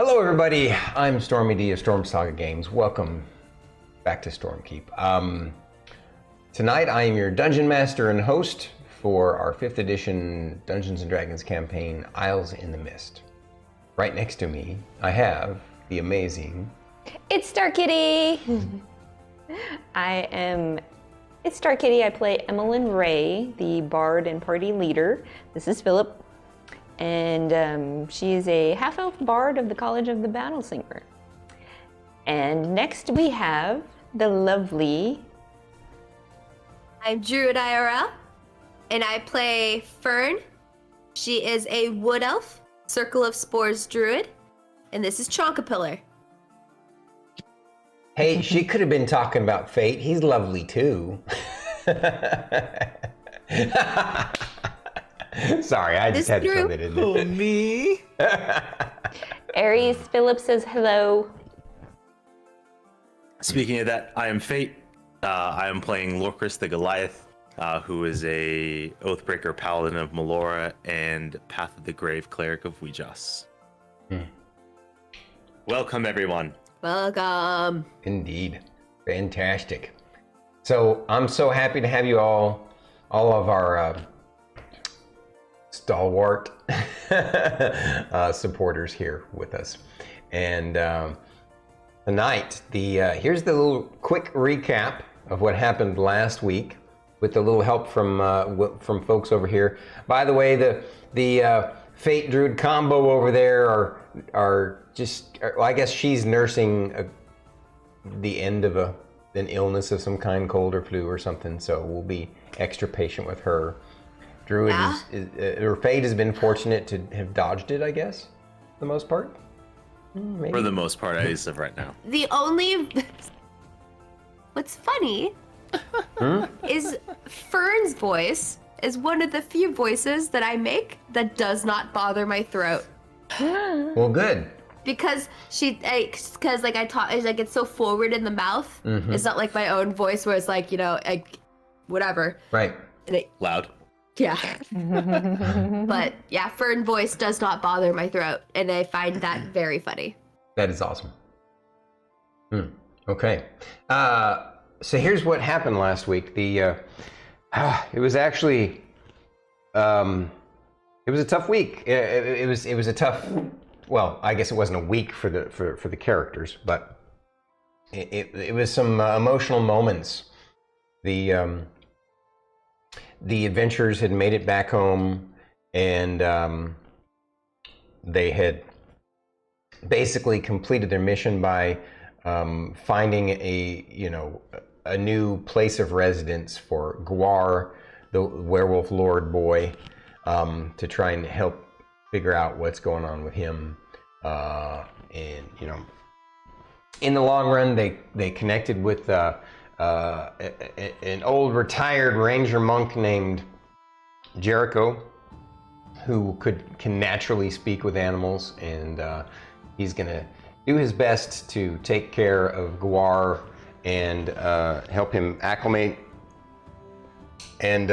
Hello everybody, I'm StormyD of Storm Saga Games. Welcome back to Stormkeep. Tonight I am your Dungeon Master and host for our 5th edition Dungeons & Dragons campaign, Isles in the Mist. Right next to me, I have the amazing... itsStarkitty! I am itsStarkitty. I play Emillynn Ray, the bard and party leader. This is Philip. And she is a half-elf bard of the College of the Battlesinger. And next we have the lovely... I'm Druid IRL, and I play Fern. She is a wood elf, Circle of Spores Druid, and this is Chonkapillar. Hey, she could have been talking about Fate. He's lovely too. Sorry, I just had to throw that in there. Oh, me? Aries Philip says hello. Speaking of that, I am Fate. I am playing Lorkris the Goliath, who is a Oathbreaker Paladin of Melora and Path of the Grave Cleric of Weejas. Welcome, everyone. Welcome. Indeed. Fantastic. So I'm so happy to have you all of our stalwart supporters here with us. And tonight, here's the little quick recap of what happened last week with a little help from folks over here. By the way, the Fate Druid combo over there are just, well, I guess she's nursing the end of an illness of some kind, cold or flu or something, so we'll be extra patient with her. Druid her Fate has been fortunate to have dodged it, I guess, for the most part. Maybe. For the most part, at least of right now. What's funny is Fern's voice is one of the few voices that I make that does not bother my throat. Well, good. Because I talk, it's so forward in the mouth. Mm-hmm. It's not like my own voice where it's like, whatever. Right. Loud. Yeah. But yeah, Fern voice does not bother my throat, and I find that very funny. That is awesome. Okay. So here's what happened last week. It was actually, it was a tough week. It was a tough. Well, I guess it wasn't a week for the characters, but it was some emotional moments. The adventurers had made it back home, and they had basically completed their mission by finding a new place of residence for Gwar, the werewolf lord boy, to try and help figure out what's going on with him. And in the long run, they connected with an old retired ranger monk named Jericho, who can naturally speak with animals, and he's gonna do his best to take care of Gwar and help him acclimate. And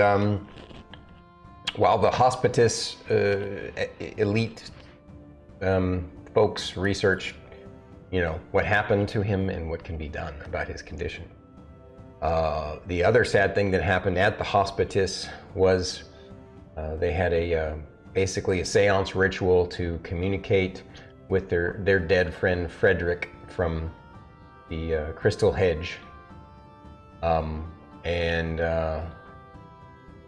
while the hospice elite folks research, what happened to him and what can be done about his condition. The other sad thing that happened at the hospice was they had basically a seance ritual to communicate with their dead friend Frederick from the Crystal Hedge. And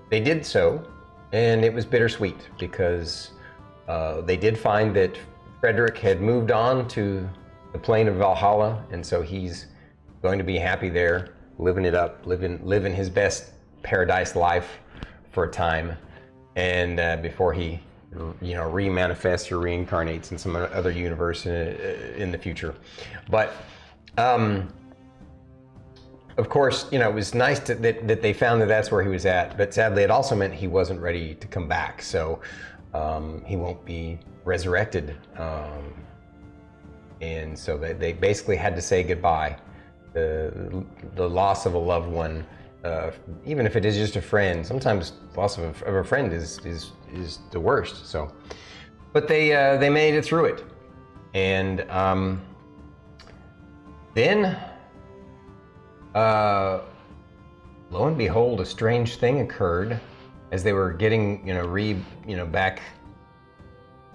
they did so, and it was bittersweet because they did find that Frederick had moved on to the plane of Valhalla, and so he's going to be happy there, living it up, living his best paradise life for a time, and before he remanifests or reincarnates in some other universe in the future. But of course, it was nice that they found that that's where he was at, but sadly it also meant he wasn't ready to come back, so he won't be resurrected, and so they basically had to say goodbye. The loss of a loved one, even if it is just a friend, sometimes loss of a friend is the worst. So, but they made it through it, And then, lo and behold, a strange thing occurred as they were getting, back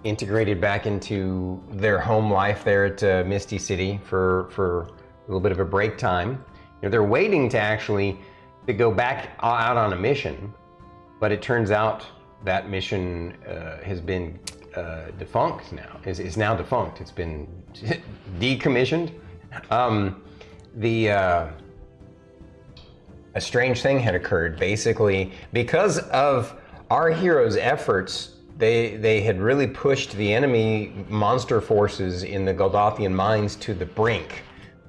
integrated back into their home life there at Misty City for a little bit of a break time. They're waiting to go back out on a mission, but it turns out that mission has been defunct now. Is now defunct. It's been decommissioned. A strange thing had occurred. Basically, because of our heroes' efforts, they had really pushed the enemy monster forces in the Goldathian mines to the brink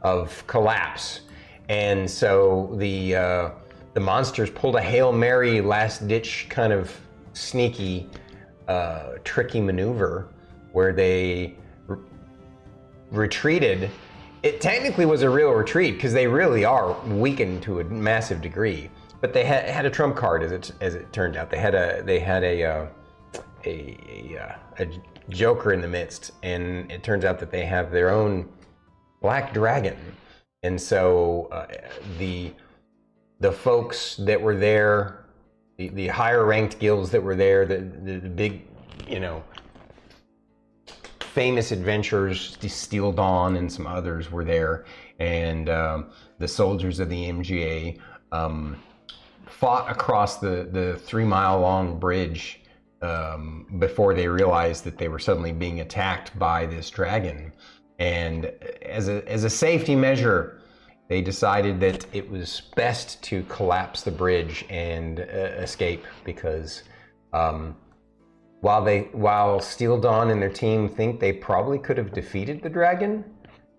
of collapse, and so the monsters pulled a Hail Mary, last-ditch kind of sneaky, tricky maneuver where they retreated. It technically was a real retreat because they really are weakened to a massive degree, but they had a trump card as it turned out. They had a joker in the midst, and it turns out that they have their own black dragon, and so the folks that were there, the higher ranked guilds that were there, the big, famous adventurers, Steel Dawn and some others were there, and the soldiers of the MGA fought across the 3-mile long bridge before they realized that they were suddenly being attacked by this dragon. And as a safety measure, they decided that it was best to collapse the bridge and escape, because while Steel Dawn and their team think they probably could have defeated the dragon,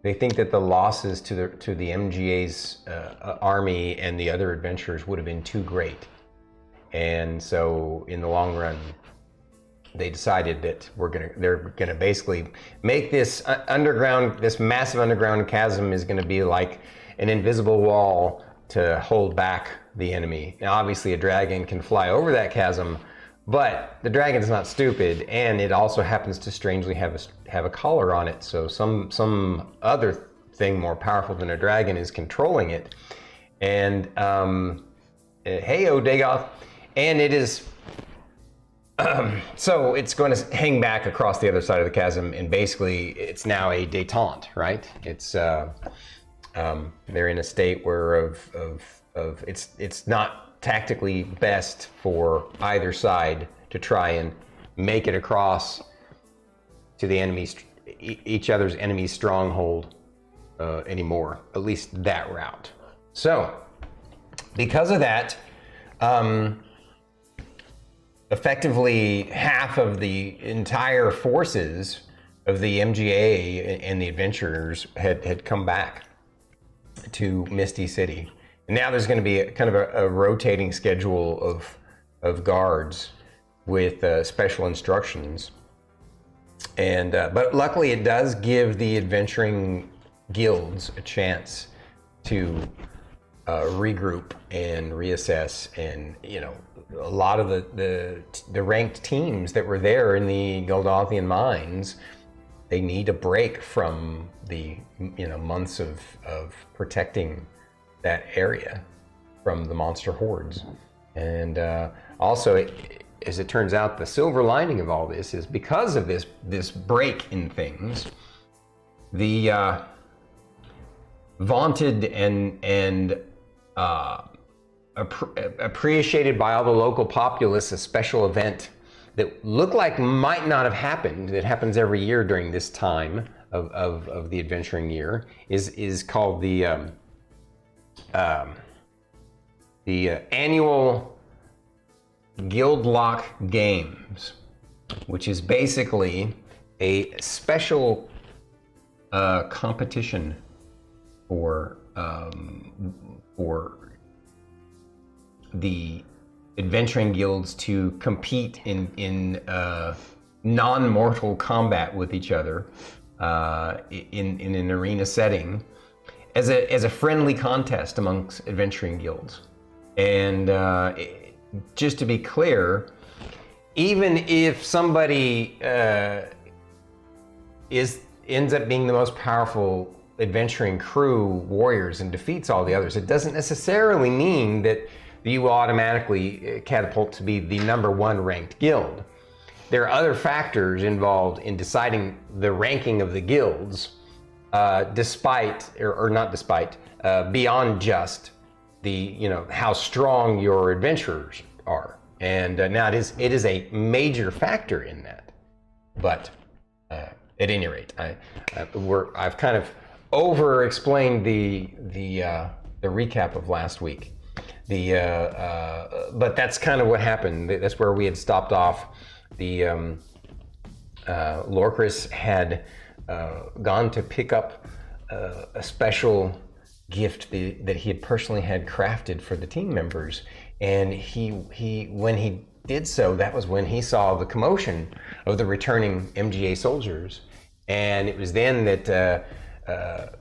they think that the losses to the MGA's army and the other adventurers would have been too great. And so in the long run, they decided that they're gonna basically make this massive underground chasm is gonna be like an invisible wall to hold back the enemy. Now, obviously, a dragon can fly over that chasm, but the dragon's not stupid, and it also happens to strangely have a collar on it. So some other thing more powerful than a dragon is controlling it. And hey-o, Dagoth, and it is. So it's going to hang back across the other side of the chasm, and basically it's now a détente, right? It's they're in a state where it's not tactically best for either side to try and make it across to the each other's enemy's stronghold anymore, at least that route. So because of that, effectively half of the entire forces of the MGA and the adventurers had come back to Misty City. And now there's going to be kind of a rotating schedule of guards with special instructions. And but luckily it does give the adventuring guilds a chance to regroup and reassess, and a lot of the ranked teams that were there in the Goldathian mines, they need a break from the months of protecting that area from the monster hordes. And also, as it turns out, the silver lining of all this is because of this break in things, the vaunted and appreciated by all the local populace, a special event that looked like might not have happened, that happens every year during this time of the adventuring year, is called the annual Guildlock Games, which is basically a special competition for the adventuring guilds to compete in non-mortal combat with each other in an arena setting as a friendly contest amongst adventuring guilds. And just to be clear, even if somebody is ends up being the most powerful adventuring crew warriors and defeats all the others, it doesn't necessarily mean that you will automatically catapult to be the -- 1 ranked guild. There are other factors involved in deciding the ranking of the guilds, beyond just the, how strong your adventurers are. And now it is a major factor in that. But at any rate, I've kind of over-explained the recap of last week. But that's kind of what happened. That's where we had stopped off. Lorkris had gone to pick up a special gift that he had personally had crafted for the team members, and when he did so, that was when he saw the commotion of the returning MGA soldiers, and it was then that a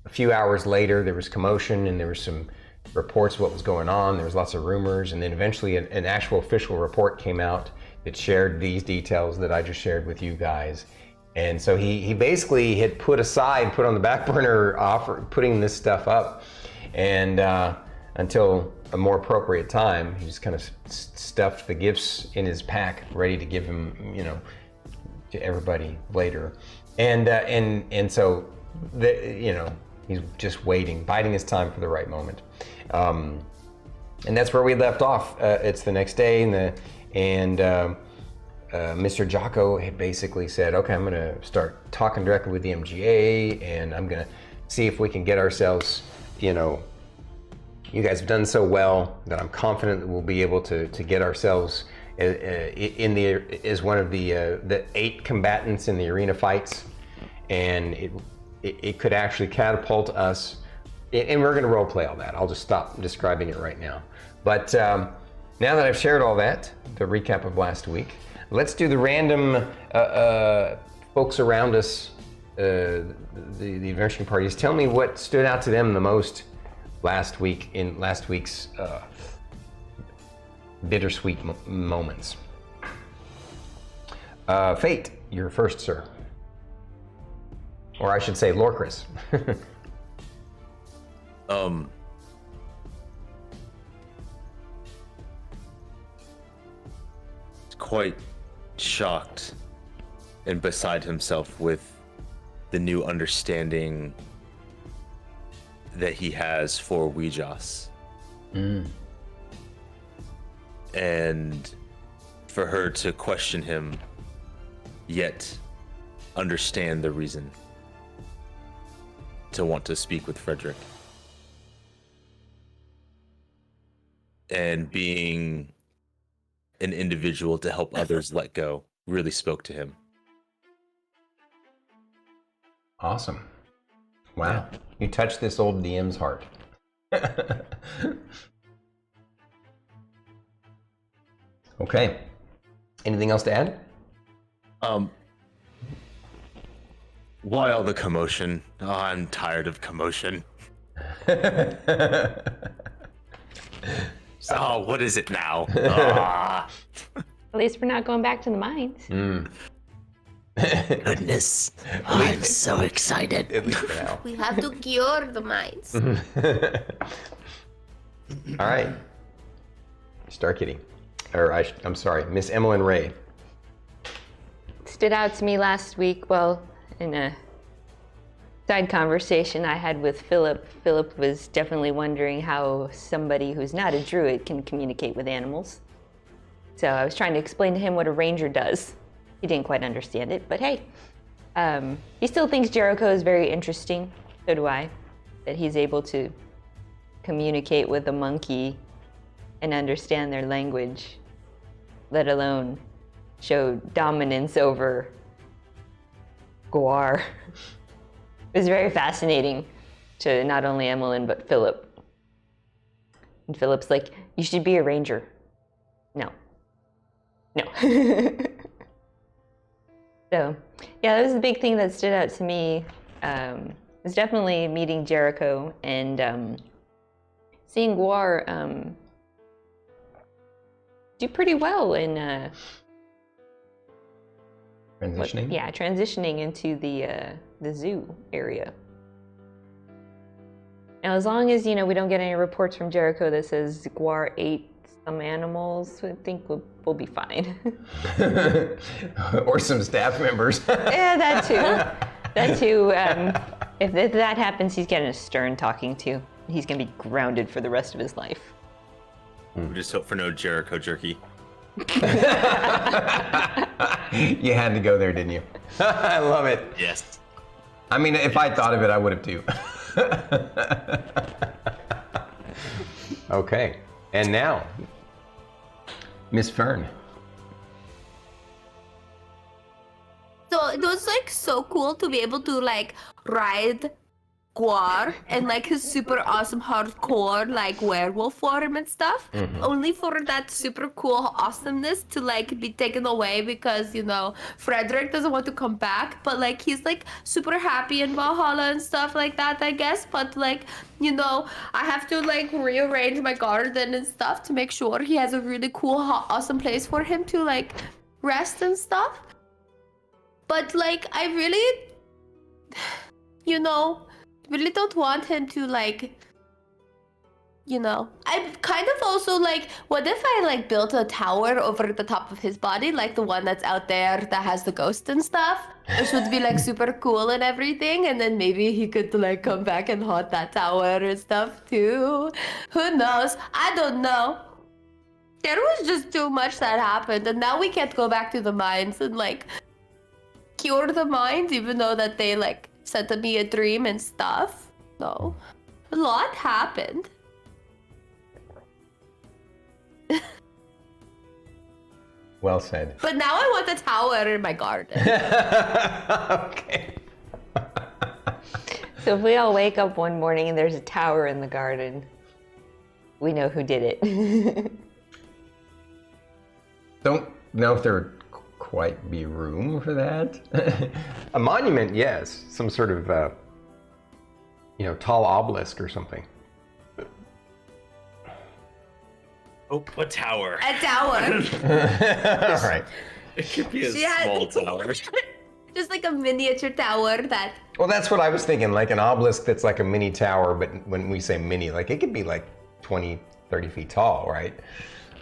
few hours later there was commotion and there was some reports of what was going on. There was lots of rumors, and then eventually an actual official report came out that shared these details that I just shared with you guys. And so he basically had put on the back burner putting this stuff up, and until a more appropriate time, he just kind of stuffed the gifts in his pack, ready to give them, to everybody later. And so he's just waiting, biding his time for the right moment. And that's where we left off. It's the next day, and Mr. Jocko had basically said, okay, I'm going to start talking directly with the MGA, and I'm going to see if we can get ourselves, you guys have done so well that I'm confident that we'll be able to get ourselves as one of the 8 combatants in the arena fights, and it could actually catapult us. And we're going to role play all that. I'll just stop describing it right now. But now that I've shared all that, the recap of last week, let's do the random folks around us, the adventuring parties. Tell me what stood out to them the most last week in last week's bittersweet moments. Fate, you're first, sir. Or I should say Lorkris. Quite shocked and beside himself with the new understanding that he has for Ouijas. And for her to question him, yet understand the reason to want to speak with Frederick. And being an individual to help others let go really spoke to him. Awesome. Wow. Yeah. You touched this old DM's heart. Okay. Anything else to add? Why all the commotion? Oh, I'm tired of commotion. Oh, what is it now? At least we're not going back to the mines. Goodness, I'm so excited. At least for now. We have to cure the mines. All right. Starkitty. I'm sorry, Miss Emillynn Ray. Stood out to me last week, well, in a side conversation I had with Philip. Philip was definitely wondering how somebody who's not a druid can communicate with animals. So I was trying to explain to him what a ranger does. He didn't quite understand it, but hey. He still thinks Jericho is very interesting. So do I. That he's able to communicate with a monkey and understand their language, let alone show dominance over Guar. It was very fascinating to not only Emillynn, but Philip. And Philip's like, you should be a ranger. No. So, yeah, that was the big thing that stood out to me. It was definitely meeting Jericho and seeing Guar do pretty well in Transitioning? Yeah, transitioning into the zoo area. Now, as long as, we don't get any reports from Jericho that says Guar ate some animals, I think we'll be fine. Or some staff members. Yeah, that too. That too. If that happens, he's getting a stern talking to. He's going to be grounded for the rest of his life. We just hope for no Jericho jerky. You had to go there, didn't you? I love it. Yes. I mean, if I thought of it, I would have too. Okay. And now, Miss Fern. So it was like so cool to be able to like ride Guar and like his super awesome hardcore like werewolf form and stuff. Only for that super cool awesomeness to like be taken away because Frederick doesn't want to come back, but like he's like super happy in Valhalla and stuff like that, I guess. But like I have to like rearrange my garden and stuff to make sure he has a really cool awesome place for him to like rest and stuff. But like I really really don't want him to like I'm kind of also like, what if I like built a tower over the top of his body, like the one that's out there that has the ghost and stuff, which would be like super cool and everything, and then maybe he could like come back and haunt that tower and stuff too. Who knows? I don't know. There was just too much that happened, and now we can't go back to the mines and like cure the mines, even though that they like sent me a dream and stuff. So a lot happened. Well said. But now I want a tower in my garden. Okay. So if we all wake up one morning and there's a tower in the garden, we know who did it. Don't know if there would quite be room for that. A monument, yes. Some sort of, tall obelisk or something. Oh, a tower. A tower. All right. It could be a She had- small tower. Just like a miniature tower that... Well, that's what I was thinking, like an obelisk that's like a mini tower, but when we say mini, like it could be like 20, 30 feet tall, right?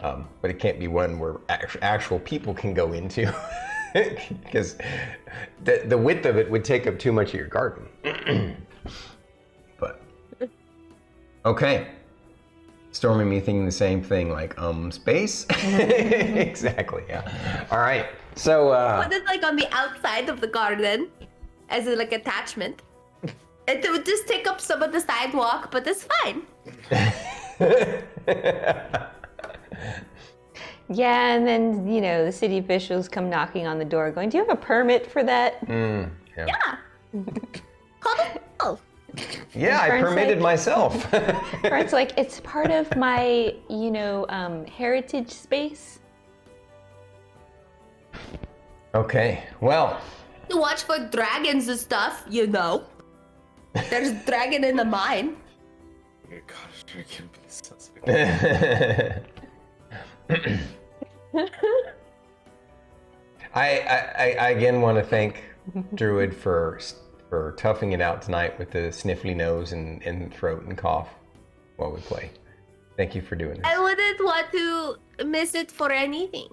But it can't be one where actual people can go into, because the width of it would take up too much of your garden. But, okay. Stormy me thinking the same thing, like, space? Exactly, yeah. All right, so... Put it like on the outside of the garden as a like attachment. It would just take up some of the sidewalk, but it's fine. Yeah, and then, the city officials come knocking on the door going, do you have a permit for that? Yeah. Call the elf. Yeah, I Fern's permitted like- myself. Or it's like, it's part of my, heritage space. Okay, well, To watch for dragons and stuff, There's a dragon in the mine. Oh my gosh, I can't be suspect. I again want to thank Druid for toughing it out tonight with the sniffly nose and throat and cough while we play. Thank you for doing this. I wouldn't want to miss it for anything.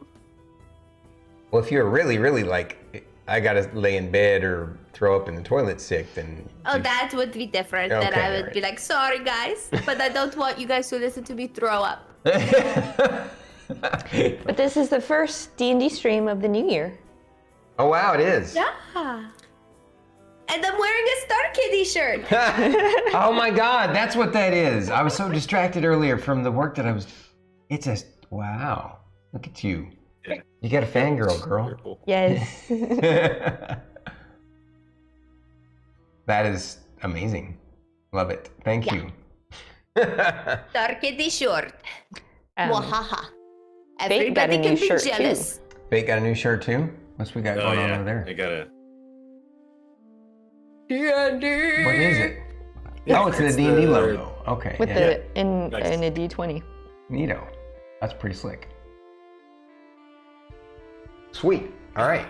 Well, if you're really, really like, I gotta lay in bed or throw up in the toilet sick, then... Oh, that would be different. Then Okay, I would alright. be like, sorry guys, but I don't want you guys to listen to me throw up. But this is the first D&D stream of the new year. Oh, wow, it is. Yeah. And I'm wearing a Starkitty shirt. Oh my God, that's what that is. I was so distracted earlier from the work that I was... It's a... Wow. Look at you. Yeah. You got a fangirl, girl. Cool. Yes. That is amazing. Love it. Thank you. Starkitty shirt. Wahaha. Fate got a Everybody new can be shirt, too. jealous. Fate got a new shirt too? What's we got Oh going on yeah, over there? I gotta. D&D. What is it? Oh, it's the It's D&D the- logo. Okay. With yeah. in Nice. a D20. Neato. That's pretty slick. Sweet. All right.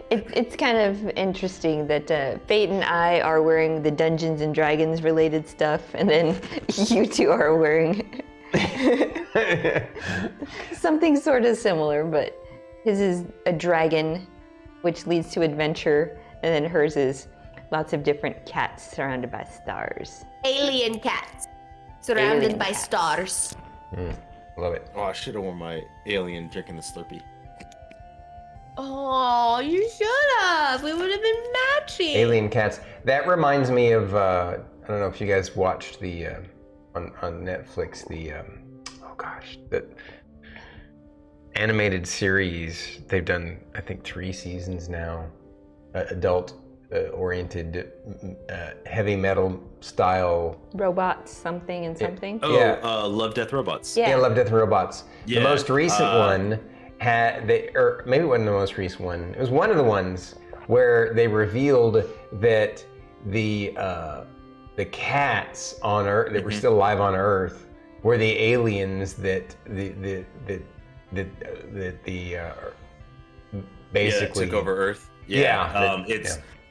It's kind of interesting that Fate and I are wearing the Dungeons and Dragons related stuff, and then you two are wearing something sort of similar, but his is a dragon, which leads to adventure, and then hers is lots of different cats surrounded by stars. Alien cats surrounded Alien by cats. stars. Love it. Oh, I should have worn my alien drinking the Slurpee. Oh, you should have. We would have been matching. Alien cats. That reminds me of, I don't know if you guys watched the, on Netflix, the, the animated series. They've done, I think, 3 seasons now. Adult oriented, heavy metal style. Robots, something and something. Oh, Yeah. Love, Death, Robots. Yeah. Yeah, Love, Death, and Robots. Yeah, The most recent one or maybe it wasn't the most recent one. It was one of the ones where they revealed that the cats on Earth that were still alive on Earth were the aliens that basically took over Earth.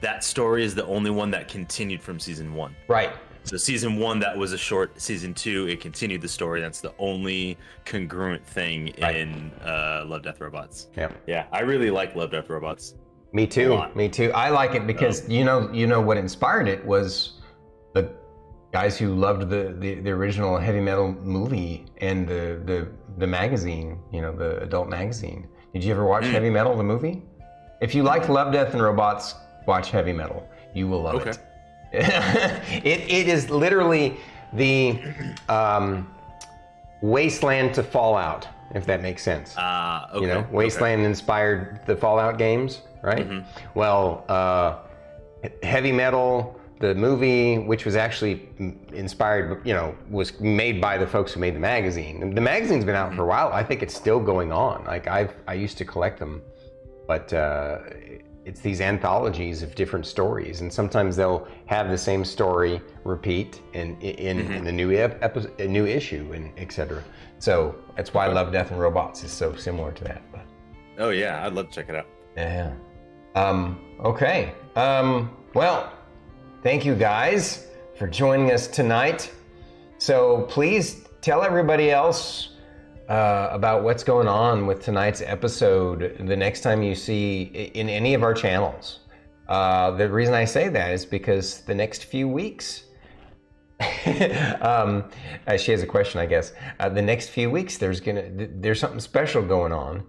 That story is the only one that continued from season 1. Right. So season 1, that was a short. Season 2, it continued the story. That's the only congruent thing in Love, Death, Robots. Yeah. Yeah, I really like Love, Death, Robots. Me too. Me too. I like it because you know what inspired it was the guys who loved the original heavy metal movie and the magazine. You know, the adult magazine. Did you ever watch Heavy Metal, the movie? If you liked Love, Death, and Robots, watch Heavy Metal. You will love it. It is literally the Wasteland to Fallout, if that makes sense. Okay. You know, Wasteland inspired the Fallout games, right? Well, Heavy Metal, the movie, which was actually inspired, was made by the folks who made the magazine. The magazine's been out for a while. I think it's still going on. Like I used to collect them, but it's these anthologies of different stories, and sometimes they'll have the same story repeat in the new new issue, and etc. So that's why Love, Death, and Robots is so similar to that. But, Oh yeah, I'd love to check it out. yeah. Okay. Well, thank you guys for joining us tonight. So please tell everybody else about what's going on with tonight's episode the next time you see in any of our channels. The reason I say that is because the next few weeks, she has a question, I guess. The next few weeks, there's something special going on.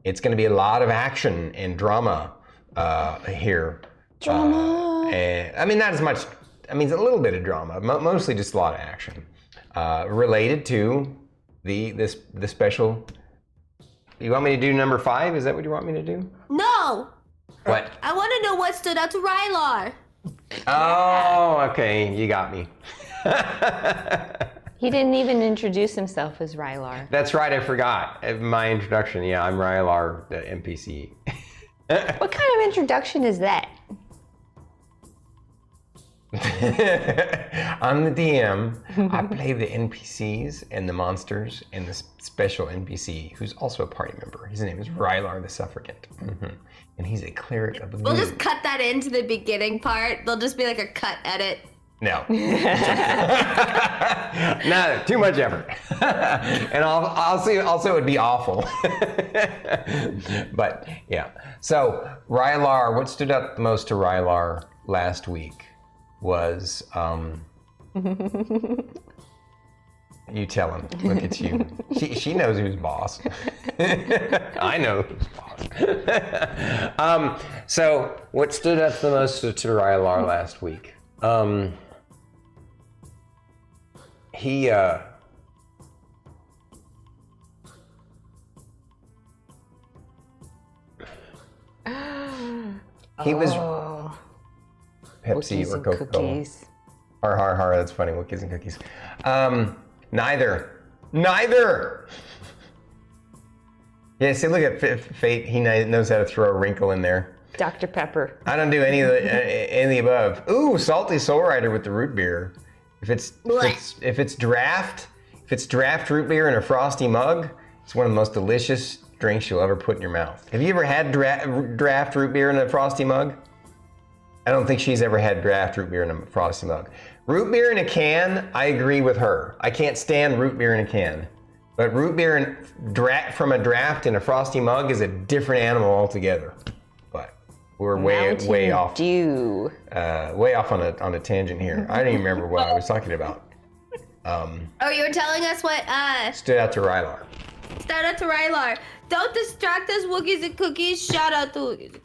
It's going to be a lot of action and drama here. Drama. And, I mean, not as much. I mean, a little bit of drama, mostly just a lot of action related to the special. You want me to do number 5? Is that what you want me to do? No. What? I want to know what stood out to Rylar. Oh, okay. You got me. He didn't even introduce himself as Rylar. That's right. I forgot my introduction. Yeah, I'm Rylar, the NPC. What kind of introduction is that? I'm the DM. I play the NPCs and the monsters and the special NPC, who's also a party member. His name is Rylar the Suffrigant. And he's a cleric of the We'll moon. just cut that into the beginning part. There'll just be like a cut edit. No. No, too much effort. And also it would be awful. But yeah. So Rylar, what stood out the most to Rylar last week was you tell him. Look at you. She knows who's boss. I know who's boss. So what stood out the most to Rylar last week? He was Pepsi or Coca-Cola. Cookies. Har, that's funny. Cookies and cookies. Neither. Yeah, see, look at Fate. He knows how to throw a wrinkle in there. Dr. Pepper. I don't do any of the above. Ooh, salty soul rider with the root beer. If it's draft root beer in a frosty mug, it's one of the most delicious drink she'll ever put in your mouth. Have you ever had draft root beer in a frosty mug? I don't think she's ever had draft root beer in a frosty mug. Root beer in a can, I agree with her. I can't stand root beer in a can. But root beer from a draft in a frosty mug is a different animal altogether. But we're way off. Dew. Way off on a tangent here. I don't even remember what I was talking about. Oh, you were telling us what Stood out to Rylar. Shout out to Rylar. Don't distract us, Wookiees and Cookies. Shout out to Wookiees and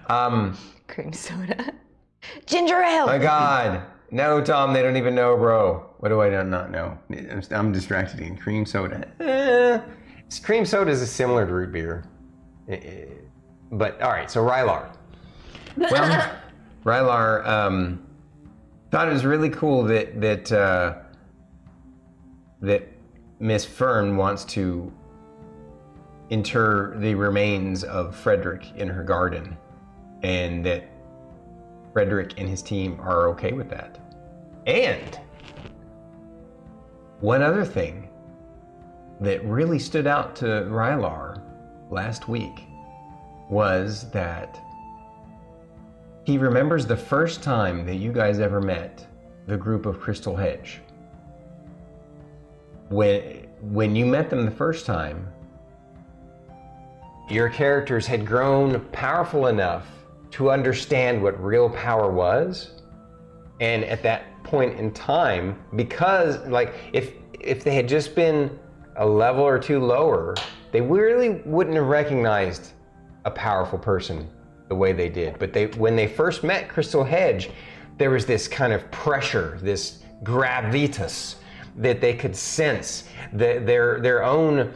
Cookies. Cream soda. Ginger ale. My God. No, Tom, they don't even know, bro. What do I not know? I'm distracted again. Cream soda. Cream soda is similar to root beer. But, all right, so Rylar. Well, Rylar thought it was really cool that Miss Fern wants to inter the remains of Frederick in her garden, and that Frederick and his team are okay with that. And one other thing that really stood out to Rylar last week was that he remembers the first time that you guys ever met the group of Crystal Hedge. When you met them the first time, your characters had grown powerful enough to understand what real power was. And at that point in time, because like if they had just been a level or two lower, they really wouldn't have recognized a powerful person the way they did. But when they first met Crystal Hedge, there was this kind of pressure, this gravitas that they could sense. Their own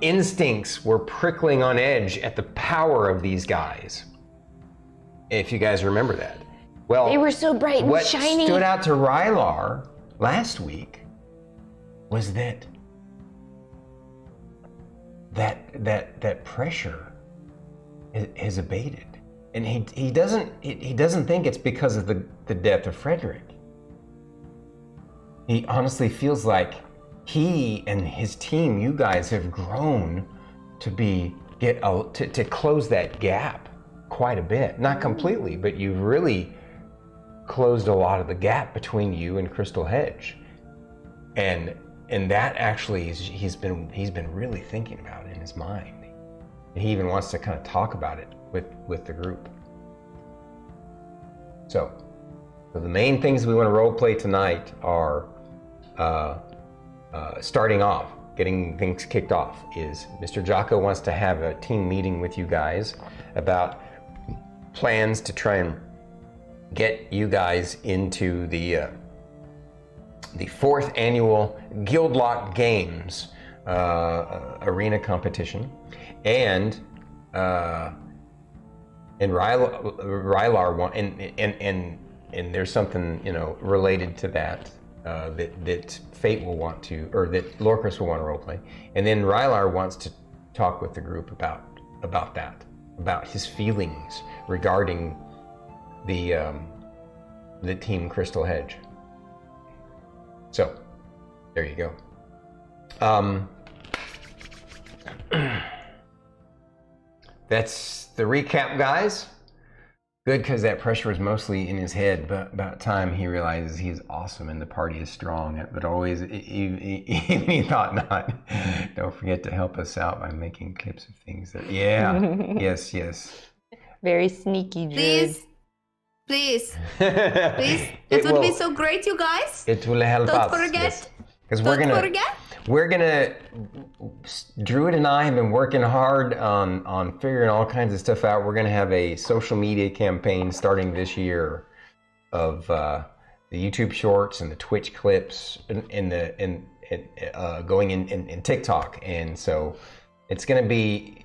instincts were prickling on edge at the power of these guys. If you guys remember that. Well, they were so bright and what shiny. What stood out to Rylar last week was that pressure has abated, and he doesn't think it's because of the death of Frederick. He honestly feels like he and his team, you guys, have grown to close that gap quite a bit. Not completely, but you've really closed a lot of the gap between you and Crystal Hedge, and that actually he's been really thinking about in his mind. He even wants to kind of talk about it with the group. So the main things we want to role play tonight are starting off, getting things kicked off, is Mr. Jocko wants to have a team meeting with you guys about plans to try and get you guys into the fourth annual Guildlock Games arena competition, and Rylar and there's something related to that that Fate will want to, or that Lorkris will want to roleplay, and then Rylar wants to talk with the group about that, about his feelings regarding the team Crystal Hedge. So there you go. That's the recap, guys. Good, because that pressure was mostly in his head, but about time he realizes he's awesome and the party is strong. But always, even he thought not. Don't forget to help us out by making clips of things that, yes. Very sneaky, Druid. Please. It would be so great, you guys. It will help us. Don't forget. Because we're gonna, Druid and I have been working hard on figuring all kinds of stuff out. We're gonna have a social media campaign starting this year of the YouTube Shorts and the Twitch clips and going in TikTok, and so it's gonna be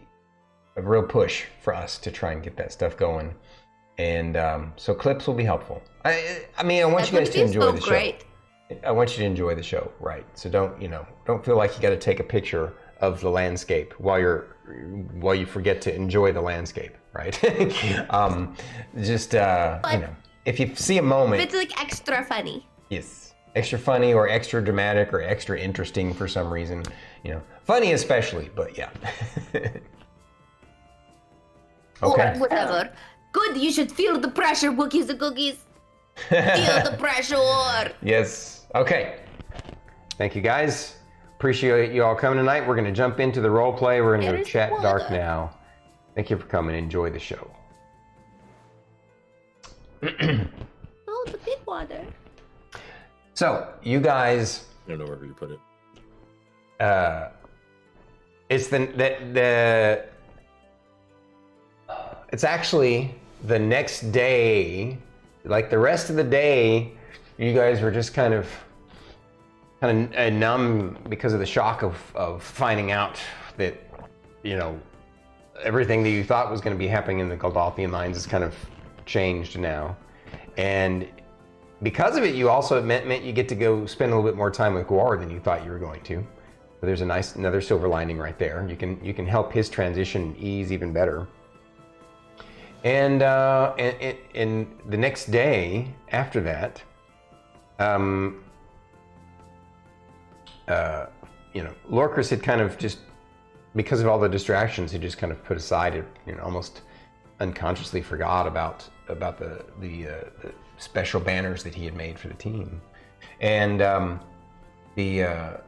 a real push for us to try and get that stuff going. And so clips will be helpful. I mean, I want you guys to enjoy the show. I want you to enjoy the show, right? So don't feel like you got to take a picture of the landscape while you forget to enjoy the landscape, right? If you see a moment, it's like extra funny. Yes. extra funny or extra dramatic or extra interesting for some reason. You know, funny especially, but yeah. Okay. Or whatever. Good, you should feel the pressure, Wookiees and Cookies. Feel the pressure. Yes. Okay. Thank you guys. Appreciate you all coming tonight. We're going to jump into the role play. We're going to There go is chat water. dark now. Thank you for coming. Enjoy the show. Oh, the big water. So, you guys, I don't know where you put it. it's it's actually the next day, like the rest of the day, you guys were just kind of numb because of the shock of finding out that, you know, everything that you thought was going to be happening in the Goldathian mines is kind of changed now. And because of it, you also it meant you get to go spend a little bit more time with Guar than you thought you were going to. So there's another silver lining right there. You can help his transition ease even better. And the next day after that, you know, Lorkris had kind of just, because of all the distractions, he just kind of put aside, you know, almost unconsciously forgot about the special banners that he had made for the team. And the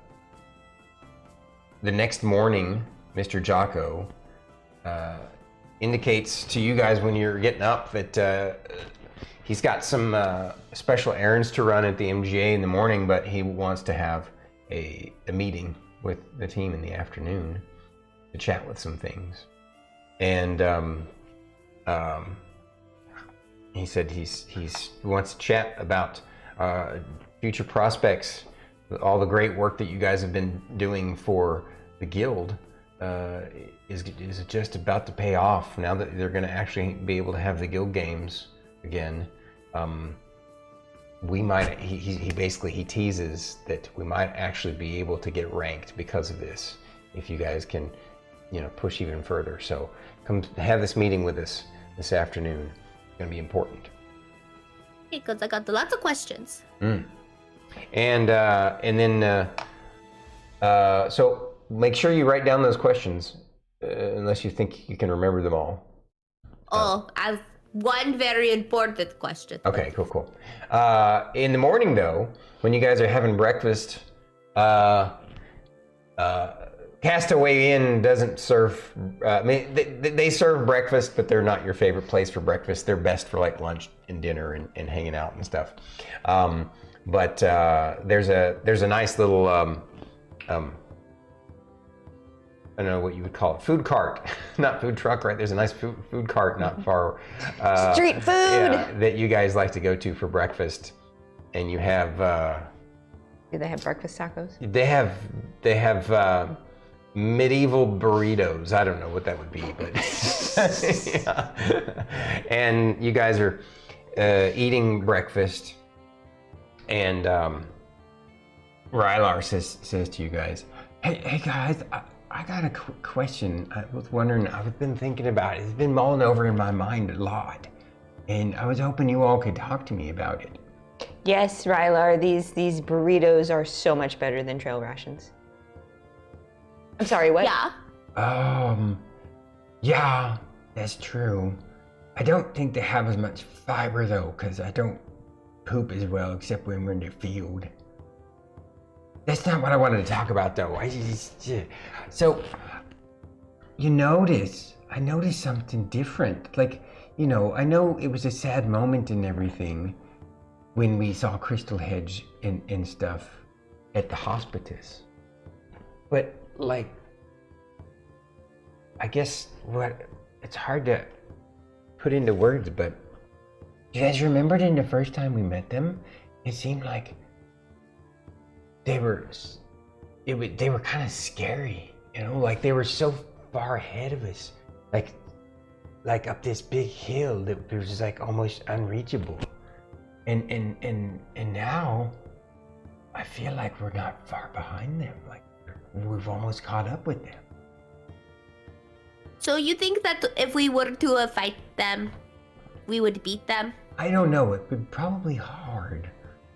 next morning, Mr. Jocko indicates to you guys when you're getting up that he's got some special errands to run at the MGA in the morning, but he wants to have a meeting with the team in the afternoon to chat with some things. And he said he wants to chat about future prospects, all the great work that you guys have been doing for the guild is just about to pay off now that they're going to actually be able to have the guild games again. We might, he basically teases that we might actually be able to get ranked because of this, if you guys can, you know, push even further. So come have this meeting with us this afternoon. It's going to be important. Because I got lots of questions. And then so make sure you write down those questions unless you think you can remember them all. Oh, I have one very important question. Okay, cool. In the morning, though, when you guys are having breakfast, Castaway Inn doesn't serve. I mean, they serve breakfast, but they're not your favorite place for breakfast. They're best for like lunch and dinner and hanging out and stuff. But there's a nice little I don't know what you would call it, food cart, not food truck, right? There's a nice food cart not far. Street food! Yeah, that you guys like to go to for breakfast. And you have... Do they have breakfast tacos? They have medieval burritos. I don't know what that would be, but... yeah. And you guys are eating breakfast. And Rylar says to you guys, Hey guys, I got a question. I was wondering, I've been thinking about it. It's been mulling over in my mind a lot. And I was hoping you all could talk to me about it. Yes, Rylar, these burritos are so much better than trail rations. I'm sorry, what? Yeah. Yeah, that's true. I don't think they have as much fiber though, because I don't poop as well, except when we're in the field. That's not what I wanted to talk about though. So, I noticed something different. Like, you know, I know it was a sad moment and everything when we saw Crystal Hedge and stuff at the hospice. But, like, I guess it's hard to put into words, but you guys remembered in the first time we met them? It seemed like they were kind of scary, you know, like they were so far ahead of us, like up this big hill that was just like almost unreachable. And now I feel like we're not far behind them, like we've almost caught up with them. So you think that if we were to fight them, we would beat them? I don't know, it would probably hard.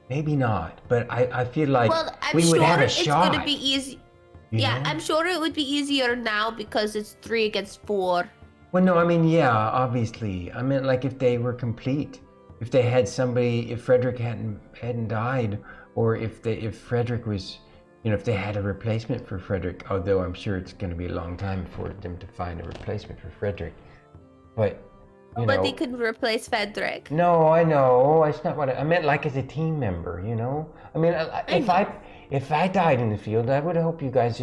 Maybe not, but I feel like Well, I'm we would sure have a it's shot. gonna be easy. you Yeah, know? I'm sure it would be easier now because it's 3 against 4. Well, no, I mean, yeah, obviously. I meant like if they were complete, if they had somebody, if Frederick hadn't died, or if Frederick was, if they had a replacement for Frederick. Although I'm sure it's going to be a long time for them to find a replacement for Frederick. But But they could replace Frederick. No, I know. It's not what I meant. Like as a team member, I mean, if I died in the field, I would hope you guys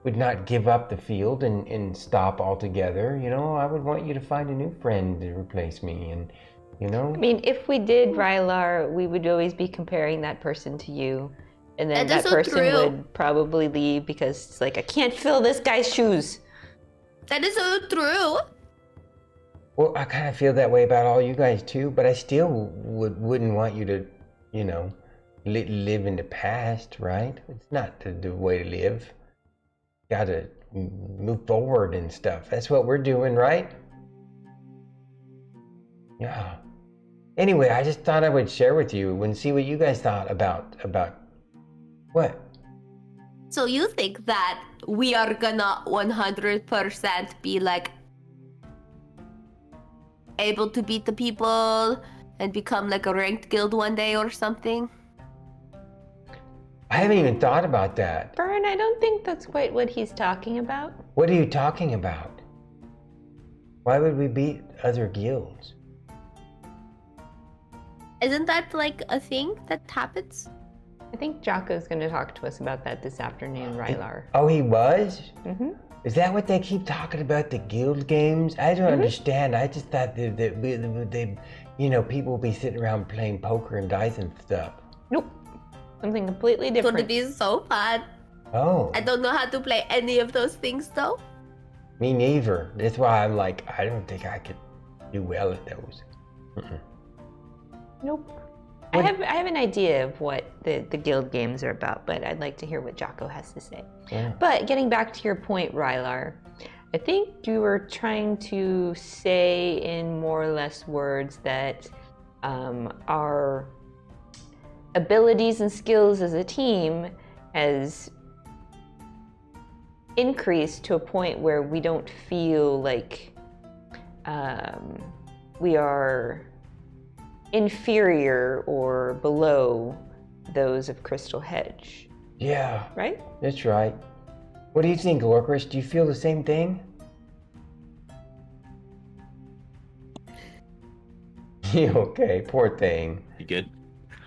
would not give up the field and stop altogether. I would want you to find a new friend to replace me, and I mean, if we did Rylar, we would always be comparing that person to you. And then that person would probably leave because it's like, I can't fill this guy's shoes. That is so true. Well, I kind of feel that way about all you guys too, but I still wouldn't want you to, live in the past, right? It's not the way to live. Gotta move forward and stuff. That's what we're doing, right? Yeah. Anyway, I just thought I would share with you and see what you guys thought about what? So you think that we are gonna 100% be like able to beat the people and become like a ranked guild one day or something? I haven't even thought about that. Fern, I don't think that's quite what he's talking about. What are you talking about? Why would we beat other guilds? Isn't that like a thing that happens? I think Jocko's going to talk to us about that this afternoon, Rylar. Oh, he was? Mm-hmm. Is that what they keep talking about, the guild games? I don't understand. I just thought that people will be sitting around playing poker and dice and stuff. Nope. Something completely It's different. gonna be so fun. Oh. I don't know how to play any of those things though. Me neither. That's why I'm like, I don't think I could do well at those. Nope. I have an idea of what the guild games are about, but I'd like to hear what Jocko has to say. Yeah. But getting back to your point, Rylar, I think you were trying to say in more or less words that our abilities and skills as a team has increased to a point where we don't feel like we are inferior or below those of Crystal Hedge. Yeah. Right? That's right. What do you think, Lorkris? Do you feel the same thing? You okay? Poor thing. You good?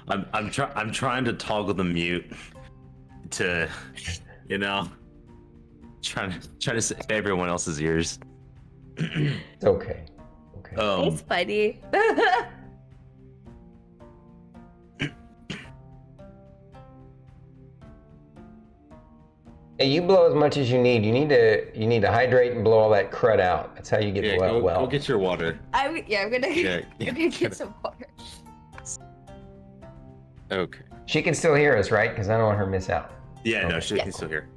I'm trying to toggle the mute to, trying to save everyone else's ears. It's okay. Okay. It's funny. Hey, you blow as much as you need. You need to hydrate and blow all that crud out. That's how you get well. Go get your water. I'm gonna Yeah, get some water. Okay. She can still hear us, right? Because I don't want her to miss out. Yeah, no, she can still hear.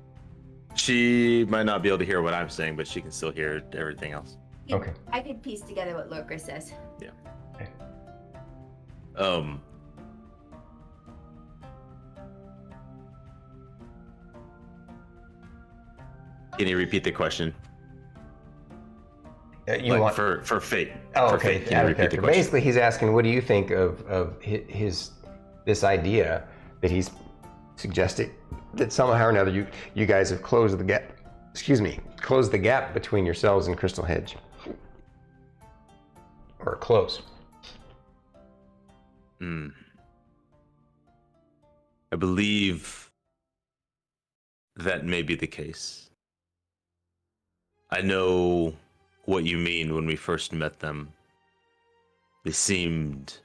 She might not be able to hear what I'm saying, but she can still hear everything else. Okay. I can piece together what Lorkris says. Yeah. Okay. Can you repeat the question? You want for fate? Oh, for okay. Fate, can you repeat the question? Basically, he's asking, what do you think of this idea that he's suggesting that somehow or another you guys have closed the gap? Excuse me, closed the gap between yourselves and Crystal Hedge, or close. I believe that may be the case. I know what you mean. When we first met them, they seemed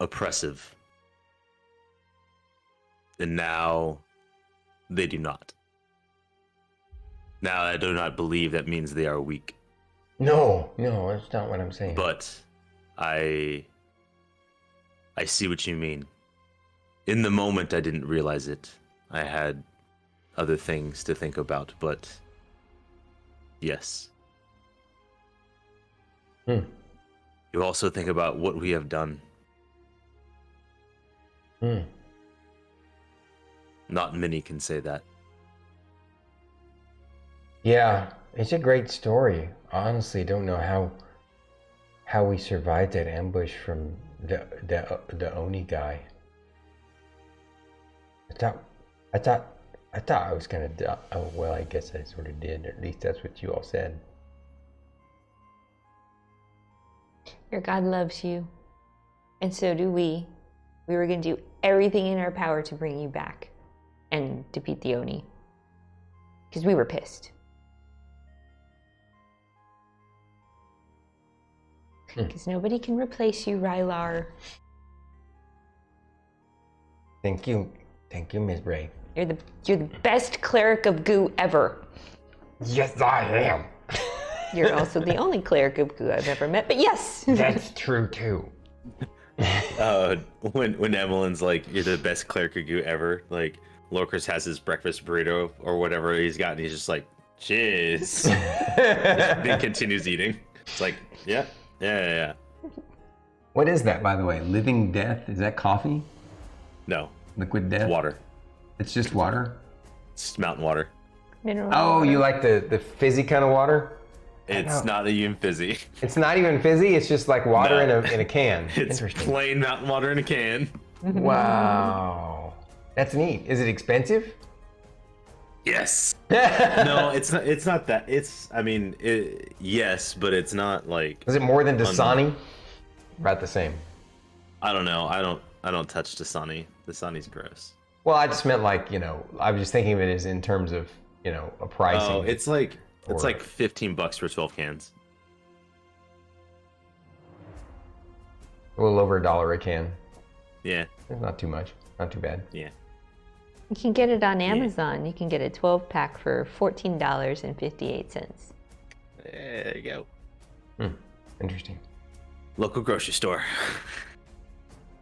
oppressive. And now they do not. Now I do not believe that means they are weak. No, that's not what I'm saying. But I see what you mean. In the moment, I didn't realize it. I had other things to think about, but yes. You also think about what we have done. Hmm. Not many can say that. Yeah, it's a great story. Honestly, don't know how we survived that ambush from the Oni guy. I thought I was gonna die. Oh well, I guess I sort of did. At least that's what you all said. Your God loves you, and so do we. We were going to do everything in our power to bring you back and defeat the Oni. Because we were pissed. Because nobody can replace you, Rylar. Thank you, Miss Ray. You're the best cleric of goo ever. Yes, I am. You're also the only cleric of goo I've ever met, but yes. That's true too. When Emillynn's like, you're the best cleric of goo ever, like, Lorkris has his breakfast burrito or whatever he's got, and he's just like, cheers. Then continues eating. It's like, yeah. What is that, by the way? Living death? Is that coffee? No. Liquid death? Water. It's just water? It's mountain water. Mineral Oh, water. you like the fizzy kind of water? It's not even fizzy. It's not even fizzy. It's just like water No. in a can. It's Interesting. plain mountain water in a can. Wow, that's neat. Is it expensive? Yes. No, it's not. It's not that. Yes, but it's not like. Is it more than Dasani? About the same. I don't know. I don't touch Dasani. Dasani's gross. Well, I just meant like, I was just thinking of it as in terms of, a pricing. Oh, it's like Or- $15 for 12 cans. a little over $1 a can. Yeah. It's not too much. Not too bad. Yeah. You can get it on Amazon. You can get a 12-pack for $14.58. There you go. Interesting. Local grocery store.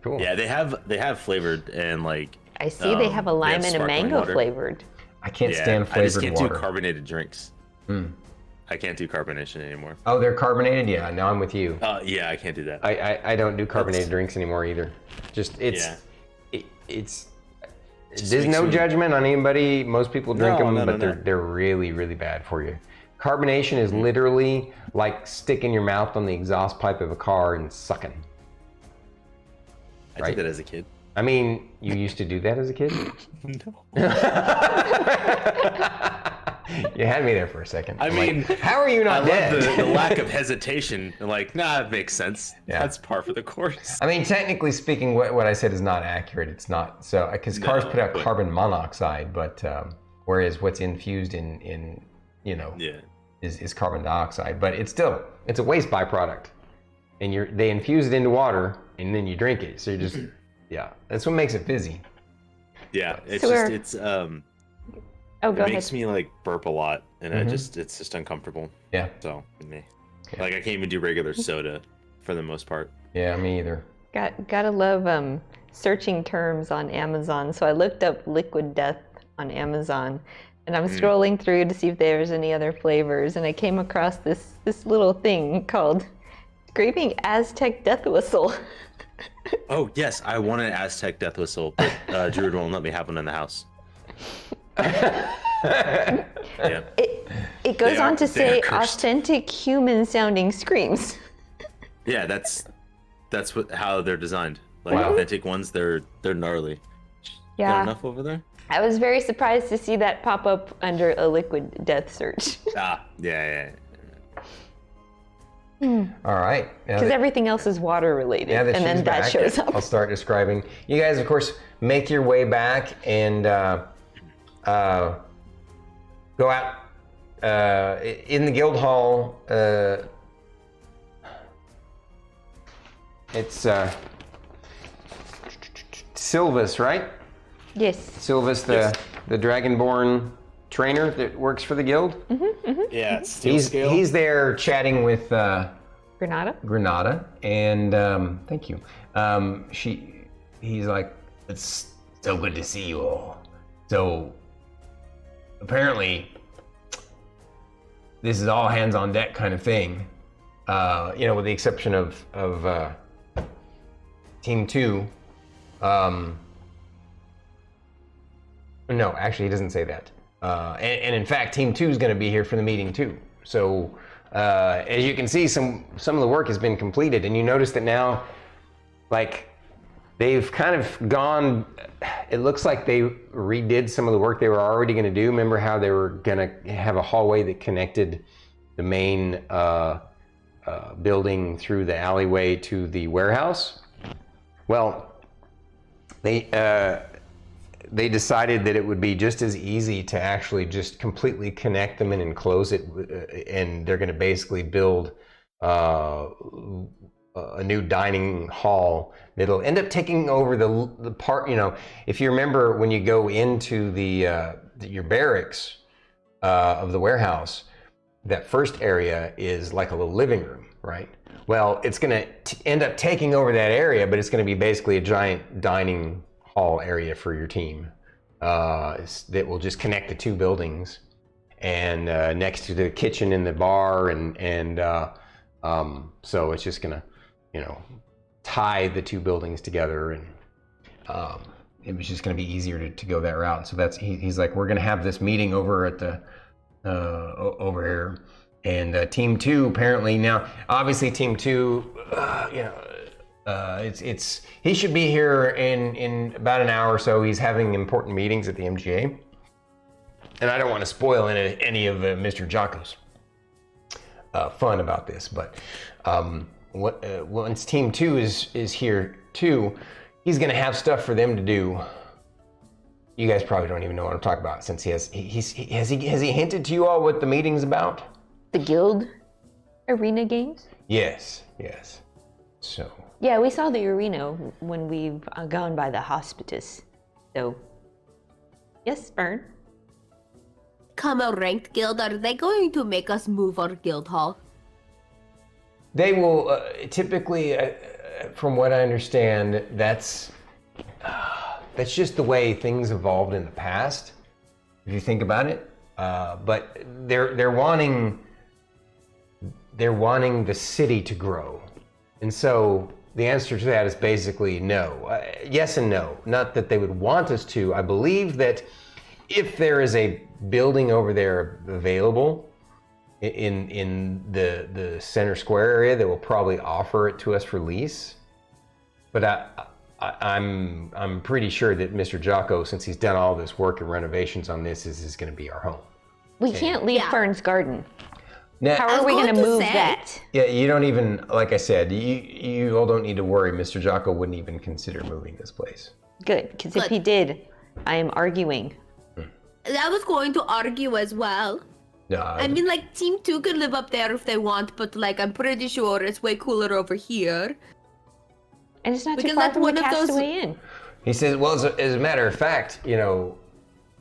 Cool. Yeah, they have flavored and like. I see they have a lime and a sparkling mango water. flavored. I can't Yeah, stand flavored I just can't water. do carbonated drinks. Hmm. I can't do carbonation anymore. Oh, they're carbonated? Yeah, now I'm with you. Yeah, I can't do that. I don't do carbonated drinks anymore either. Just it's there's no judgment on anybody. Most people drink them, but they're really, really bad for you. Carbonation is literally like sticking your mouth on the exhaust pipe of a car and sucking. I did that as a kid. I mean, you used to do that as a kid? No. You had me there for a second. I mean, how are you not I dead? love the lack of hesitation. Like, nah, it makes sense. Yeah. That's par for the course. I mean, technically speaking, what I said is not accurate. It's not so because cars put out carbon monoxide, but whereas what's infused in is carbon dioxide. But it's a waste byproduct, and they infuse it into water, and then you drink it. So you're just that's what makes it fizzy. Yeah, it's So just Oh, go it ahead. makes me like burp a lot, and it's just uncomfortable. Yeah. So like I can't even do regular soda for the most part. Yeah, me either. Gotta love searching terms on Amazon. So I looked up liquid death on Amazon, and I'm scrolling through to see if there was any other flavors, and I came across this little thing called Screaming Aztec Death Whistle. Oh yes, I want an Aztec death whistle, but Druid won't let me have one in the house. Yeah. It goes on to they are say cursed. authentic human-sounding screams. Yeah, that's how they're designed. Like authentic ones, they're gnarly. Yeah. Got enough over there? I was very surprised to see that pop up under a liquid death search. Yeah. All right. Because everything else is water related, Now that and then she's that back, shows up. I'll start describing. You guys, of course, make your way back and go out in the guild hall. It's Sylvis, right? Yes. Sylvis, the Dragonborn trainer that works for the guild. Yeah, He's there chatting with Granada? and thank you. He's like, it's so good to see you all. So apparently, this is all hands on deck kind of thing. With the exception of Team 2. No, actually, he doesn't say that. And in fact, Team 2 is going to be here for the meeting too. So as you can see, some of the work has been completed, and you notice that now, like, they've kind of gone. It looks like they redid some of the work they were already going to do. Remember how they were going to have a hallway that connected the main building through the alleyway to the warehouse? Well, they decided that it would be just as easy to actually just completely connect them and enclose it, and they're going to basically build a new dining hall that'll end up taking over the part. If you remember when you go into your barracks of the warehouse, that first area is like a little living room, right? Well, it's going to end up taking over that area, but it's going to be basically a giant dining hall area for your team that will just connect the two buildings, and next to the kitchen and the bar, and so it's just going to tie the two buildings together, and it was just going to be easier to go that route. So he's like, we're going to have this meeting over at the over here, and Team 2 apparently now, obviously Team 2, he should be here in about an hour or so. He's having important meetings at the MGA, and I don't want to spoil any of Mr. Jocko's fun about this, but once Team 2 is here too, he's going to have stuff for them to do. You guys probably don't even know what I'm talking about, since has he hinted to you all what the meeting's about? The guild arena games? Yes. So. Yeah, we saw the arena when we've gone by the hospice. So, yes, Fern. Come a ranked guild, are they going to make us move our guild hall? They will typically, from what I understand, that's just the way things evolved in the past, if you think about it. But they're wanting the city to grow, and so the answer to that is basically no. Yes and no. Not that they would want us to. I believe that if there is a building over there available in the center square area, they will probably offer it to us for lease. But I'm pretty sure that Mr. Jocko, since he's done all this work and renovations on this, is going to be our home. We can't leave Fern's garden. Now, how are we going to move that? Yeah, you don't even, like I said, you all don't need to worry. Mr. Jocko wouldn't even consider moving this place. Good, because if he did, I am arguing. I was going to argue as well. No, I mean, like, Team 2 could live up there if they want, but, like, I'm pretty sure it's way cooler over here. And it's not too far from the Castaway Inn. He says, well, as a matter of fact,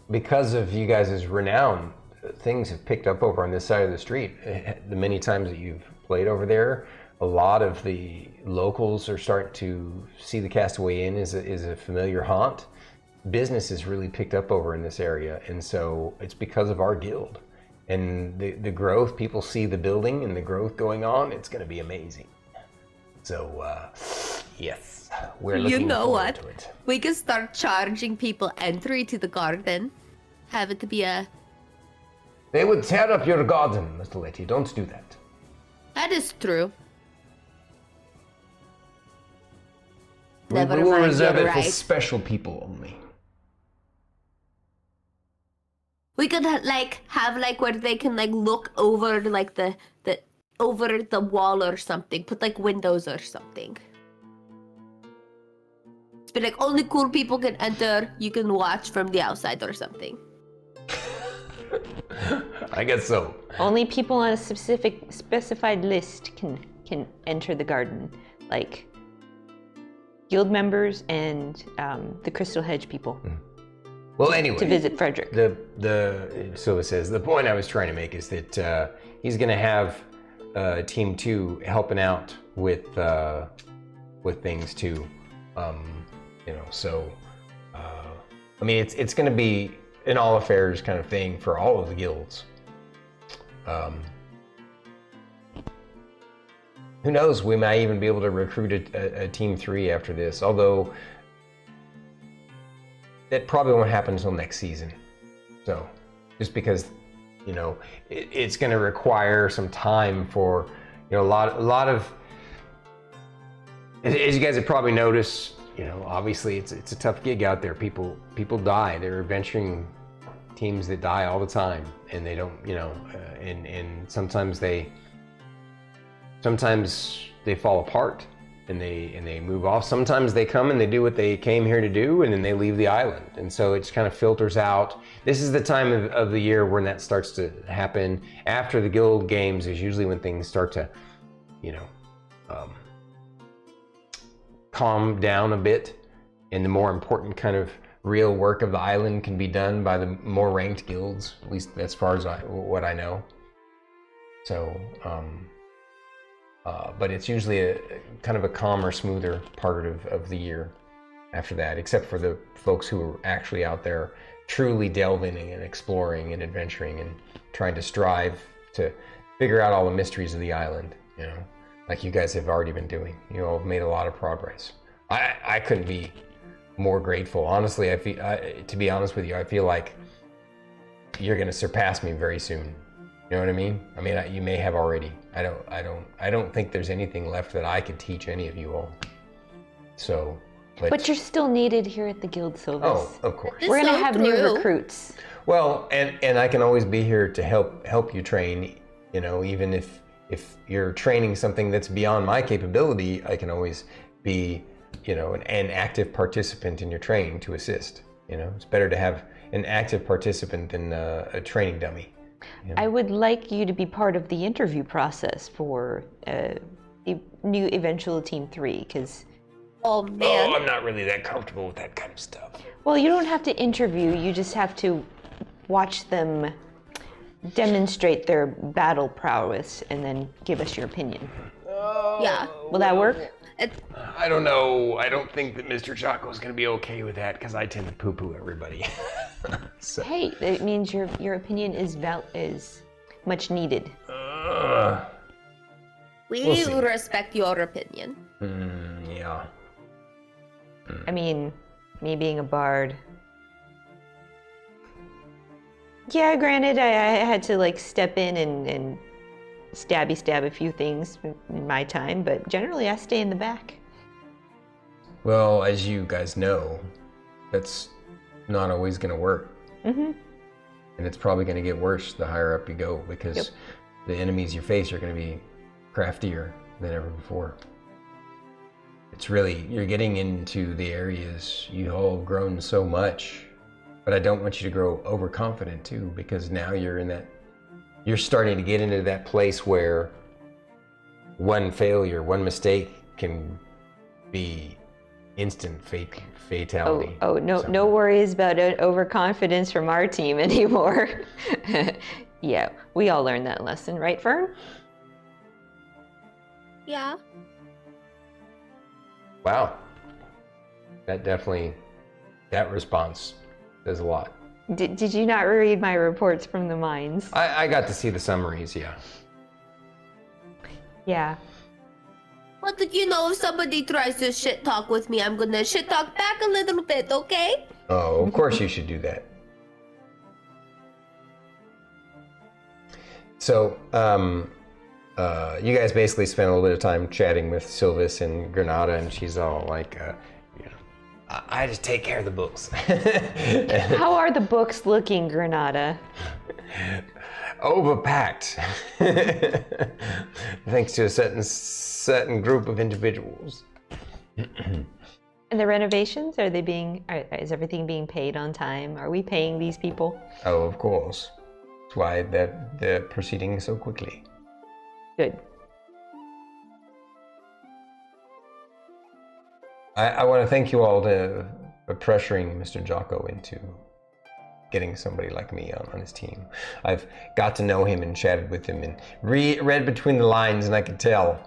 because of you guys' renown, things have picked up over on this side of the street. The many times that you've played over there, a lot of the locals are starting to see the Castaway Inn as a familiar haunt. Business has really picked up over in this area, and so it's because of our guild. And the growth, people see the building and the growth going on, it's going to be amazing. So, yes, we're looking forward to it. We can start charging people entry to the garden. Have it to be a... They would tear up your garden, Mr. Letty. Don't do that. That is true. We will reserve it for special people only. We could have where they can look over the over the wall or something. Put windows or something. It's be only cool people can enter. You can watch from the outside or something. I guess so. Only people on a specified list can enter the garden, like guild members and the Crystal Hedge people. Well, anyway, to visit Frederick. So it says the point I was trying to make is that he's going to have Team 2 helping out with things too. So I mean, it's going to be an all affairs kind of thing for all of the guilds. Who knows? We might even be able to recruit a Team 3 after this. Although that probably won't happen until next season. So, just because, you know, it's going to require some time for, you know, a lot of. As you guys have probably noticed, you know, obviously it's a tough gig out there. People die. There are adventuring teams that die all the time, and they don't, you know, and sometimes they fall apart and they move off. Sometimes they come and they do what they came here to do, and then they leave the island. And so it kind of filters out. This is the time of the year when that starts to happen. After the guild games is usually when things start to, you know, calm down a bit, and the more important kind of real work of the island can be done by the more ranked guilds, at least as far as what I know. So, but it's usually a kind of a calmer, smoother part of the year after that, except for the folks who are actually out there truly delving and exploring and adventuring and trying to strive to figure out all the mysteries of the island, you know, like you guys have already been doing. You all have made a lot of progress. I couldn't be more grateful. Honestly, to be honest with you, I feel like you're going to surpass me very soon. You know what I mean? I mean, you may have already. I don't think there's anything left that I could teach any of you all. So, but you're still needed here at the guild, Sylvis. Oh, of course. We're going to so have new true. recruits. Well, and I can always be here to help you train. You know, even if you're training something that's beyond my capability, I can always be, you know, an active participant in your training to assist. You know, it's better to have an active participant than a training dummy. You know? I would like you to be part of the interview process for the new eventual Team 3, because... Oh man. Oh, I'm not really that comfortable with that kind of stuff. Well, you don't have to interview, you just have to watch them demonstrate their battle prowess and then give us your opinion. Yeah. Will that work? I don't know. I don't think that Mr. Chaco's going to be okay with that, because I tend to poo-poo everybody. So. Hey, it means your opinion is much needed. We We'll see. respect your opinion. Yeah. I mean, me being a bard. Yeah, granted, I had to like step in and stab a few things in my time, but generally I stay in the back. Well, as you guys know, that's not always going to work. Mm-hmm. And it's probably going to get worse the higher up you go, because the enemies you face are going to be craftier than ever before. It's really, you're getting into the areas you all have grown so much, but I don't want you to grow overconfident too, because now you're starting to get into that place where one failure, one mistake can be instant fatality. Oh, no worries about overconfidence from our team anymore. Yeah, we all learned that lesson, right, Fern? Yeah. Wow. That response says a lot. Did you not read my reports from the mines? I got to see the summaries, yeah. Yeah. But you know, if somebody tries to shit talk with me, I'm gonna shit talk back a little bit, okay? Oh, of course you should do that. So, you guys basically spent a little bit of time chatting with Sylvis and Granada, and she's all like, you know, I just take care of the books. How are the books looking, Granada? Overpacked. Thanks to a certain group of individuals. And the renovations, is everything being paid on time? Are we paying these people? Oh, of course. That's why they're proceeding so quickly. Good. I want to thank you all for pressuring Mr. Jocko into getting somebody like me on his team. I've got to know him and chatted with him and read between the lines, and I could tell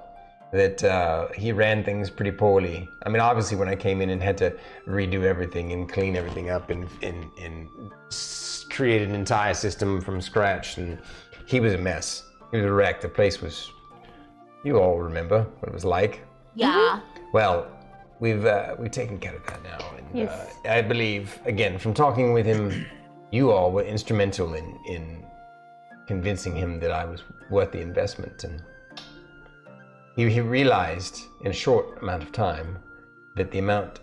that he ran things pretty poorly. I mean, obviously when I came in and had to redo everything and clean everything up and create an entire system from scratch, and he was a mess. He was a wreck. The place was, you all remember what it was like. Yeah. Well, we've taken care of that now, and Yes. I believe, again, from talking with him, you all were instrumental in convincing him that I was worth the investment, and he realized in a short amount of time that the amount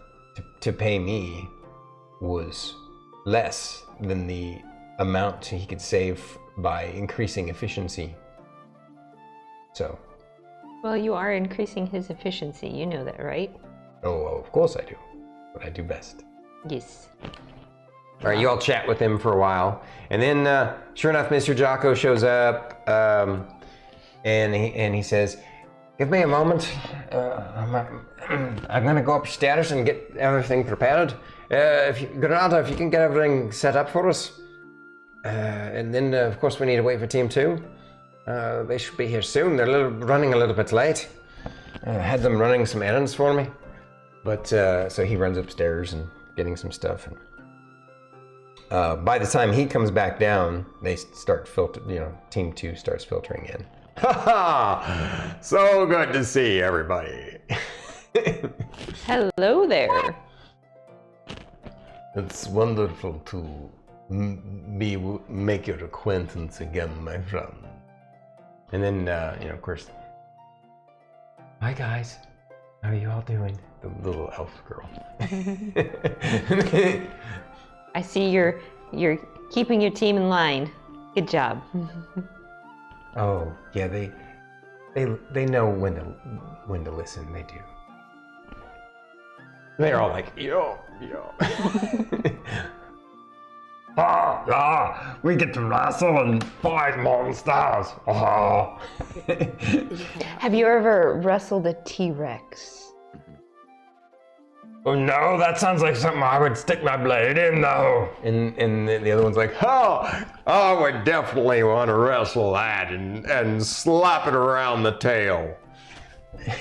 to pay me was less than the amount he could save by increasing efficiency. So. Well, you are increasing his efficiency. You know that, right? Oh, well, of course I do. What I do best. Yes. All right, you all chat with him for a while, and then sure enough, Mr. Jocko shows up, and he says, "Give me a moment. I'm gonna go upstairs and get everything prepared. Granada, if you can get everything set up for us, and then of course we need to wait for Team 2. They should be here soon. They're running a little bit late. I had them running some errands for me, but so he runs upstairs and getting some stuff. And, by the time he comes back down, they start Team 2 starts filtering in. Ha ha! So good to see everybody. Hello there. It's wonderful to make your acquaintance again, my friend. And then, of course, hi guys, how are you all doing? The little elf girl. I see you're keeping your team in line. Good job. Oh yeah, they know when to listen. They do. They're all like yo. We get to wrestle and fight monsters. Oh. Have you ever wrestled a T-Rex? Oh no, that sounds like something I would stick my blade in though. And the other one's like, oh, I would definitely want to wrestle that and slap it around the tail.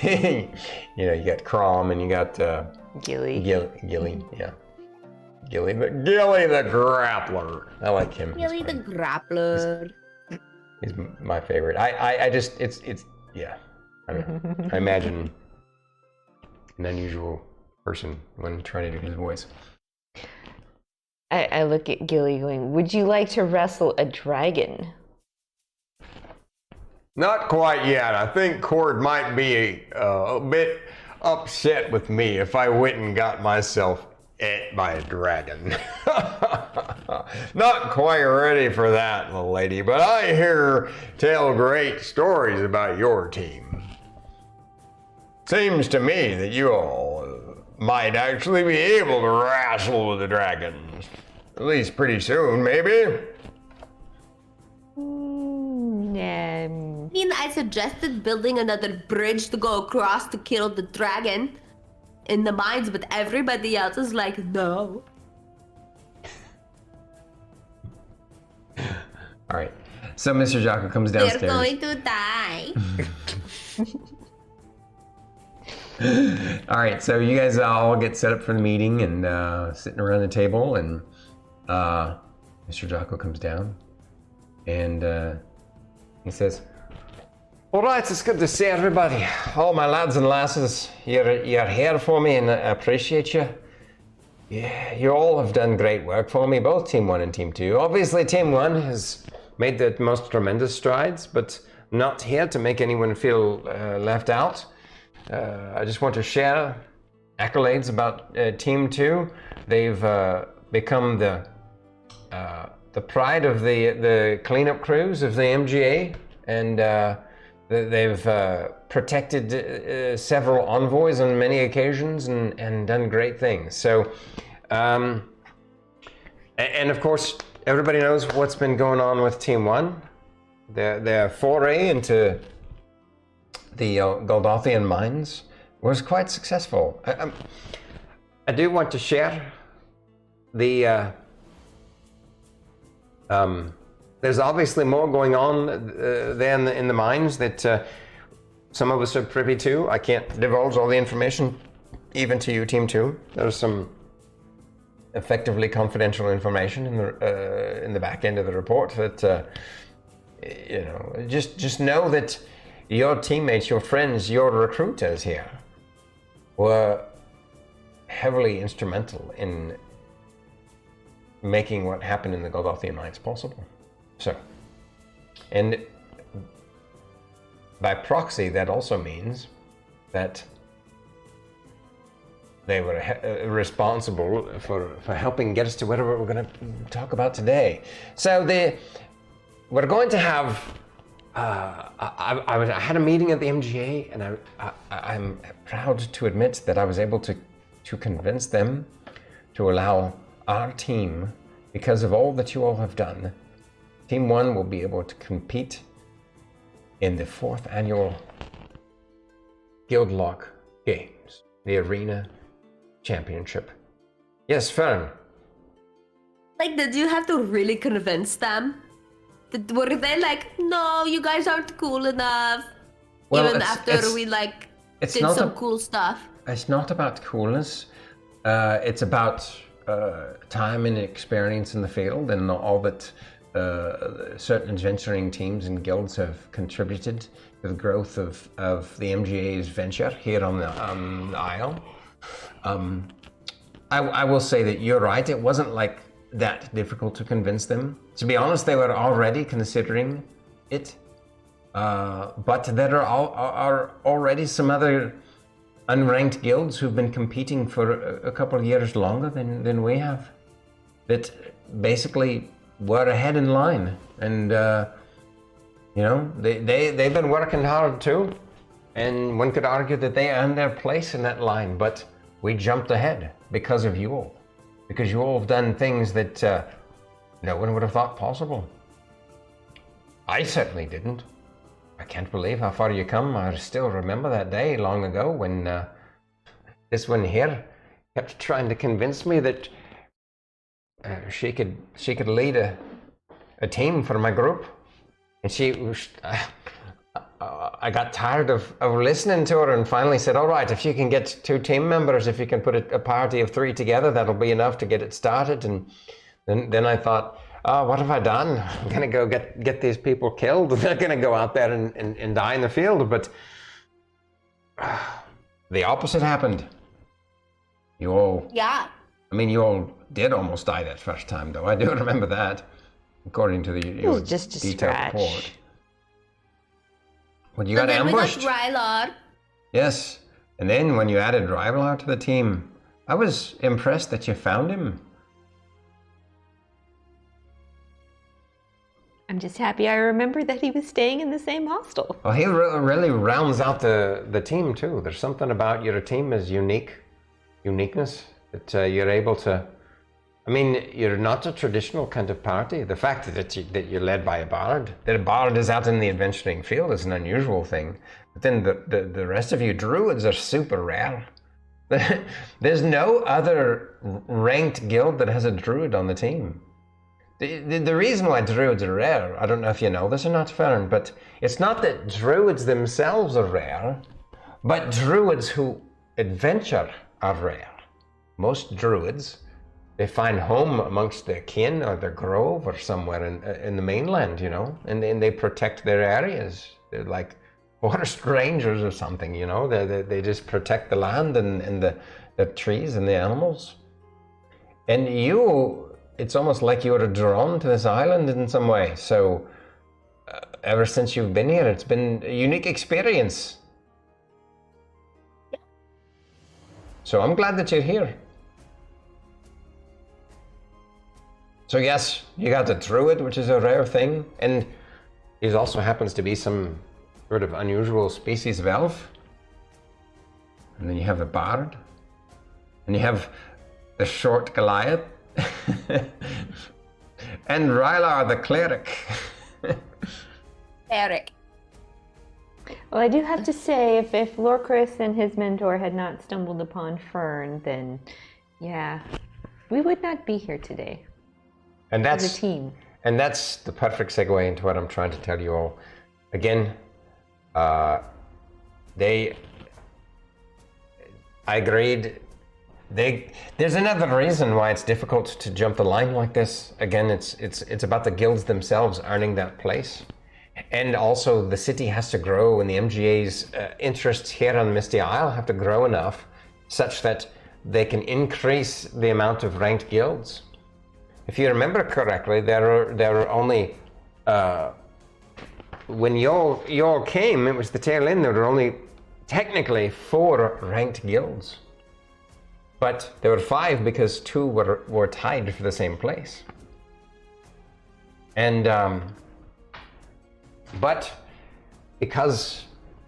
You got Crom and you got Gilly. Gilly, yeah. Gilly the Grappler. I like him. Really, the grappler. He's my favorite. I just, it's yeah. I don't know. I imagine an unusual person when trying to do his voice. I look at Gilly going, would you like to wrestle a dragon? Not quite yet. I think Cord might be a bit upset with me if I went and got myself ate by a dragon. Not quite ready for that, little lady, but I tell great stories about your team. Seems to me that you all might actually be able to wrestle with the dragons. At least pretty soon, maybe. I mean, I suggested building another bridge to go across to kill the dragon in the mines, but everybody else is like, no. All right. So Mr. Jocko comes downstairs. They're going to die. All right. So you guys all get set up for the meeting and sitting around the table, and Mr. Jocko comes down and he says, all right, it's good to see everybody. All my lads and lasses, you're here for me and I appreciate you. Yeah, you all have done great work for me, both Team 1 and Team 2. Obviously, Team 1 has made the most tremendous strides, but I'm not here to make anyone feel left out. I just want to share accolades about Team 2. They've become the pride of the cleanup crews of the MGA, and they've protected several envoys on many occasions and done great things. So, and of course, everybody knows what's been going on with Team 1. Their foray into the Goldothian mines was quite successful. I do want to share the... there's obviously more going on there in the mines that some of us are privy to. I can't divulge all the information, even to you, Team 2. There's some effectively confidential information in the back end of the report that just know that your teammates, your friends, your recruiters here were heavily instrumental in making what happened in the Golgothian Nights possible. So, and by proxy, that also means that they were responsible for helping get us to whatever we're going to talk about today. So we're going to have. I had a meeting at the MGA, and I'm proud to admit that I was able to convince them to allow our team, because of all that you all have done, Team 1 will be able to compete in the 4th annual Guildlock Games, the Arena Championship. Yes, Fern. Like, did you have to really convince them? Were they like, no, you guys aren't cool enough? Well, even after we like did some cool stuff. It's not about coolness. It's about time and experience in the field, and all that certain adventuring teams and guilds have contributed to the growth of the MGA's venture here on the Isle. I will say that you're right. It wasn't like that difficult to convince them. To be honest, they were already considering it, but there are already some other unranked guilds who've been competing for a couple of years longer than we have, that basically were ahead in line, and they've been working hard too, and one could argue that they earned their place in that line, but we jumped ahead because of you all. Because you all have done things that no one would have thought possible. I certainly didn't. I can't believe how far you come. I still remember that day long ago when this one here kept trying to convince me that she could lead a team for my group, and I got tired of listening to her, and finally said, all right, if you can get 2 team members, if you can put a party of 3 together, that'll be enough to get it started. And then I thought, oh, what have I done? I'm gonna go get these people killed. They're gonna go out there and die in the field. But the opposite happened. You all did almost die that first time, though. I do remember that, according to your just a detailed scratch. report. When you got then ambushed. We got Rylar. Yes, and then when you added Rylar to the team, I was impressed that you found him. I'm just happy I remembered that he was staying in the same hostel. Well, he really rounds out the team too. There's something about your team is uniqueness that you're able to. I mean, you're not a traditional kind of party. The fact that you're led by a bard, that a bard is out in the adventuring field, is an unusual thing. But then the rest of you druids are super rare. There's no other ranked guild that has a druid on the team. The reason why druids are rare, I don't know if you know this or not, Fern, but it's not that druids themselves are rare, but druids who adventure are rare. Most druids, they find home amongst their kin or their grove or somewhere in the mainland, and they protect their areas. They're like forest rangers or something, They just protect the land and the trees and the animals. And it's almost like you were drawn to this island in some way. So ever since you've been here, it's been a unique experience. So I'm glad that you're here. So yes, you got the druid, which is a rare thing, and he also happens to be some sort of unusual species of elf. And then you have the bard, and you have the short Goliath, and Rylar the cleric. Cleric. Well, I do have to say, if Lorkris and his mentor had not stumbled upon Fern, then yeah, we would not be here today. And as a team. And that's the perfect segue into what I'm trying to tell you all. Again, I agreed. There's another reason why it's difficult to jump the line like this. Again, it's about the guilds themselves earning that place. And also the city has to grow, and the MGA's interests here on Misty Isle have to grow enough such that they can increase the amount of ranked guilds. If you remember correctly, there are only when you all came, it was the tail end. There were only technically 4 ranked guilds, but there were 5 because 2 were tied for the same place. And but because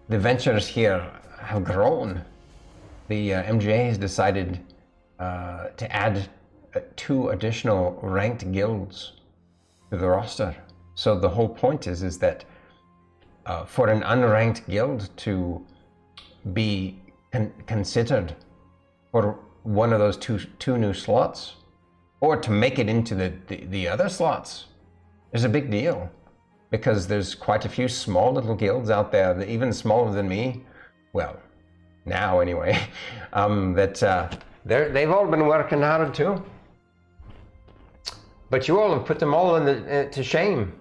the ventures here have grown, the MGA has decided to add 2 additional ranked guilds to the roster. So the whole point is that for an unranked guild to be considered for one of those two new slots, or to make it into the other slots, is a big deal, because there's quite a few small little guilds out there, that even smaller than me, well, now anyway, that they've all been working hard too. But you all have put them all to shame,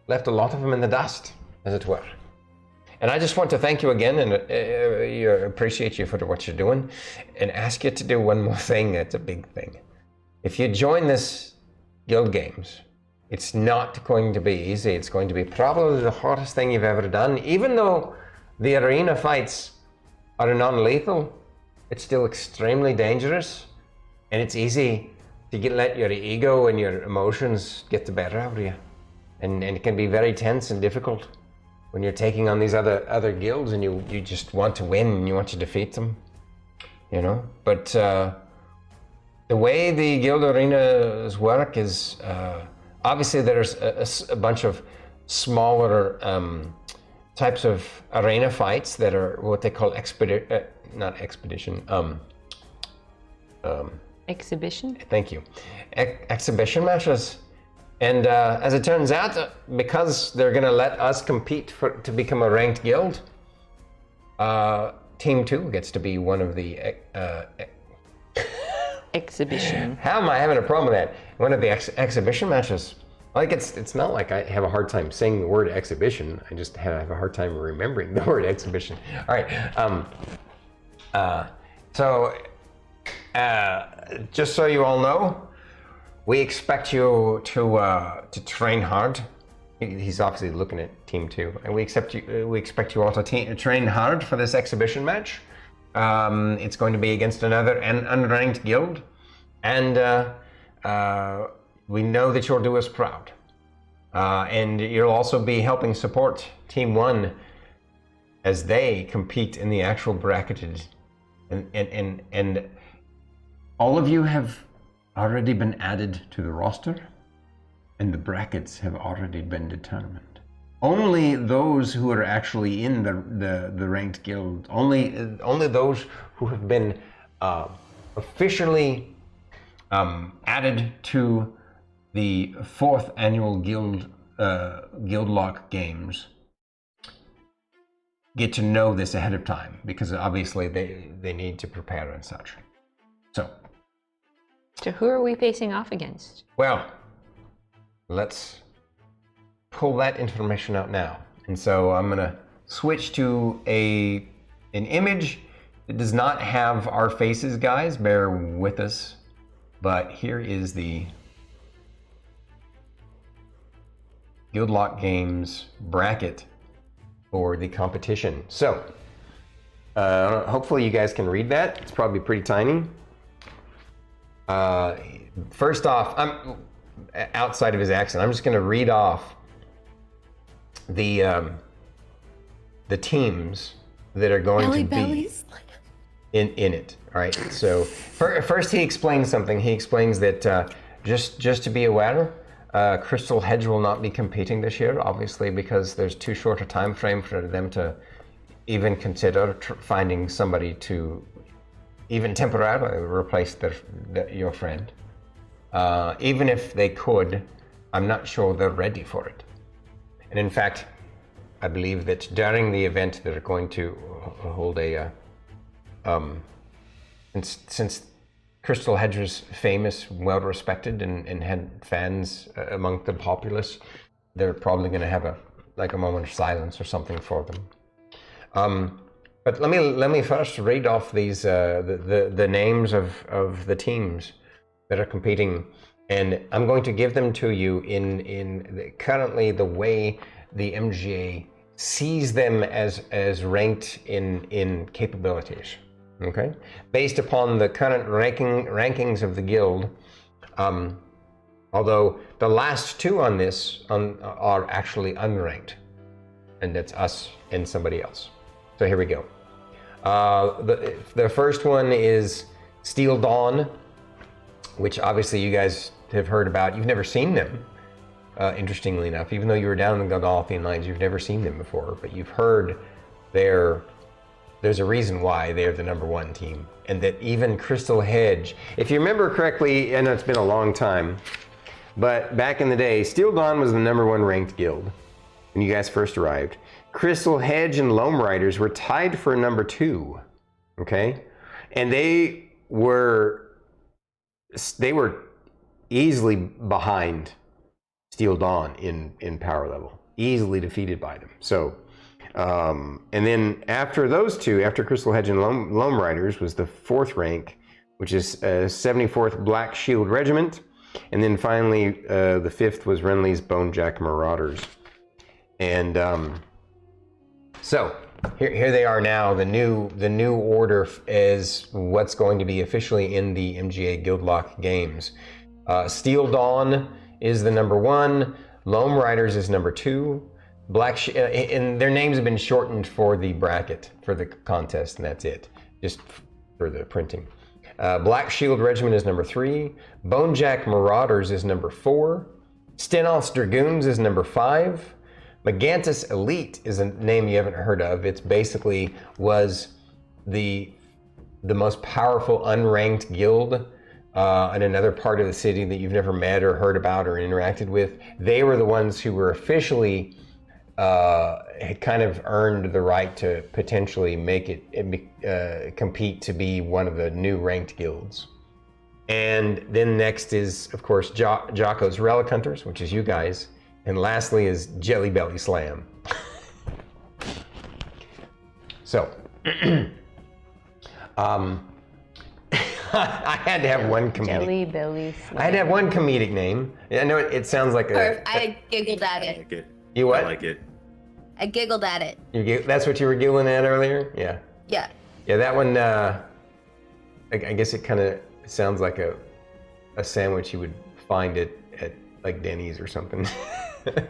left a lot of them in the dust, as it were. And I just want to thank you again, and appreciate you for what you're doing, and ask you to do one more thing. It's a big thing. If you join this Guild Games, it's not going to be easy. It's going to be probably the hardest thing you've ever done. Even though the arena fights are non-lethal, it's still extremely dangerous, and it's easy to let your ego and your emotions get the better of you. And it can be very tense and difficult when you're taking on these other guilds, and you just want to win and you want to defeat them, you know. But the way the guild arenas work is obviously there's a bunch of smaller types of arena fights that are what they call exhibition. Thank you. Exhibition matches. And as it turns out, because they're going to let us compete to become a ranked guild, Team 2 gets to be one of the exhibition. How am I having a problem with that? One of the exhibition matches. Like it's not like I have a hard time saying the word exhibition. I just have a hard time remembering the word exhibition. All right. So just so you all know, we expect you to train hard. He's obviously looking at Team 2, and we expect you all to train hard for this exhibition match. It's going to be against another unranked guild, and we know that you'll do us proud. And you'll also be helping support Team 1 as they compete in the actual bracketed, and all of you have already been added to the roster, and the brackets have already been determined. Only those who are actually in the ranked guild, only those who have been officially added to the 4th annual Guild Lock Games get to know this ahead of time, because obviously they need to prepare and such. So who are we facing off against? Well, let's pull that information out now. And so I'm gonna switch to an image that does not have our faces, guys. Bear with us. But here is the Guild Lock Games bracket for the competition. So hopefully you guys can read that. It's probably pretty tiny. First off, I'm outside of his accent. I'm just going to read off the teams that are going to be in it. All right. So first, he explains something. He explains that just to be aware, Crystal Hedge will not be competing this year, obviously, because there's too short a time frame for them to even consider finding somebody to even temporarily replace your friend. Even if they could, I'm not sure they're ready for it. And in fact, I believe that during the event they're going to hold since Crystal Hedge was famous, well-respected, and had fans among the populace, they're probably going to have a moment of silence or something for them. But let me first read off these the names of the teams that are competing, and I'm going to give them to you in currently the way the MGA sees them as ranked in capabilities. Okay, based upon the current rankings of the guild. Although the last two on this are actually unranked, and that's us and somebody else. So here we go. The first one is Steel Dawn, which obviously you guys have heard about. You've never seen them, interestingly enough. Even though you were down in the Goliath lines, you've never seen them before, but you've heard there's a reason why they're the number one team. And that even Crystal Hedge, if you remember correctly, I know it's been a long time, but back in the day, Steel Dawn was the number one ranked guild when you guys first arrived. Crystal Hedge and Loam Riders were tied for number 2, okay? And they were easily behind Steel Dawn in power level, easily defeated by them. So, and then after those two, after Crystal Hedge and Loam Riders was the 4th rank, which is 74th Black Shield Regiment. And then finally, the 5th was Renly's Bonejack Marauders. And so here they are now. The new order is what's going to be officially in the MGA Guildlock games. Steel Dawn is the number 1. Loam Riders is number 2. And their names have been shortened for the bracket for the contest, and that's it, just for the printing. Black Shield Regiment is number 3. Bonejack Marauders is number 4. Stenoth's Dragoons is number 5. Megantus Elite is a name you haven't heard of. It's basically was the most powerful unranked guild in another part of the city that you've never met or heard about or interacted with. They were the ones who were officially had kind of earned the right to potentially make it compete to be one of the new ranked guilds. And then next is, of course, Jocko's Relic Hunters, which is you guys. And lastly is Jelly Belly Slam. So, I had to have one comedic. Jelly Belly Slam. I had to have one comedic name. I know it sounds like I giggled at it. You what? I like it. I giggled at it. That's what you were giggling at earlier? Yeah. Yeah. Yeah, that one, I guess it kind of sounds like a sandwich you would find at like Denny's or something,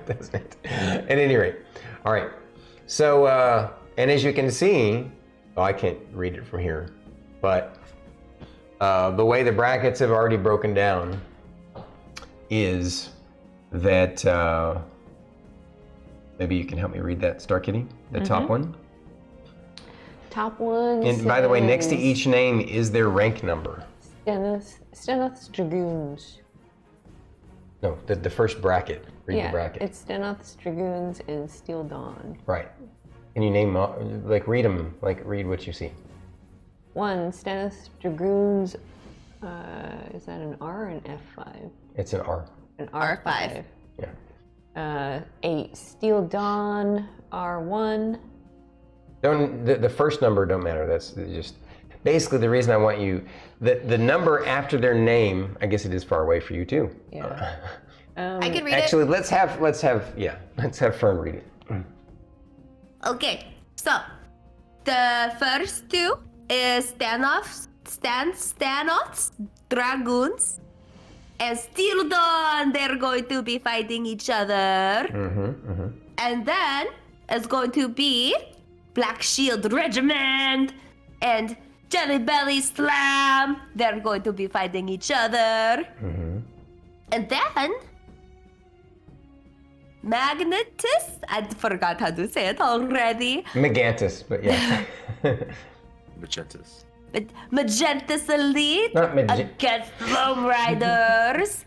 doesn't it? At any rate. All right. So, and as you can see, I can't read it from here, but the way the brackets have already broken down is that, maybe you can help me read that, Starkitty, the top one. Top one. And by the way, next to each name is their rank number. Stenoth's Dragoons. No, the first bracket. Read the bracket. It's Stenoth's Dragoons and Steel Dawn. Right. Can you name, like read them, like read what you see. 1, Stenoth's Dragoons, is that an R or an F5? It's an R. An R5. Yeah. 8, Steel Dawn, R1. The first number don't matter. That's just basically the reason I want you. The number after their name. I guess it is far away for you too. Yeah. I can read Actually, it. let's have Fern read it. Okay, so the first 2 is Stenoth's Dragoons and Steel Dawn. They're going to be fighting each other. And then it's going to be Black Shield Regiment and Jelly Belly Slam. They're going to be fighting each other. And then Magnetus. I forgot how to say it already. Megantus, but yeah. Magentus. Magentus Elite Not against Loam Riders.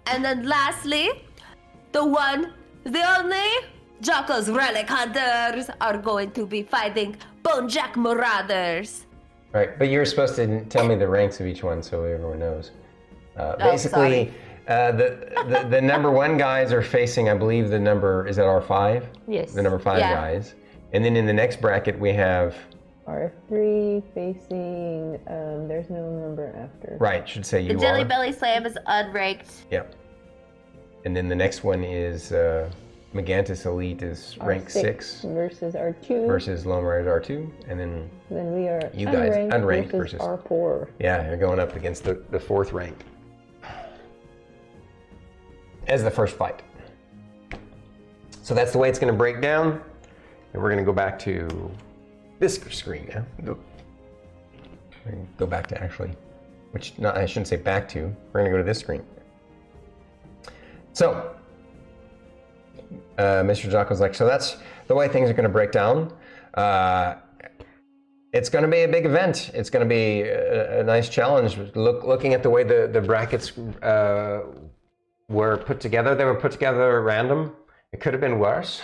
And then lastly, the only Jocko's Relic Hunters are going to be fighting Bonejack Marauders. Right, but you're supposed to tell me the ranks of each one so everyone knows. Sorry. The number 1 guys are facing, I believe the number, is that R5? Yes. The number 5 Yeah. guys. And then in the next bracket we have are 3 facing, there's no number after. Right, should say The you Jelly are. Belly Slam is unranked. Yep. And then the next one is Megantis Elite is rank 6 versus R2. versus Lone Rider R2. And then We are you guys, unranked versus R4. Yeah, you're going up against the 4th rank. As the first fight. So that's the way it's going to break down. And we're going to go back to this screen now. We're going to go back to actually, I shouldn't say back to. We're going to go to this screen. So, Mr. Jocko's like, so that's the way things are going to break down. It's going to be a big event. It's going to be a nice challenge. Looking at the way the brackets were put together, they were put together at random. It could have been worse.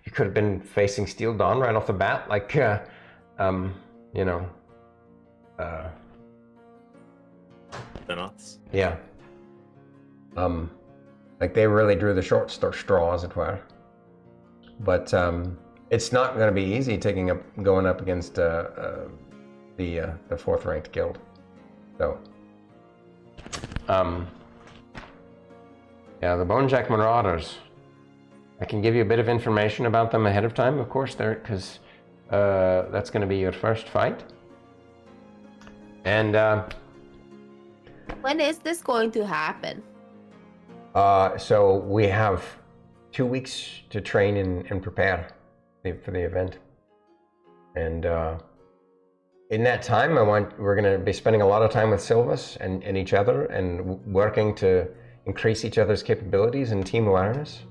You could have been facing Steel Dawn right off the bat, like, you know. Benots. Yeah. Like they really drew the short straw, as it were. But it's not going to be easy going up against the 4th ranked guild. So, yeah, the Bonejack Marauders. I can give you a bit of information about them ahead of time, of course, because that's going to be your first fight. And When is this going to happen? so we have 2 weeks to train and prepare for the event. And in that time, we're going to be spending a lot of time with Sylvus and each other and working to increase each other's capabilities and team awareness.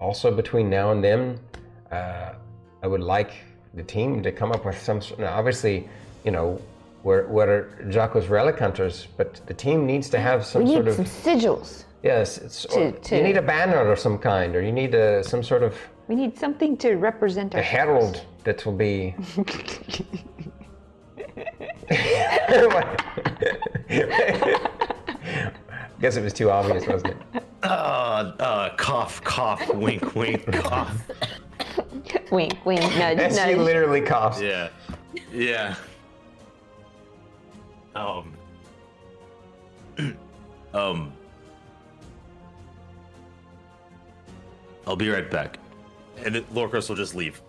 Also, between now and then, I would like the team to come up with some. Now, obviously, you know, we're Jocko's relic hunters, but the team needs to have some sort of some sigils. Yes, you need a banner of some kind, or you need some sort of. We need something to represent a herald that will be. Guess it was too obvious, wasn't it? Cough, cough, wink, wink, cough. Wink, wink, nudge, As nudge. she literally coughs. Yeah. Yeah. I'll be right back. And then Lorkris will just leave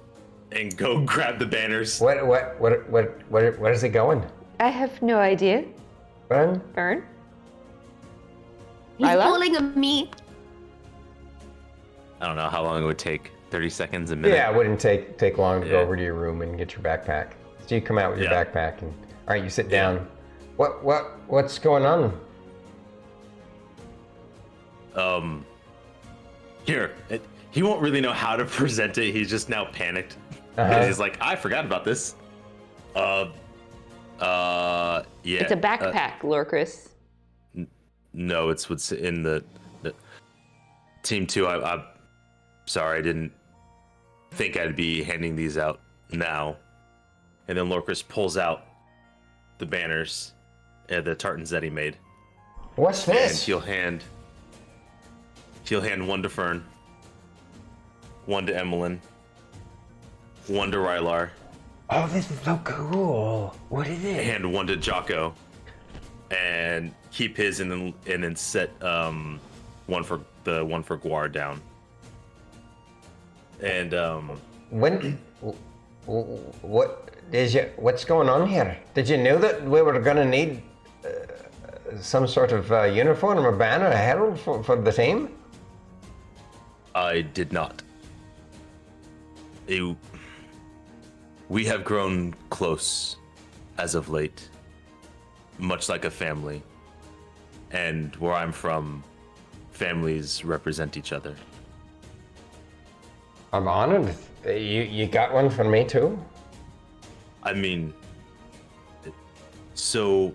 and go grab the banners. Where is it going? I have no idea. Fern? Fern? He's Rylar? pulling a me. I don't know how long it would take. 30 seconds, a minute. Yeah, it wouldn't take long to go Yeah. over to your room and get your backpack. So you come out with your Yeah. backpack and all right, you sit down. What's going on? Here. He won't really know how to present it. He's just now panicked. Uh-huh. He's like, I forgot about this. Yeah. It's a backpack, Lorkris. No, it's what's in the team 2. I'm sorry, I didn't think I'd be handing these out now. And then Lorkris pulls out the banners, the tartans that he made. What's And this? he'll hand one to Fern, one to Emillynn, one to Rylar, Oh, this is so cool. What is it? and one to Jocko, and keep his and then set one for Guar down. And what's going on here? Did you know that we were gonna need some sort of uniform, a banner, a herald for the team? I did not. We have grown close as of late, much like a family. And where I'm from, families represent each other. I'm honored. You got one for me too? I mean, so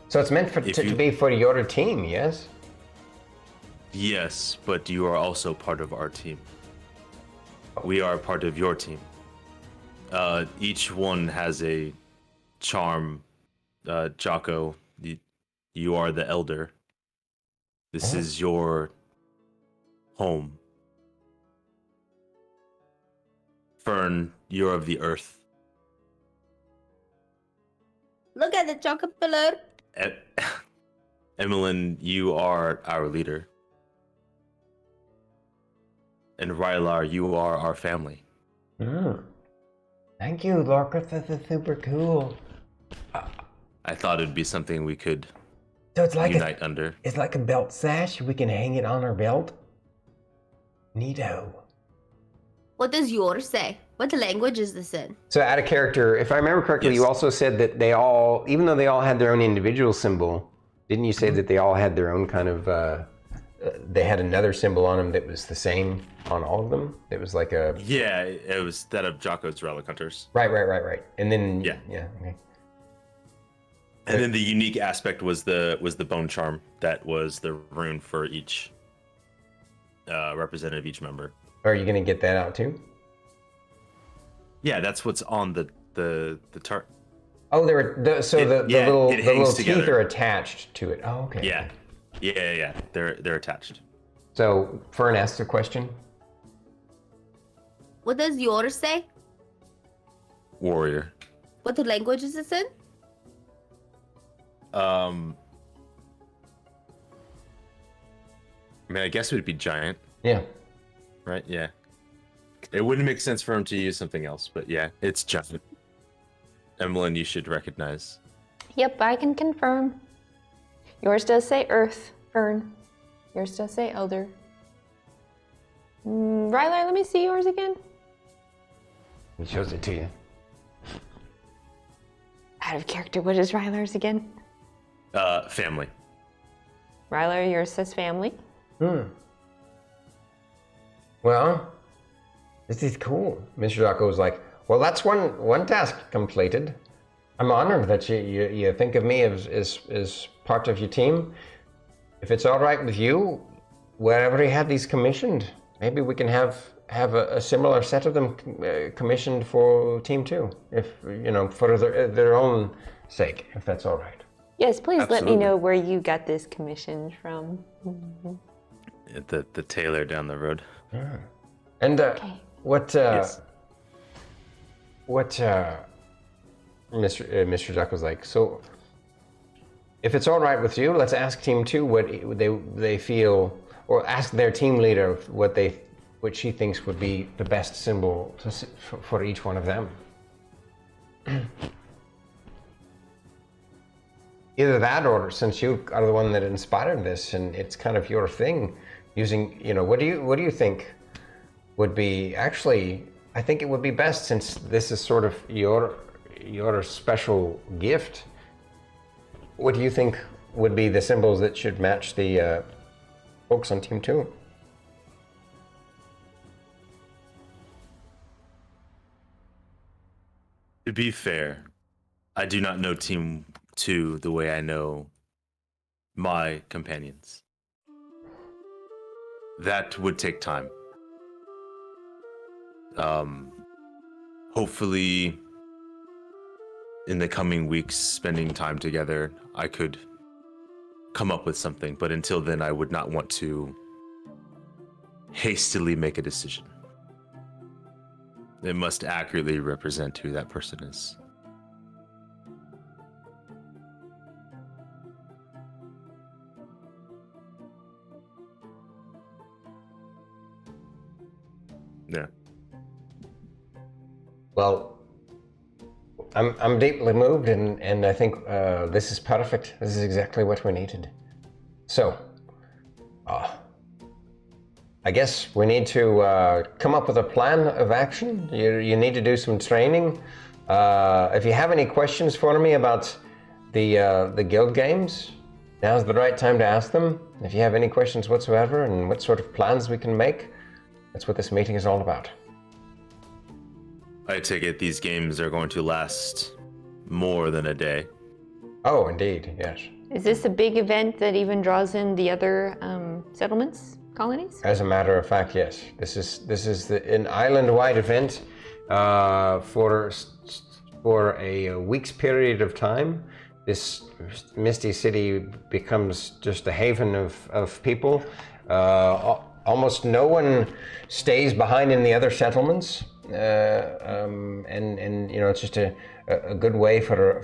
So it's meant to be for your team, yes? yes, but you are also part of our team. We are part of your team. Each one has a charm. Jocko, you are the elder. This is your home. Fern, you're of the earth. Look at the chocolate pillar. Emillynn, you are our leader. And Rylar, you are our family. Thank you, Lorkris. This is super cool. I thought it'd be something we could So it's like unite under. It's like a belt sash. We can hang it on our belt. Neato. What does yours say? What language is this in? So out of character, if I remember correctly, Yes. you also said that they all, even though they all had their own individual symbol, didn't you say that they all had their own kind of, they had another symbol on them that was the same on all of them? It was like a... Yeah, it was that of Jocko's Relic Hunters. Right. And then... Yeah. Okay. And then the unique aspect was the bone charm. That was the rune for each representative, each member. Are you going to get that out too? Yeah, that's what's on the tart. Oh, the little teeth together. are attached to it. Oh, okay. Yeah. They're attached. So Fern asked a question. What does yours say? Warrior. What language is this in? I mean, I guess it would be giant, Yeah. right? Yeah. It wouldn't make sense for him to use something else, but yeah, it's giant. Emillynn, you should recognize. Yep, I can confirm. Yours does say Earth, Fern. Yours does say Elder. Rylar, let me see yours again. He shows it to you. Out of character, what is Rylar's again? Family. Rylar, yours says family. Well, this is cool. Mr. Jocko was like, well, that's one task completed. I'm honored that you think of me as part of your team. If it's all right with you, wherever you have these commissioned, maybe we can have a similar set of them commissioned for Team 2, if for their own sake, if that's all right. Yes, please let me Absolutely. know where you got this commission from. The tailor down the road. And Okay. Yes. Mr. Jack was like, so if it's all right with you, let's ask Team 2 what they feel, or ask their team leader what she thinks would be the best symbol for each one of them. Either that, or since you are the one that inspired this and it's kind of your thing, using, what do you think would be, actually, I think it would be best, since this is sort of your special gift. What do you think would be the symbols that should match the folks on Team 2? To be fair, I do not know Team 2 the way I know my companions. That would take time. Hopefully, in the coming weeks, spending time together, I could come up with something. But until then, I would not want to hastily make a decision. It must accurately represent who that person is. Yeah. Well, I'm deeply moved, and I think this is perfect. This is exactly what we needed. So, I guess we need to come up with a plan of action. You need to do some training. If you have any questions for me about the guild games, now's the right time to ask them. If you have any questions whatsoever, and what sort of plans we can make, that's what this meeting is all about. I take it these games are going to last more than a day. Oh, indeed, yes. Is this a big event that even draws in the other settlements, colonies? As a matter of fact, yes. This is an island-wide event for a week's period of time. This Misty City becomes just a haven of people. Almost no one stays behind in the other settlements. and you know, it's just a good way for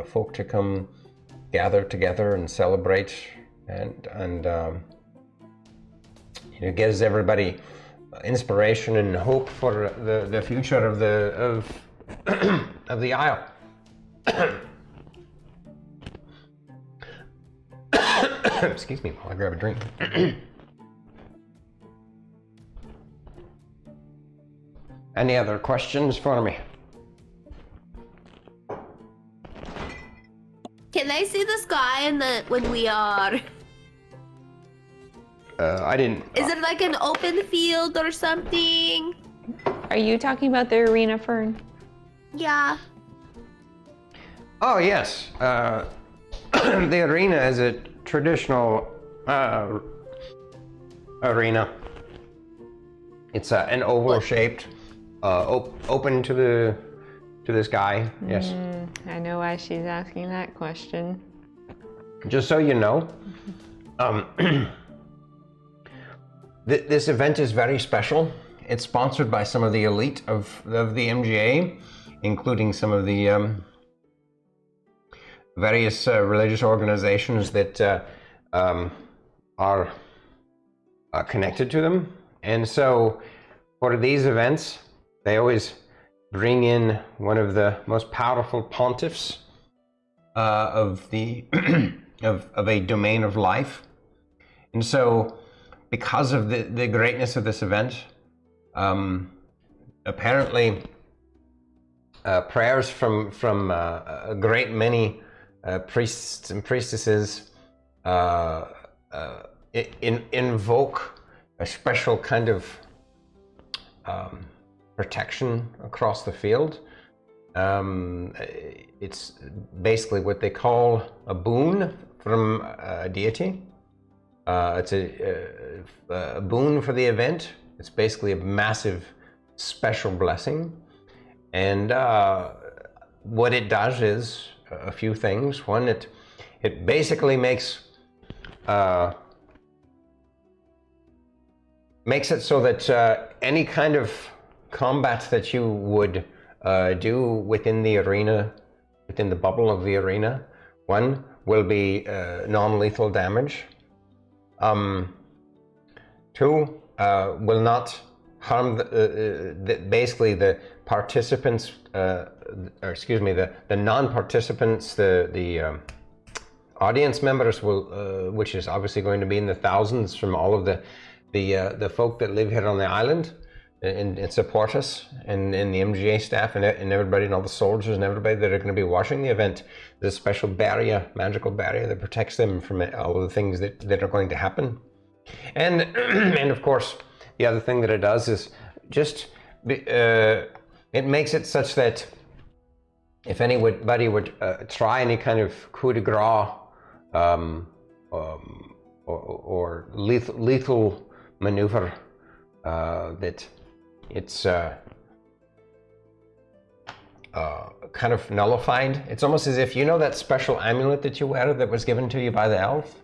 folk to come gather together and celebrate, and you know, gives everybody inspiration and hope for the future of of the Isle. Excuse me while I grab a drink. Any other questions for me? Can I see the sky when we are? I didn't. Is it like an open field or something? Are you talking about the arena, Fern? Yeah. Oh yes, the arena is a traditional arena. It's an oval-shaped, open to the sky. Yes. I know why she's asking that question. Just so you know, this event is very special. It's sponsored by some of the elite of the MGA, including some of the various religious organizations that are connected to them. And so for these events, they always bring in one of the most powerful pontiffs of the of a domain of life. And so because of the greatness of this event, apparently prayers from a great many priests and priestesses invoke a special kind of protection across the field. It's basically what they call a boon from a deity. It's a boon for the event. It's basically a massive special blessing. And what it does is a few things. One, it basically makes it so that any kind of combat that you would do within the arena, within the bubble of the arena, one will be non-lethal damage. Two, will not harm basically the participants, or excuse me, the non-participants, the audience members will, which is obviously going to be in the thousands from all of the folk that live here on the island and support us, and the MGA staff and everybody and all the soldiers and everybody that are going to be watching the event. There's a special barrier, magical barrier that protects them from all of the things that are going to happen. And and of course, the other thing that it does is just it makes it such that if anybody would try any kind of coup de grace or lethal maneuver, that it's kind of nullified. It's almost as if, you know, that special amulet that you wear that was given to you by the elf?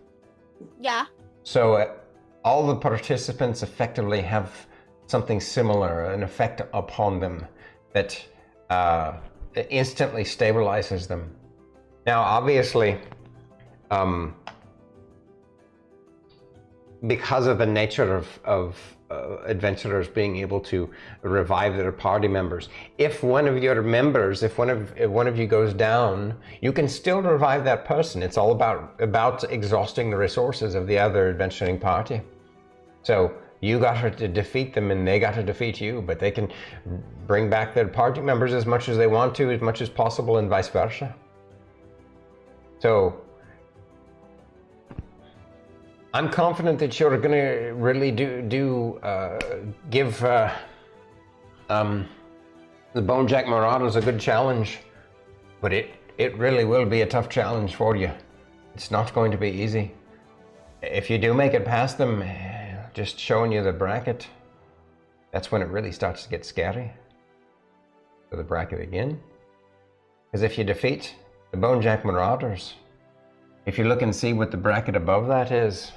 Yeah. So all the participants effectively have something similar, an effect upon them that instantly stabilizes them. Now, obviously, because of the nature of adventurers being able to revive their party members, if one of your members, if one of you goes down, you can still revive that person. It's all about exhausting the resources of the other adventuring party. So you got to defeat them and they got to defeat you, but they can bring back their party members as much as they want to, as much as possible, and vice versa. So I'm confident that you're going to really give the Bonejack Marauders a good challenge, but it really will be a tough challenge for you. It's not going to be easy. If you do make it past them, just showing you the bracket, that's when it really starts to get scary. So the bracket again. Because if you defeat the Bonejack Marauders, if you look and see what the bracket above that is,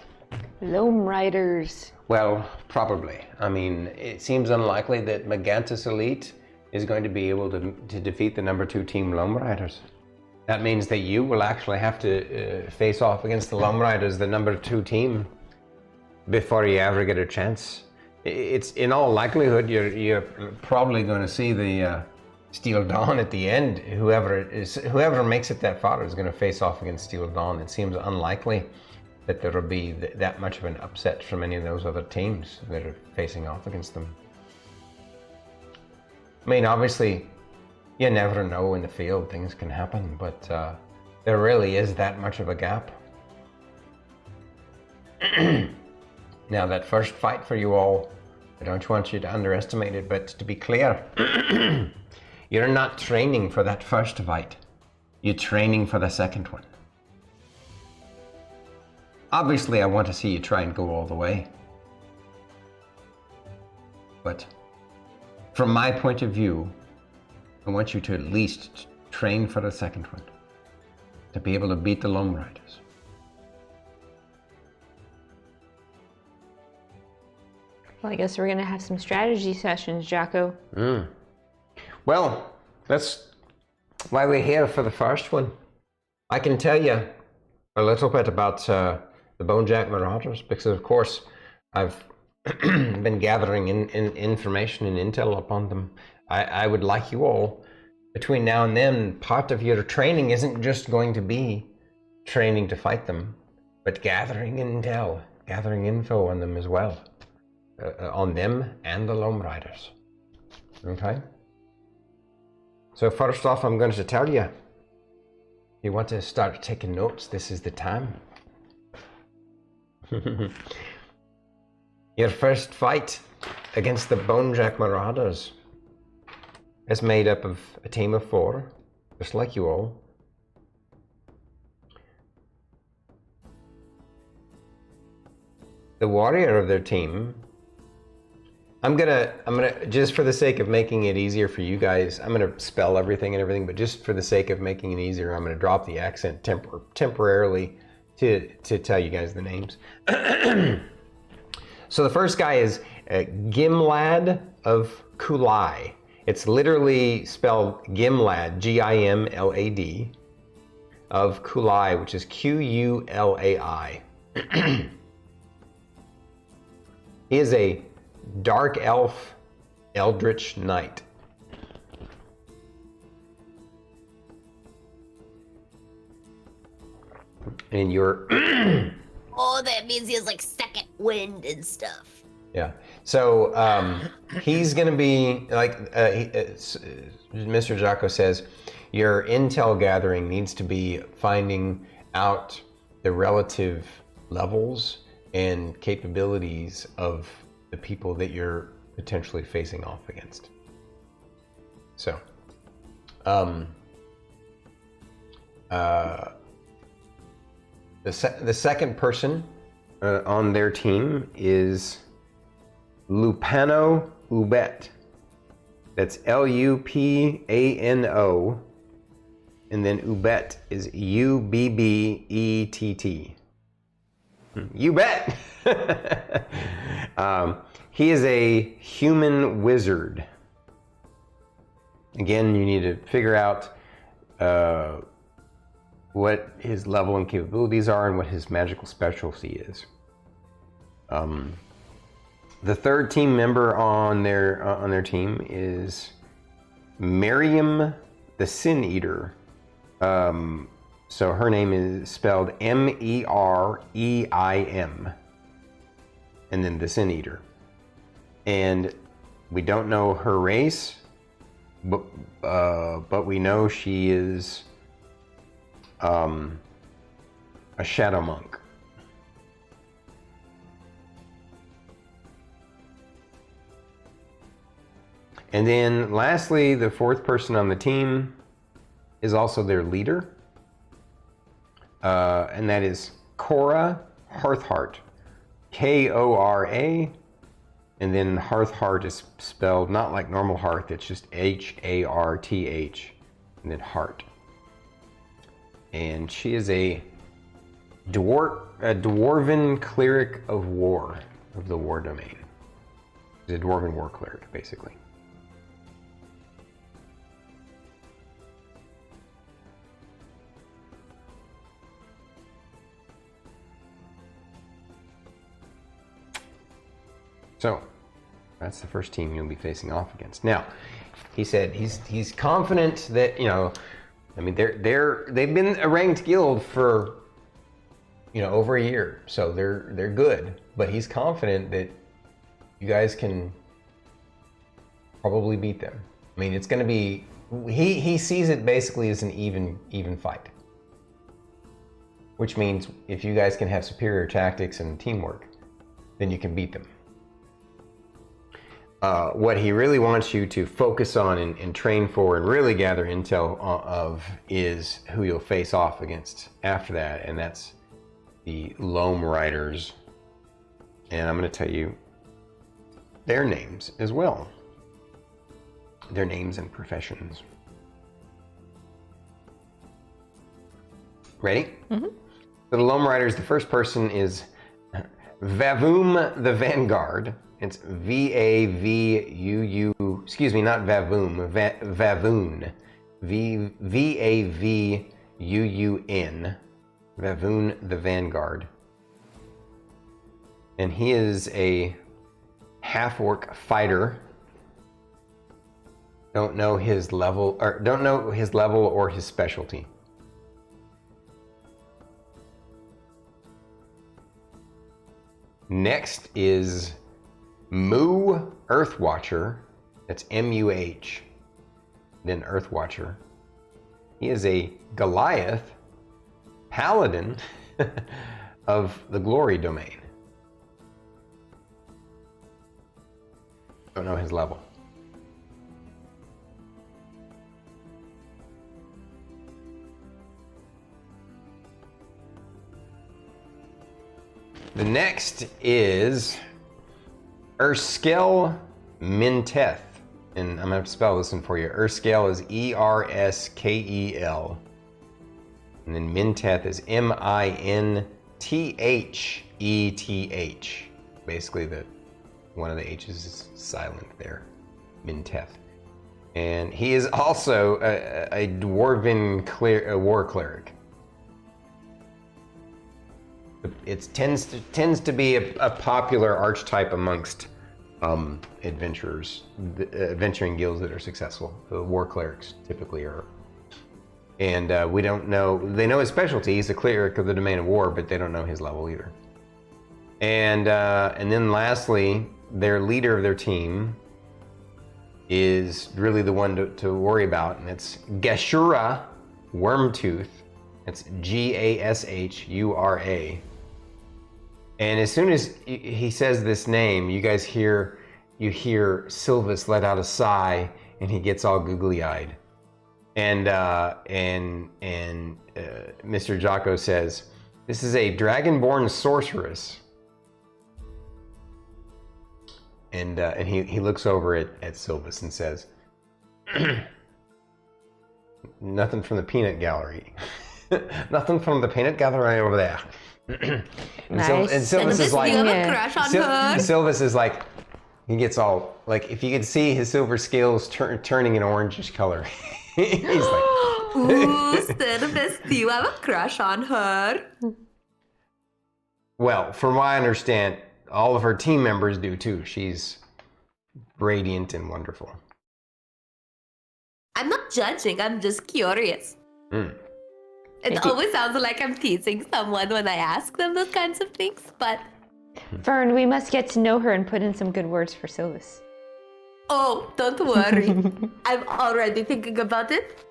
Loam Riders. Well, probably. I mean, it seems unlikely that Megantus Elite is going to be able to defeat the number 2 team Loam Riders. That means that you will actually have to face off against the Loam Riders, the number 2 team, before you ever get a chance. It's in all likelihood you're probably going to see the Steel Dawn at the end. Whoever makes it that far is going to face off against Steel Dawn. It seems unlikely that there will be that much of an upset from any of those other teams that are facing off against them. I mean, obviously, you never know in the field, things can happen, but there really is that much of a gap. Now, that first fight for you all, I don't want you to underestimate it, but to be clear, you're not training for that first fight. You're training for the second one. Obviously, I want to see you try and go all the way. But from my point of view, I want you to at least train for the second one, to be able to beat the Loam Riders. Well, I guess we're going to have some strategy sessions, Jocko. Well, that's why we're here for the first one. I can tell you a little bit about the Bonejack Marauders, because of course I've been gathering in information and intel upon them. I would like you all, between now and then, part of your training isn't just going to be training to fight them, but gathering intel, gathering info on them as well. On them and the Loam Riders. Okay? So first off, I'm going to tell you, if you want to start taking notes, this is the time. Your first fight against the Bonejack Marauders is made up of a team of 4, just like you all. The warrior of their team, I'm gonna just for the sake of making it easier for you guys, I'm gonna spell everything and everything, but just for the sake of making it easier, I'm gonna drop the accent temporarily to tell you guys the names. So the first guy is Gimlad of Kulai. It's literally spelled Gimlad, Gimlad, of Kulai, which is Qulai. He is a Dark Elf Eldritch Knight. And you're Oh, that means he has like second wind and stuff. yeah. So he's going to be like Mr. Jocko says, your intel gathering needs to be finding out the relative levels and capabilities of the people that you're potentially facing off against. So, the second person on their team is Lupano Ubet. That's Lupano, and then Ubet is Ubbett. You bet. He is a human wizard. Again, you need to figure out what his level and capabilities are and what his magical specialty is. The third team member on their team is Miriam the Sin Eater. So her name is spelled Mereim, and then the Sin Eater. And we don't know her race, but we know she is a shadow monk. And then lastly, the fourth person on the team is also their leader. And that is Cora Hearthheart. Kora, and then Hearthheart is spelled not like normal hearth, it's just Harth, and then heart. And she is a dwarven cleric of war. of the war domain. He's a dwarven war cleric, basically. So, that's the first team you'll be facing off against. Now, he said he's confident that, you know, I mean, they've been a ranked guild for, you know, over a year, so they're good. But he's confident that you guys can probably beat them. I mean, it's going to be, he sees it basically as an even fight, which means if you guys can have superior tactics and teamwork, then you can beat them. What he really wants you to focus on and train for and really gather intel of is who you'll face off against after that, and that's the Loam Riders. And I'm going to tell you their names as well. Their names and professions. Ready? Mm-hmm. So the Loam Riders, the first person is Vavoom the Vanguard. It's V-A-V-U-U, excuse me, not Vavoom, Vavoon. V-A-V-U-U-N. Vavoon the Vanguard. And he is a half-orc fighter. Don't know his level or his specialty. Next is Moo Earthwatcher. That's M-U-H. Then Earthwatcher. He is a Goliath Paladin of the Glory domain. Don't know his level. The next is Erskell Minteth. And I'm going to spell this one for you. Erskell is E-R-S-K-E-L. And then Minteth is M-I-N-T-H-E-T-H. Basically, one of the H's is silent there. Minteth. And he is also a dwarven war cleric. It tends to be a popular archetype amongst adventuring guilds that are successful. The war clerics typically are. And we don't know, they know his specialty. He's a cleric of the domain of war, but they don't know his level either. And then lastly, their leader of their team is really the one to worry about, and it's Gashura Wormtooth. It's G-A-S-H-U-R-A. And as soon as he says this name, you hear Sylvis let out a sigh, and he gets all googly-eyed. And Mr. Jocko says, "This is a dragonborn sorceress." And he looks over at Sylvis and says, "Nothing from the peanut gallery. Nothing from the peanut gallery over there." Nice. And Sylvis is like, you have a crush on her? Sylvis is like, he gets all, like, if you could see his silver scales turning an orangish color. He's like, ooh, Sylvis, do you have a crush on her? well, from what I understand, all of her team members do too. She's radiant and wonderful. I'm not judging, I'm just curious. Mm. It always sounds like I'm teasing someone when I ask them those kinds of things, but... Fern, we must get to know her and put in some good words for Sylvis. Oh, don't worry. I'm already thinking about it.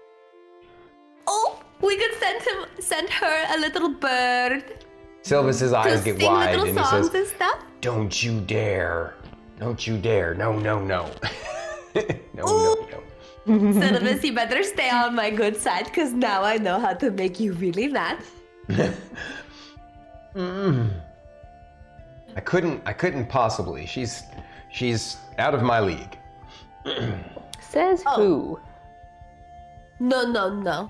Oh, we could send her a little bird. Sylvis's eyes get sing wide little and he songs says, and stuff. "Don't you dare. Don't you dare. No, no, no." No, Ooh. no, no. Sylvis, you better stay on my good side, because now I know how to make you really mad. I couldn't possibly. She's out of my league. Says who? No.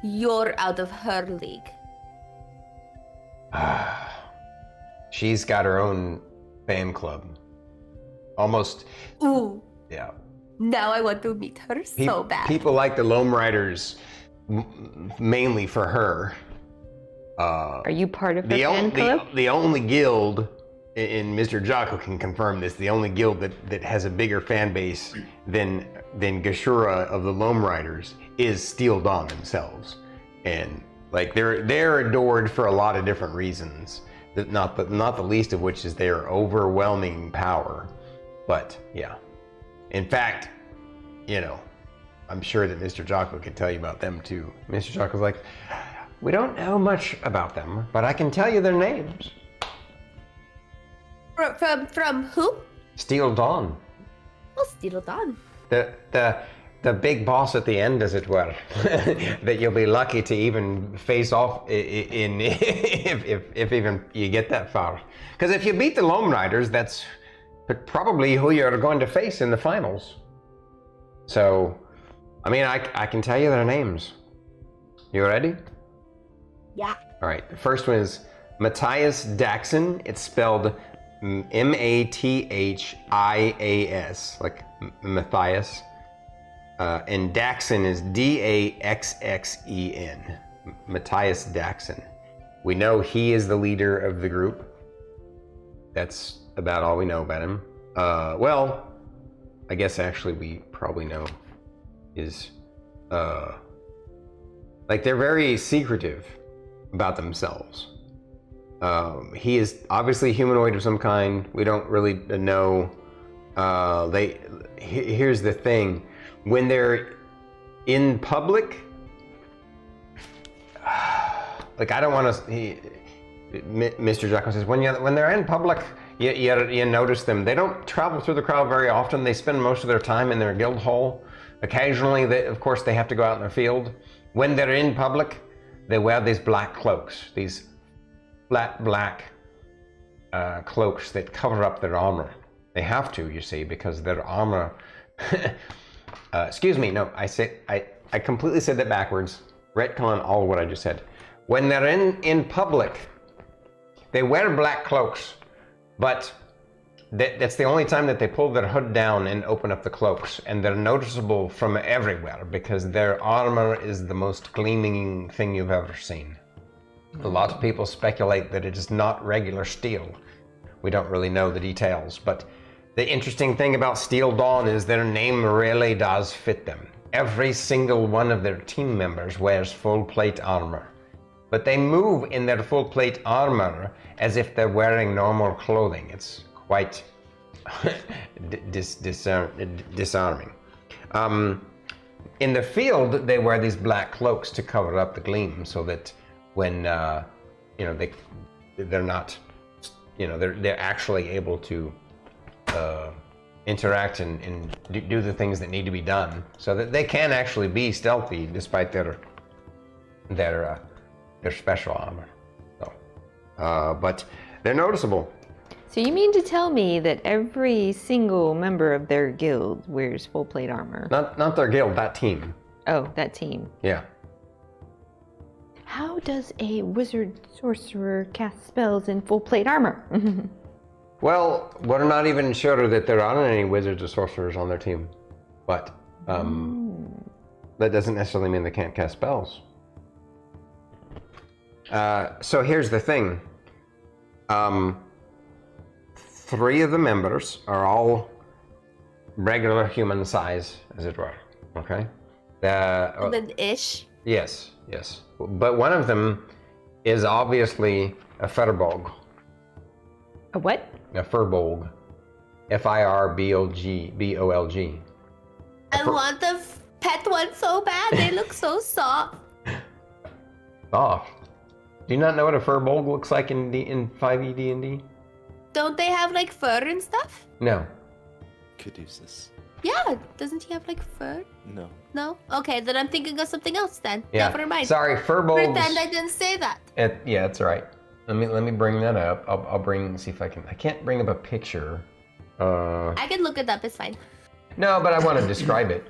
You're out of her league. She's got her own fan club. Almost. Ooh. Yeah. Now I want to meet her so bad. People like the Loam Riders mainly for her. Are you part of her fan club? The only guild, and Mr. Jocko can confirm this, the only guild that has a bigger fan base than Gashura of the Loam Riders is Steel Dawn themselves. And like they're adored for a lot of different reasons. Not the least of which is their overwhelming power. But yeah. In fact, I'm sure that Mr. Jocko could tell you about them too. Mr. Jocko's like, we don't know much about them, but I can tell you their names. From who? Steel Dawn. Oh, Steel Dawn. The big boss at the end, as it were, that you'll be lucky to even face off in if even you get that far. Because if you beat the Loam Riders, that's probably who you're going to face in the finals. So, I mean, I can tell you their names. You ready? Yeah. All right. The first one is Matthias Daxon. It's spelled Mathias, like Matthias. And Daxon is Daxxen. Matthias Daxon. We know he is the leader of the group. That's about all we know about him. Well, I guess actually we probably know is like they're very secretive about themselves. He is obviously humanoid of some kind. We don't really know. Here's the thing. When they're in public, like I don't want to. Mr. Jocko says when they're in public, you notice them. They don't travel through the crowd very often. They spend most of their time in their guild hall. Occasionally, of course, they have to go out in the field. When they're in public, they wear these black cloaks, these flat black cloaks that cover up their armor. They have to, you see, because their armor. Excuse me, no, I completely said that backwards. Retcon all of what I just said. When they're in public, they wear black cloaks, but that's the only time that they pull their hood down and open up the cloaks, and they're noticeable from everywhere because their armor is the most gleaming thing you've ever seen. A lot of people speculate that it is not regular steel. We don't really know the details, but the interesting thing about Steel Dawn is their name really does fit them. Every single one of their team members wears full plate armor, but they move in their full plate armor as if they're wearing normal clothing. It's quite disarming. In the field, they wear these black cloaks to cover up the gleam, so that when they're not, they're actually able to interact and do the things that need to be done, so that they can actually be stealthy despite their special armor. So, but they're noticeable. So you mean to tell me that every single member of their guild wears full plate armor? Not their guild, that team. Oh, that team. Yeah. How does a wizard sorcerer cast spells in full plate armor? Well, we're not even sure that there aren't any wizards or sorcerers on their team, but that doesn't necessarily mean they can't cast spells. So here's the thing. 3 of the members are all regular human size, as it were. Okay. Ish. Yes. But one of them is obviously a Firbolg. A what? A Firbolg. Firbolg. I want the pet one so bad. They look so soft. Soft. Do you not know what a Firbolg looks like in 5e D&D? Don't they have like fur and stuff? No. Caduceus. Yeah, doesn't he have like fur? No. No? Okay, then I'm thinking of something else then. Yeah. Never mind. Sorry, Firbolgs. Pretend I didn't say that. Yeah, that's all right. Let me bring that up. I'll see if I can. I can't bring up a picture. I can look it up, it's fine. No, but I want to describe it.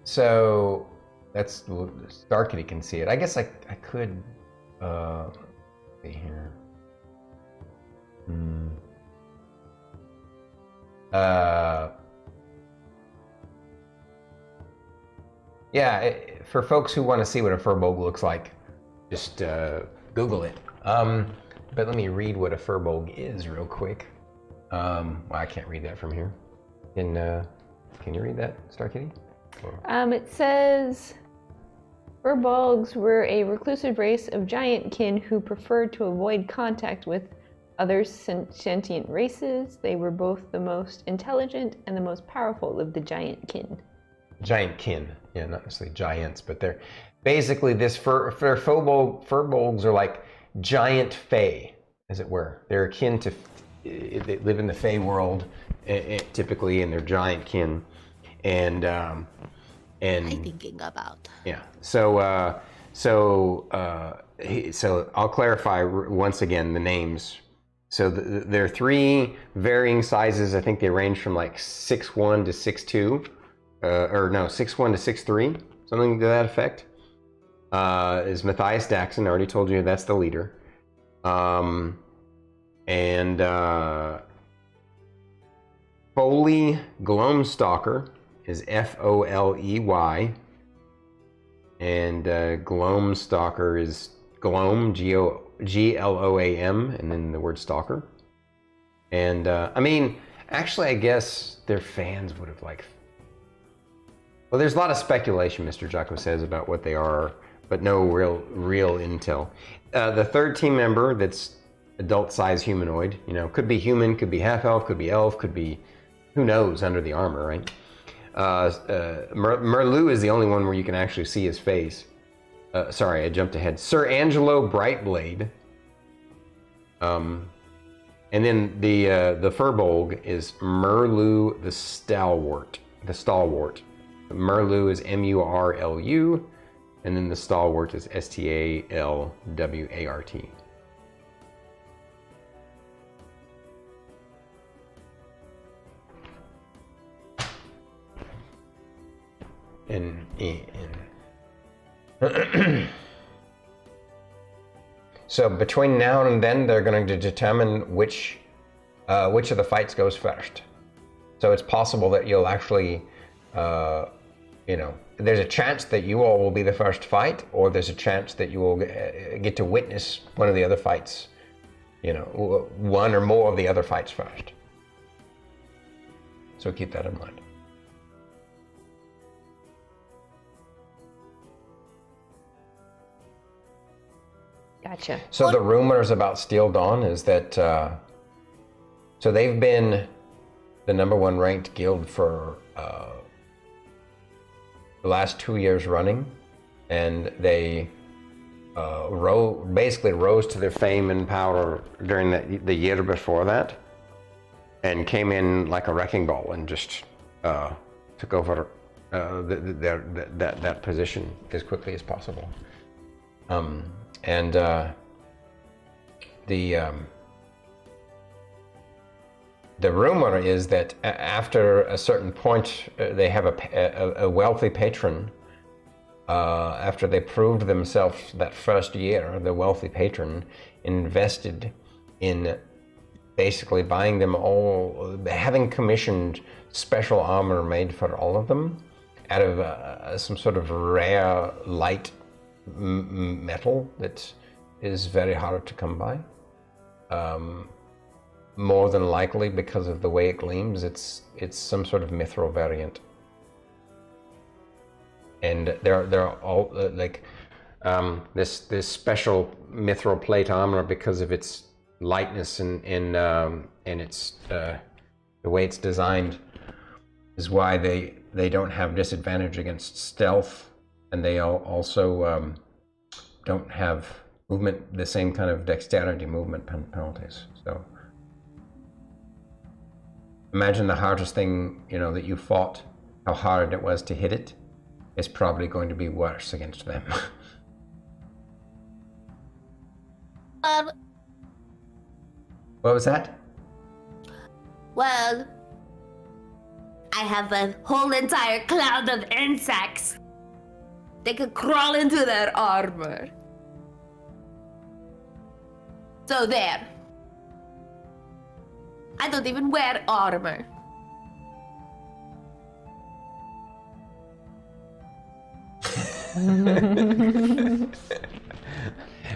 So that's Starkitty can see it. I guess I could see here. Yeah, for folks who want to see what a furbolg looks like, just Google it. But let me read what a furbolg is real quick. Well, I can't read that from here. Can you read that, StarkitTy? It says, furbolgs were a reclusive race of giantkin who preferred to avoid contact with other sentient races. They were both the most intelligent and the most powerful of the giantkin. Giantkin, yeah, not necessarily giants, but they're basically furbolgs are like giant fae, as it were. They're akin to, they live in the fae world typically, and they're giantkin, and I'm thinking about. Yeah. So I'll clarify once again the names. So there are three varying sizes. I think they range from like 6'1" to 6'2", or no, 6'1" to 6'3", something to that effect. Is Matthias Daxon? I already told you that's the leader. And Foley Gloamstalker is Foley, and Gloamstalker is Gloam, Gloam, and then the word stalker. And I mean, actually, I guess their fans would have like. Well, there's a lot of speculation, Mr. Jocko says, about what they are, but no real intel. The third team member, that's adult-sized humanoid, could be human, could be half-elf, could be elf, could be, who knows, under the armor, right? Merlu is the only one where you can actually see his face. Sorry, I jumped ahead. Sir Angelo Brightblade. And then the furbolg is Merlu the Stalwart. Merlu is Murlu, and then the Stalwart is Stalwart. So between now and then, they're going to determine which of the fights goes first. So it's possible that you'll actually, there's a chance that you all will be the first fight, or there's a chance that you will get to witness one of the other fights, one or more of the other fights first. So keep that in mind. Gotcha. So the rumors about Steel Dawn is that, so they've been the #1 ranked guild for the last 2 years running, and they basically rose to their fame and power during the year before that, and came in like a wrecking ball and just took over that position as quickly as possible. And the rumor is that after a certain point, they have a wealthy patron. After they proved themselves that first year, the wealthy patron invested in basically buying them all, having commissioned special armor made for all of them out of some sort of rare light metal that is very hard to come by. More than likely, because of the way it gleams, it's some sort of mithril variant. And they're all this special mithril plate armor, because of its lightness and its the way it's designed, is why they don't have disadvantage against stealth. And they also don't have the same kind of dexterity movement penalties. So imagine the hardest thing, that you fought, how hard it was to hit it, is probably going to be worse against them. What was that? Well, I have a whole entire cloud of insects. They could crawl into their armor. So there. I don't even wear armor.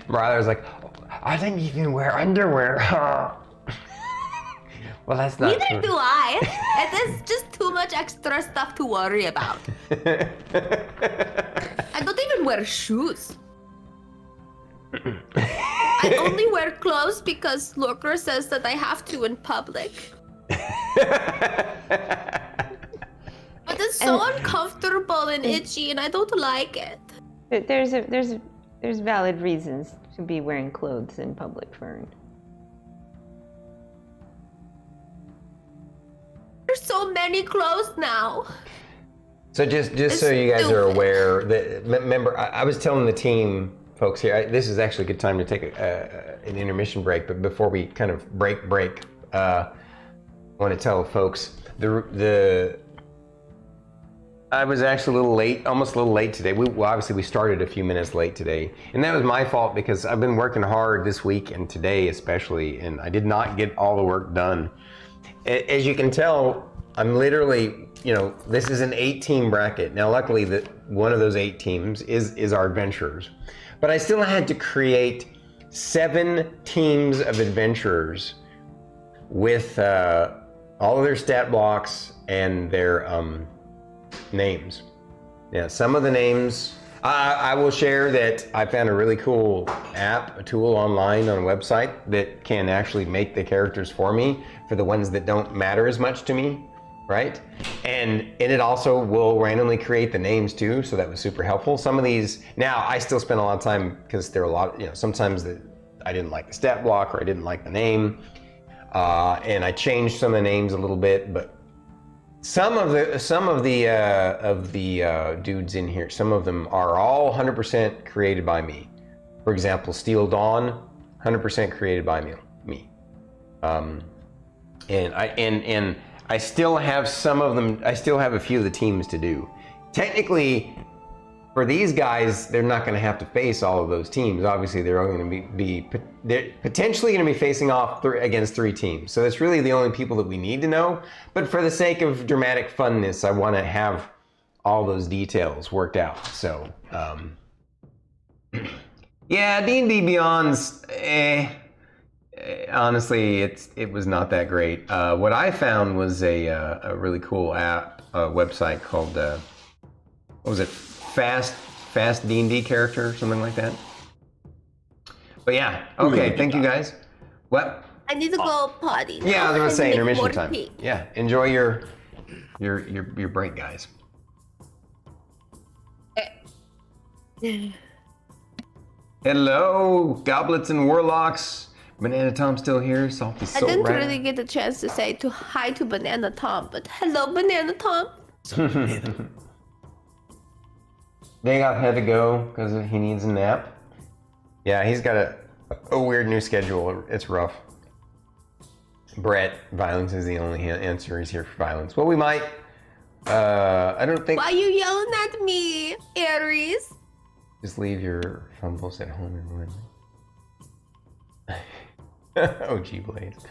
Rylar's like, I think you can wear underwear. Well, that's not Neither do I. It is just too much extra stuff to worry about. I don't even wear shoes. I only wear clothes because Lorkris says that I have to in public. But it's so uncomfortable and itchy, and I don't like it. There's valid reasons to be wearing clothes in public, Fern. There's so many clothes now. So just so you guys are aware, that remember, I was telling the team, folks here, this is actually a good time to take an intermission break, but before we kind of break, I want to tell folks, I was actually a little late, almost a little late today. Obviously we started a few minutes late today, and that was my fault because I've been working hard this week and today especially, and I did not get all the work done. As you can tell, I'm literally, this is an 8-team bracket. Now, luckily, one of those 8 teams is our adventurers, but I still had to create 7 teams of adventurers with all of their stat blocks and their names. Yeah, some of the names, I will share that I found a really cool app, a tool online on a website that can actually make the characters for me for the ones that don't matter as much to me, right? And it also will randomly create the names too, so that was super helpful. Some of these, now I still spend a lot of time because there are a lot, sometimes I didn't like the stat block or I didn't like the name, and I changed some of the names a little bit, but some of the dudes in here, some of them are all 100% created by me. For example, Steel Dawn, 100% created by me. And I still have some of them. I still have a few of the teams to do. Technically, for these guys, they're not going to have to face all of those teams. Obviously, they're all going to they're potentially going to be facing off against 3 teams. So that's really the only people that we need to know. But for the sake of dramatic funness, I want to have all those details worked out. So, yeah, D&D Beyond's, honestly, it was not that great. What I found was a really cool app, website called, what was it? Fast D&D character, something like that. But yeah, okay, thank you guys. What? I need to go potty. Yeah, I was gonna say make intermission more time. tea. Yeah, enjoy your break, guys. Hello, goblets and warlocks. Banana Tom's still here. Salty's I so didn't rad. really get a chance to say hi to Banana Tom, but hello, Banana Tom. Dagoth had to go because he needs a nap. Yeah, he's got a weird new schedule. It's rough. Brett, violence is the only answer. He's here for violence. Well, we might. I don't think. Why are you yelling at me, Aries? Just leave your fumbles at home and run. Oh, G-Blades.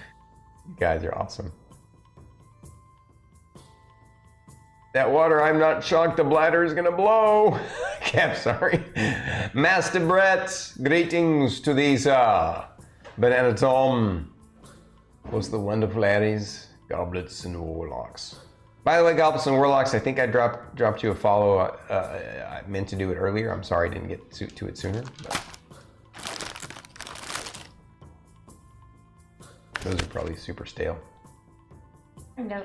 You guys are awesome. That water, I'm not shocked the bladder is gonna blow. Cap, sorry. Master Brett, greetings to these Banana Tom. What's the wonderful Aries? Goblets and warlocks. By the way, Goblets and warlocks, I think I dropped you a follow. I meant to do it earlier. I'm sorry I didn't get to it sooner. But those are probably super stale. No.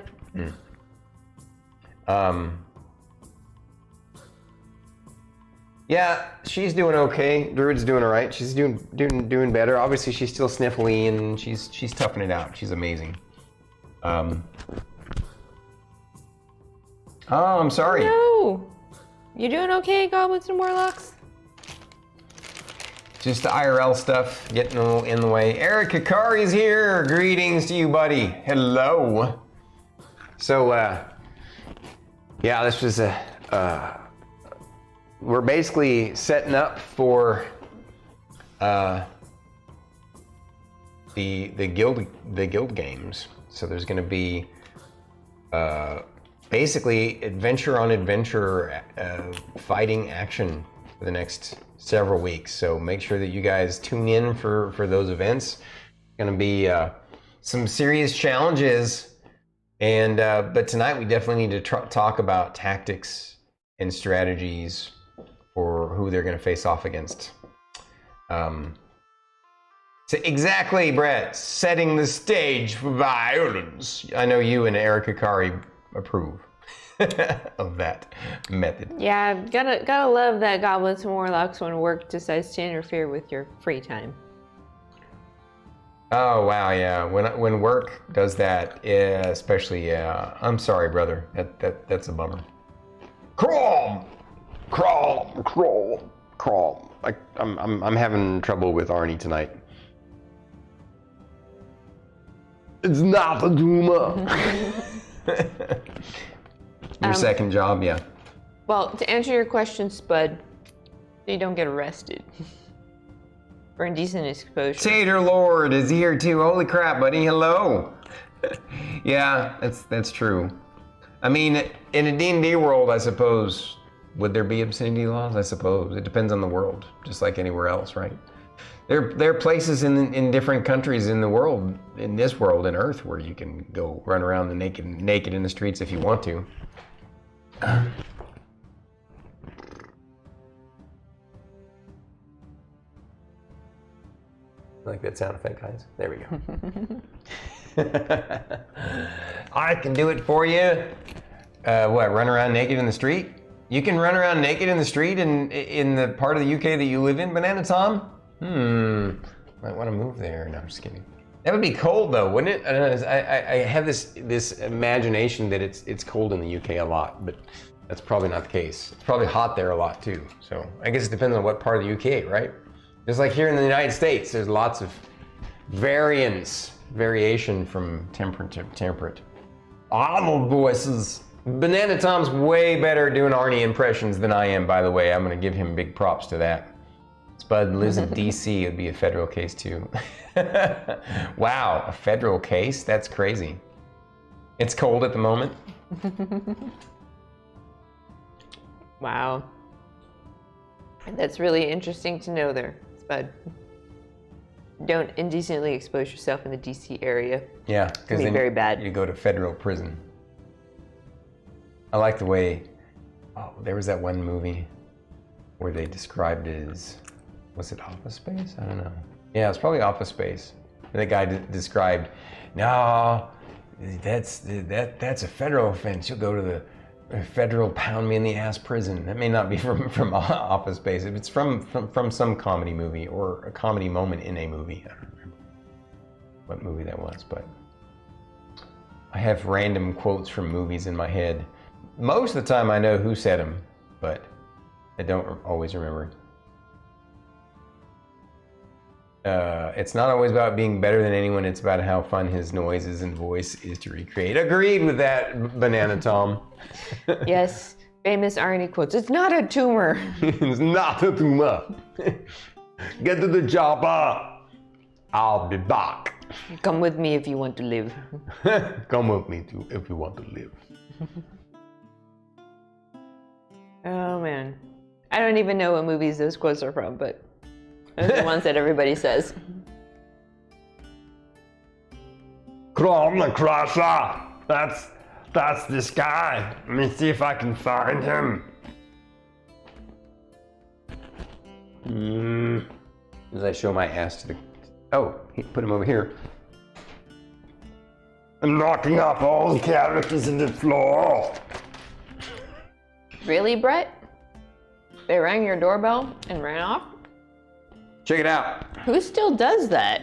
Yeah, she's doing okay. Druid's doing all right. She's doing better. Obviously, she's still sniffly and she's toughing it out. She's amazing. Oh, I'm sorry. No. You doing okay, goblins and warlocks? Just the IRL stuff getting a little in the way. Eric Hikari's here. Greetings to you, buddy. Hello. So, yeah, this was we're basically setting up for the guild games. So there's going to be basically adventure on adventure fighting action for the next several weeks. So make sure that you guys tune in for those events. It's going to be some serious challenges, and but tonight we definitely need to talk about tactics and strategies for who they're going to face off against. So exactly, Brett, setting the stage for violence. I know you and Erica Kari approve of that method. Yeah, gotta love that goblins and warlocks when work decides to interfere with your free time. Oh wow, yeah. When work does that, yeah, especially, yeah. I'm sorry, brother. That's a bummer. Crawl. I'm having trouble with Arnie tonight. It's not a tumor. Your second job, yeah. Well, to answer your question, Spud, you don't get arrested for indecent exposure. Tater Lord is here too. Holy crap, buddy. Hello. Yeah, that's true. I mean, in a D&D world, I suppose, would there be obscenity laws? I suppose. It depends on the world, just like anywhere else, right? There are places in different countries in the world, in this world, in Earth, where you can go run around the naked in the streets if you want to. I like that sound effect, guys. There we go. I can do it for you. What, run around naked in the street? You can run around naked in the street in the part of the UK that you live in, Banana Tom? Might want to move there. No, I'm just kidding. That would be cold though, wouldn't it? I don't know, I have this imagination that it's cold in the UK a lot, but that's probably not the case. It's probably hot there a lot too. So I guess it depends on what part of the UK, right? Just like here in the United States, there's lots of variation from temperate to temperate. Audible voices. Banana Tom's way better at doing Arnie impressions than I am, by the way. I'm gonna give him big props to that. Spud lives in DC, it'd be a federal case too. Wow, a federal case? That's crazy. It's cold at the moment. Wow. That's really interesting to know there, Spud. Don't indecently expose yourself in the DC area. Yeah, because then very bad. You go to federal prison. I like the way, there was that one movie where they described it as, was it Office Space? I don't know. Yeah, it's probably Office Space. And the guy described, no, that's a federal offense. You'll go to the federal pound me in the ass prison. That may not be from Office Space. If it's from some comedy movie or a comedy moment in a movie. I don't remember what movie that was, but I have random quotes from movies in my head. Most of the time I know who said them, but I don't always remember. It's not always about being better than anyone, it's about how fun his noises and voice is to recreate. Agreed with that, Banana Tom. Yes, famous Arnie quotes. It's not a tumor. It's not a tumor. Get to the chopper. I'll be back. Come with me if you want to live. Come with me too if you want to live. Oh man. I don't even know what movies those quotes are from, but those are the ones that everybody says. Crawl the crusher. That's this guy. Let me see if I can find him. As I show my ass to the... Oh, put him over here. I'm knocking off all the characters in the floor. Really, Brett? They rang your doorbell and ran off? Check it out. Who still does that?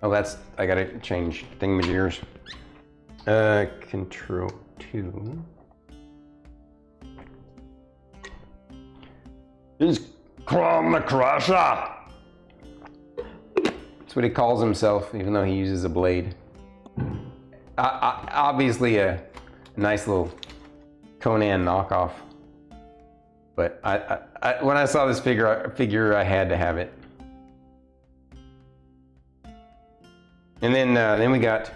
Oh, I gotta change thingamajiggers. Control 2. Just Crom the Crusher. That's what he calls himself, even though he uses a blade. Obviously a nice little Conan knockoff. But when I saw this figure, I had to have it. And then we got.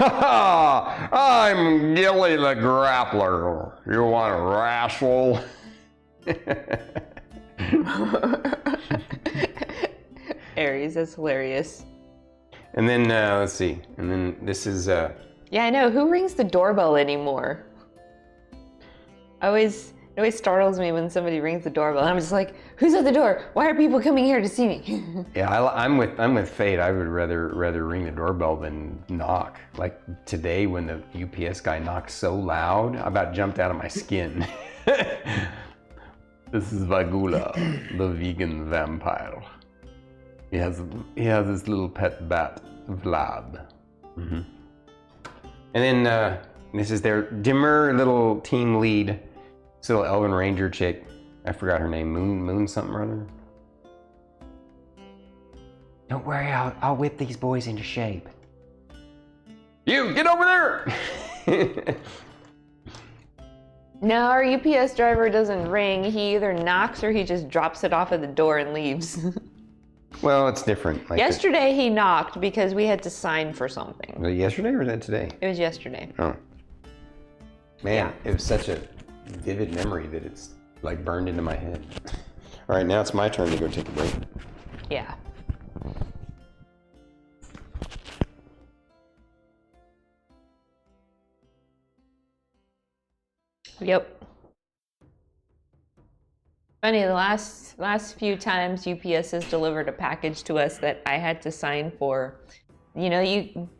I'm Gilly the Grappler. You want to wrestle? Aries, that's hilarious. And then let's see. And then this is. Yeah, I know. Who rings the doorbell anymore? It always startles me when somebody rings the doorbell. I'm just like, who's at the door? Why are people coming here to see me? Yeah, I'm with Fate. I would rather ring the doorbell than knock. Like today when the UPS guy knocked so loud, I about jumped out of my skin. This is Vagula, the vegan vampire. He has his little pet bat, Vlad. Mm-hmm. And then this is their dimmer little team lead. This little elven ranger chick, I forgot her name, Moon something or other. Don't worry, I'll whip these boys into shape. You, get over there! No, our UPS driver doesn't ring. He either knocks or he just drops it off at the door and leaves. Well, it's different. Like yesterday he knocked because we had to sign for something. Was it yesterday or was that today? It was yesterday. Oh. Man, it was such a vivid memory that it's like burned into my head. All right, now it's my turn to go take a break. Yeah. Yep. Funny, the last few times UPS has delivered a package to us that I had to sign for, you know,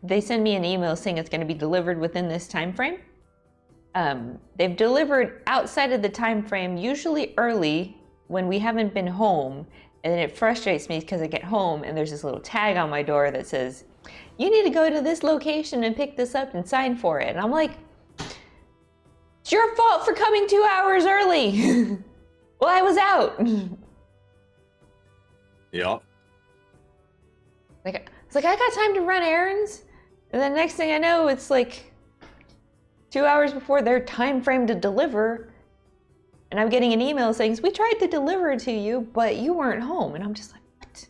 they send me an email saying it's going to be delivered within this time frame. They've delivered outside of the time frame, usually early when we haven't been home, and then it frustrates me because I get home and there's this little tag on my door that says, "You need to go to this location and pick this up and sign for it." And I'm like, it's your fault for coming 2 hours early. Well, I was out. Yeah. It's like I got time to run errands, and then next thing I know, it's like 2 hours before their time frame to deliver, and I'm getting an email saying, "We tried to deliver it to you, but you weren't home." And I'm just like, what?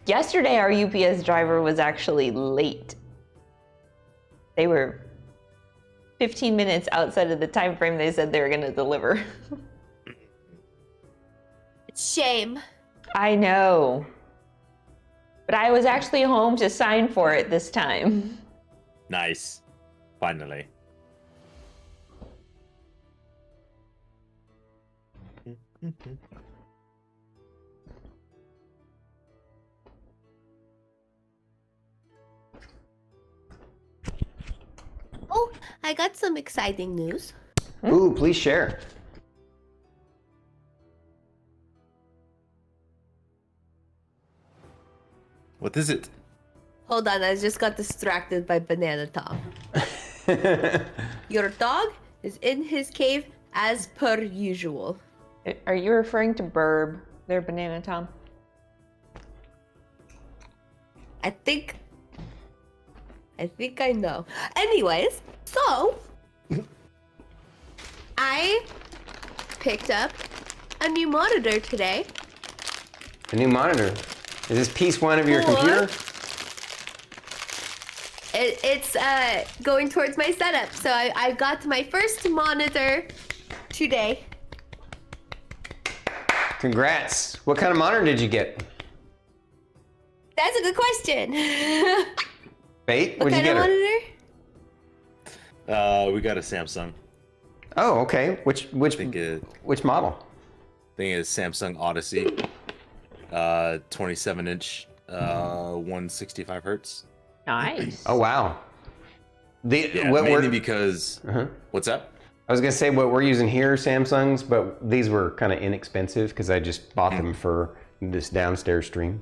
Yesterday, our UPS driver was actually late. They were 15 minutes outside of the time frame they said they were going to deliver. Shame. I know. But I was actually home to sign for it this time. Nice. Finally. Oh, I got some exciting news. Ooh, please share. What is it? Hold on, I just got distracted by Banana Tom. Your dog is in his cave as per usual. Are you referring to Burb, their Banana Tom? I think I know. Anyways, so I picked up a new monitor today. A new monitor. Is this piece one of your computer? It's going towards my setup. So I got my first monitor today. Congrats. What kind of monitor did you get? That's a good question. Fate? What What'd you kind get of her? monitor? We got a Samsung. Oh, okay. Which model? I think it's Samsung Odyssey. 27-inch, 165 hertz. Nice. Oh, wow. Mainly because... What's that? I was going to say what we're using here, Samsungs, but these were kind of inexpensive because I just bought them for this downstairs stream.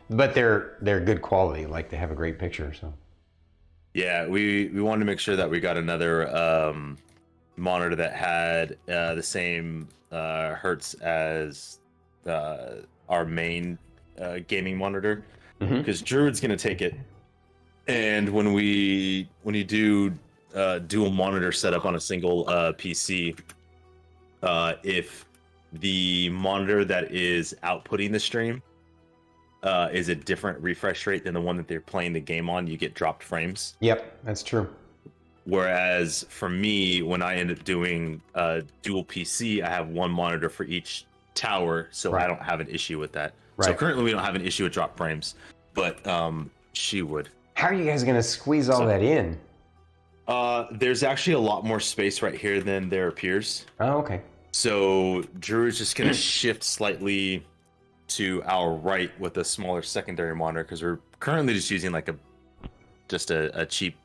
But they're good quality, like they have a great picture, so. Yeah, we wanted to make sure that we got another monitor that had the same hertz as our main gaming monitor, because Druid's gonna take it. And when you do dual monitor setup on a single PC, if the monitor that is outputting the stream is a different refresh rate than the one that they're playing the game on. You get dropped frames. Yep, that's true. Whereas for me, when I end up doing dual PC, I have one monitor for each tower, so I don't have an issue with that. So currently we don't have an issue with drop frames, but she would. How are you guys going to squeeze all that in? There's actually a lot more space right here than there appears. Oh, okay. So Druid's just going to shift slightly to our right with a smaller secondary monitor, because we're currently just using like a cheap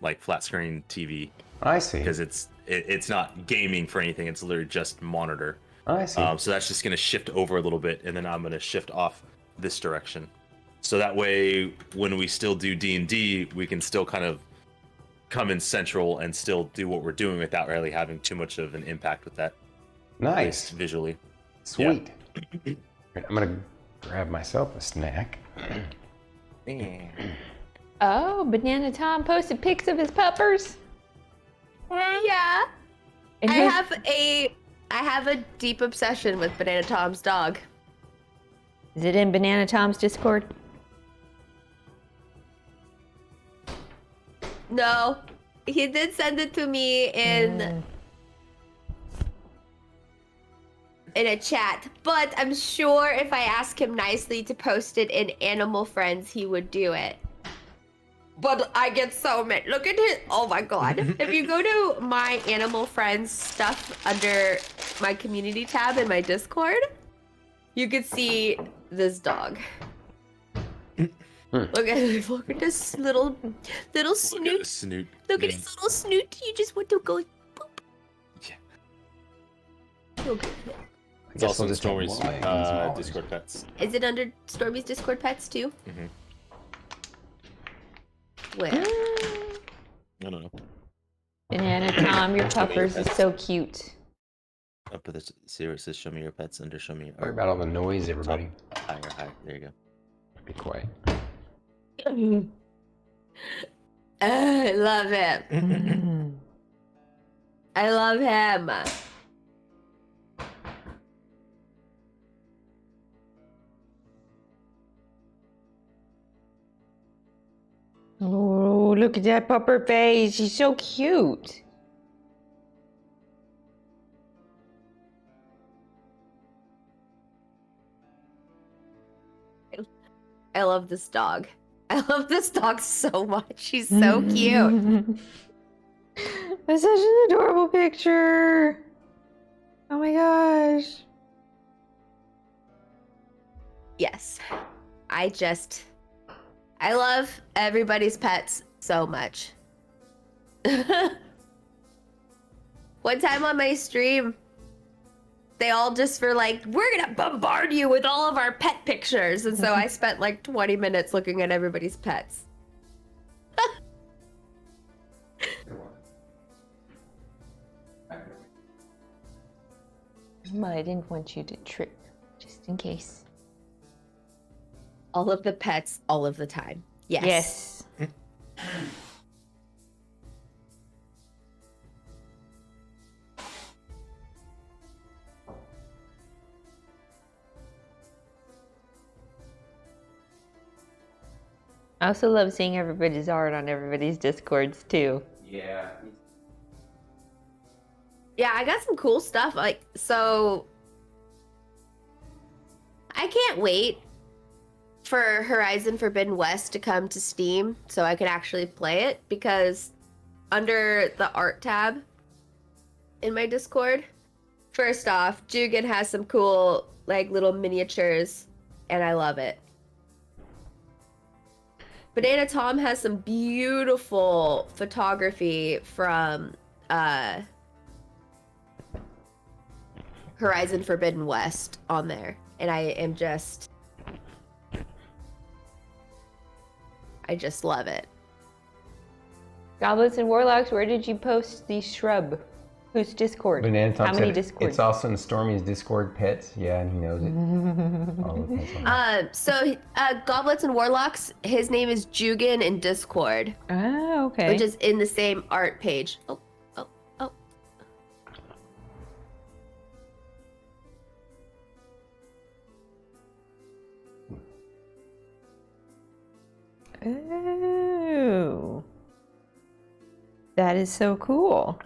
like flat screen TV. I see. Because it's not gaming for anything, it's literally just monitor. I see. So that's just going to shift over a little bit, and then I'm going to shift off this direction. So that way, when we still do D&D, we can still kind of come in central and still do what we're doing without really having too much of an impact with that. Nice. Visually. Sweet. Yeah. I'm going to grab myself a snack. Oh, Banana Tom posted pics of his puppers. Yeah. And I have a deep obsession with Banana Tom's dog. Is it in Banana Tom's Discord? No, he did send it to me in a chat, but I'm sure if I ask him nicely to post it in Animal Friends, he would do it. But I get so mad. Look at it. Oh my god. If you go to my Animal Friends stuff under my community tab in my Discord, you could see this dog. Look at this little snoot. Look at the snoot. Look at his little snoot. You just want to go boop. Yeah. Okay. It's also in Stormy's Discord pets. Is it under Stormy's Discord pets too? Mm-hmm. Where? I don't know. Banana Tom, your puppers is so cute. Up at the series says show me your pets under show me your Sorry about all the noise, everybody. Higher. There you go. Be quiet. I love him. I love him. Oh, look at that pupper face. She's so cute. I love this dog. I love this dog so much. She's so cute. That's such an adorable picture. Oh my gosh. Yes. I love everybody's pets so much. One time on my stream, they all just were like, we're gonna bombard you with all of our pet pictures. And so I spent like 20 minutes looking at everybody's pets. But I didn't want you to trip, just in case. All of the pets, all of the time. Yes. Yes. I also love seeing everybody's art on everybody's Discords too. Yeah. Yeah, I got some cool stuff. So I can't wait for Horizon Forbidden West to come to Steam so I can actually play it, because under the art tab in my Discord, first off, Jugan has some cool like little miniatures and I love it. Banana Tom has some beautiful photography from Horizon Forbidden West on there, and I just love it. Goblins and Warlocks, where did you post the shrub? Whose Discord? Banana Tom How many said Discords? it's also in Stormy's Discord pets. Yeah, and he knows it. All the pets on there. So Goblets and Warlocks, his name is Jugan in Discord, Oh, okay. which is in the same art page. Oh. Oh. That is so cool.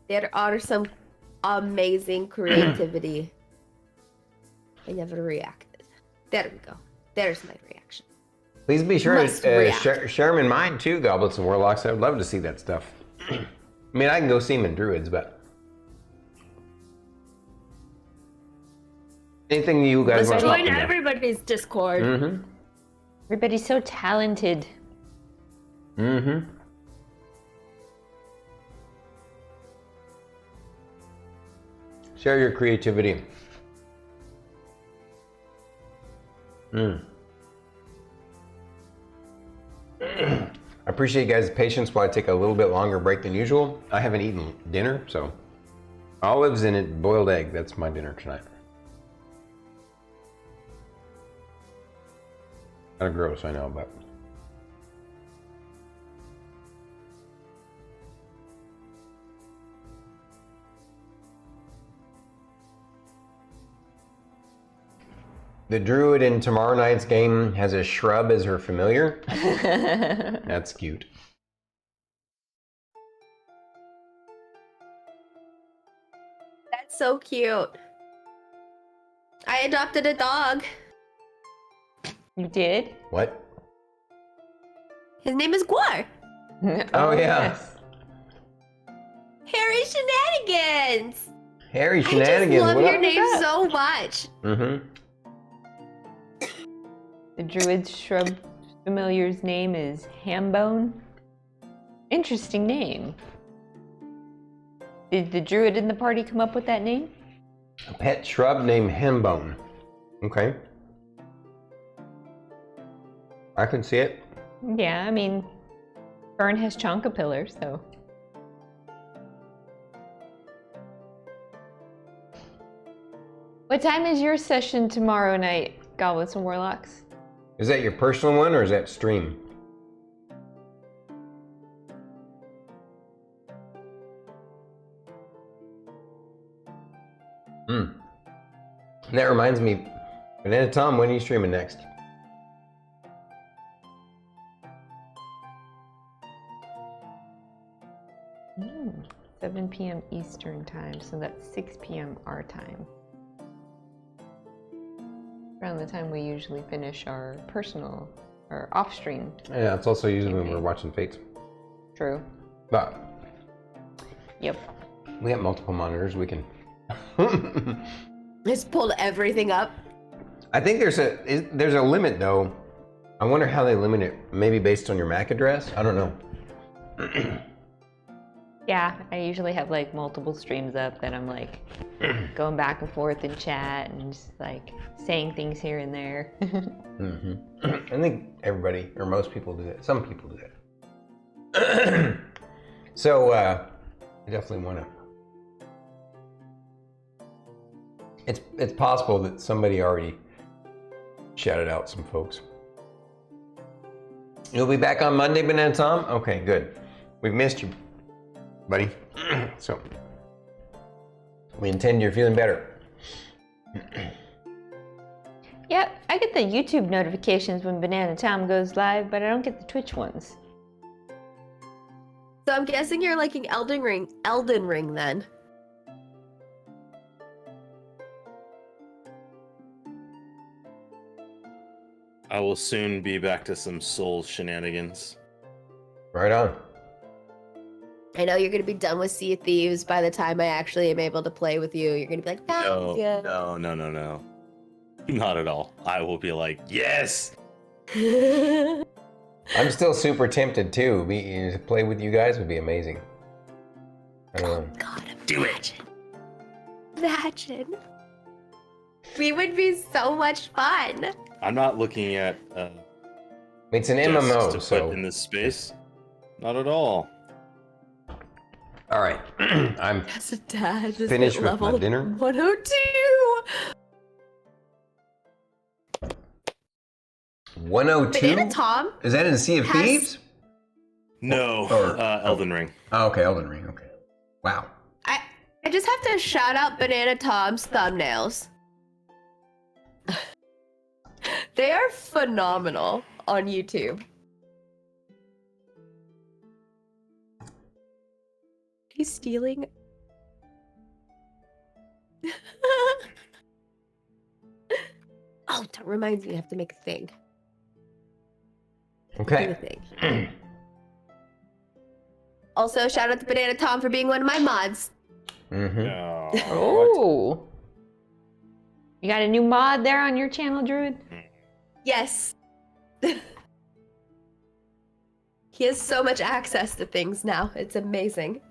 There are some amazing creativity. I never reacted. There we go. There's my reaction. Please be sure Must to react. share them in mine too, Goblets and Warlocks. I'd love to see that stuff. I mean, I can go see them in Druids, but anything you guys want to talk Join to me. everybody's Discord. Mm-hmm. Everybody's so talented. Mm-hmm. Share your creativity. I appreciate you guys' patience while I take a little bit longer break than usual. I haven't eaten dinner, so olives and a boiled egg. That's my dinner tonight. Kind of gross, I know, but the Druid in tomorrow night's game has a shrub as her familiar. That's cute. That's so cute. I adopted a dog. You did? What? His name is Gwar. Oh, yeah. yes. Harry Shenanigans. Harry I just Shenanigans. love what your up? name so much. Mm-hmm. The druid's shrub familiar's name is Hambone. Interesting name. Did the druid in the party come up with that name? A pet shrub named Hembone. Okay. I can see it. Yeah, I mean, Fern has Chonkapillar, so. What time is your session tomorrow night, Goblets and Warlocks? Is that your personal one or is that stream? And that reminds me, Banana Tom, when are you streaming next? Mm, 7 p.m. Eastern time, so that's 6 p.m. our time. Around the time we usually finish our personal or off stream. Yeah, it's also usually when we're watching Fates. True. But Yep. we have multiple monitors. We can. Just pulled everything up. I think there's a limit though. I wonder how they limit it. Maybe based on your MAC address. I don't know. Yeah, I usually have like multiple streams up that I'm like going back and forth in chat and just like saying things here and there. I think everybody or most people do that. Some people do that. So I definitely want to. It's possible that somebody already shouted out some folks. You'll be back on Monday, Banana Tom? Okay, good. We've missed you, buddy. So we intend you're feeling better. Yep, I get the YouTube notifications when Banana Tom goes live, but I don't get the Twitch ones. So I'm guessing you're liking Elden Ring then. I will soon be back to some soul shenanigans. Right on. I know you're gonna be done with Sea of Thieves by the time I actually am able to play with you. You're gonna be like, No, yeah. no. Not at all. I will be like, yes! I'm still super tempted too. To play with you guys would be amazing. I don't know. God, Do it! imagine. We would be so much fun. I'm not looking at It's an desks MMO, to so put in this space. Not at all. all right. I'm As a dad, just finished hit with my level dinner. 102. 102. Banana Tom Is that in Sea of has- Thieves? No, Or- Elden Ring. Oh, okay, Elden Ring. Okay. Wow. I just have to shout out Banana Tom's thumbnails. They are phenomenal on YouTube. He's stealing. Oh, that reminds me, I have to make a thing. Do a Okay. thing. Also, shout out to Banana Tom for being one of my mods. Mm-hmm. Oh. You got a new mod there on your channel, Druid? Yes. He has so much access to things now. It's amazing.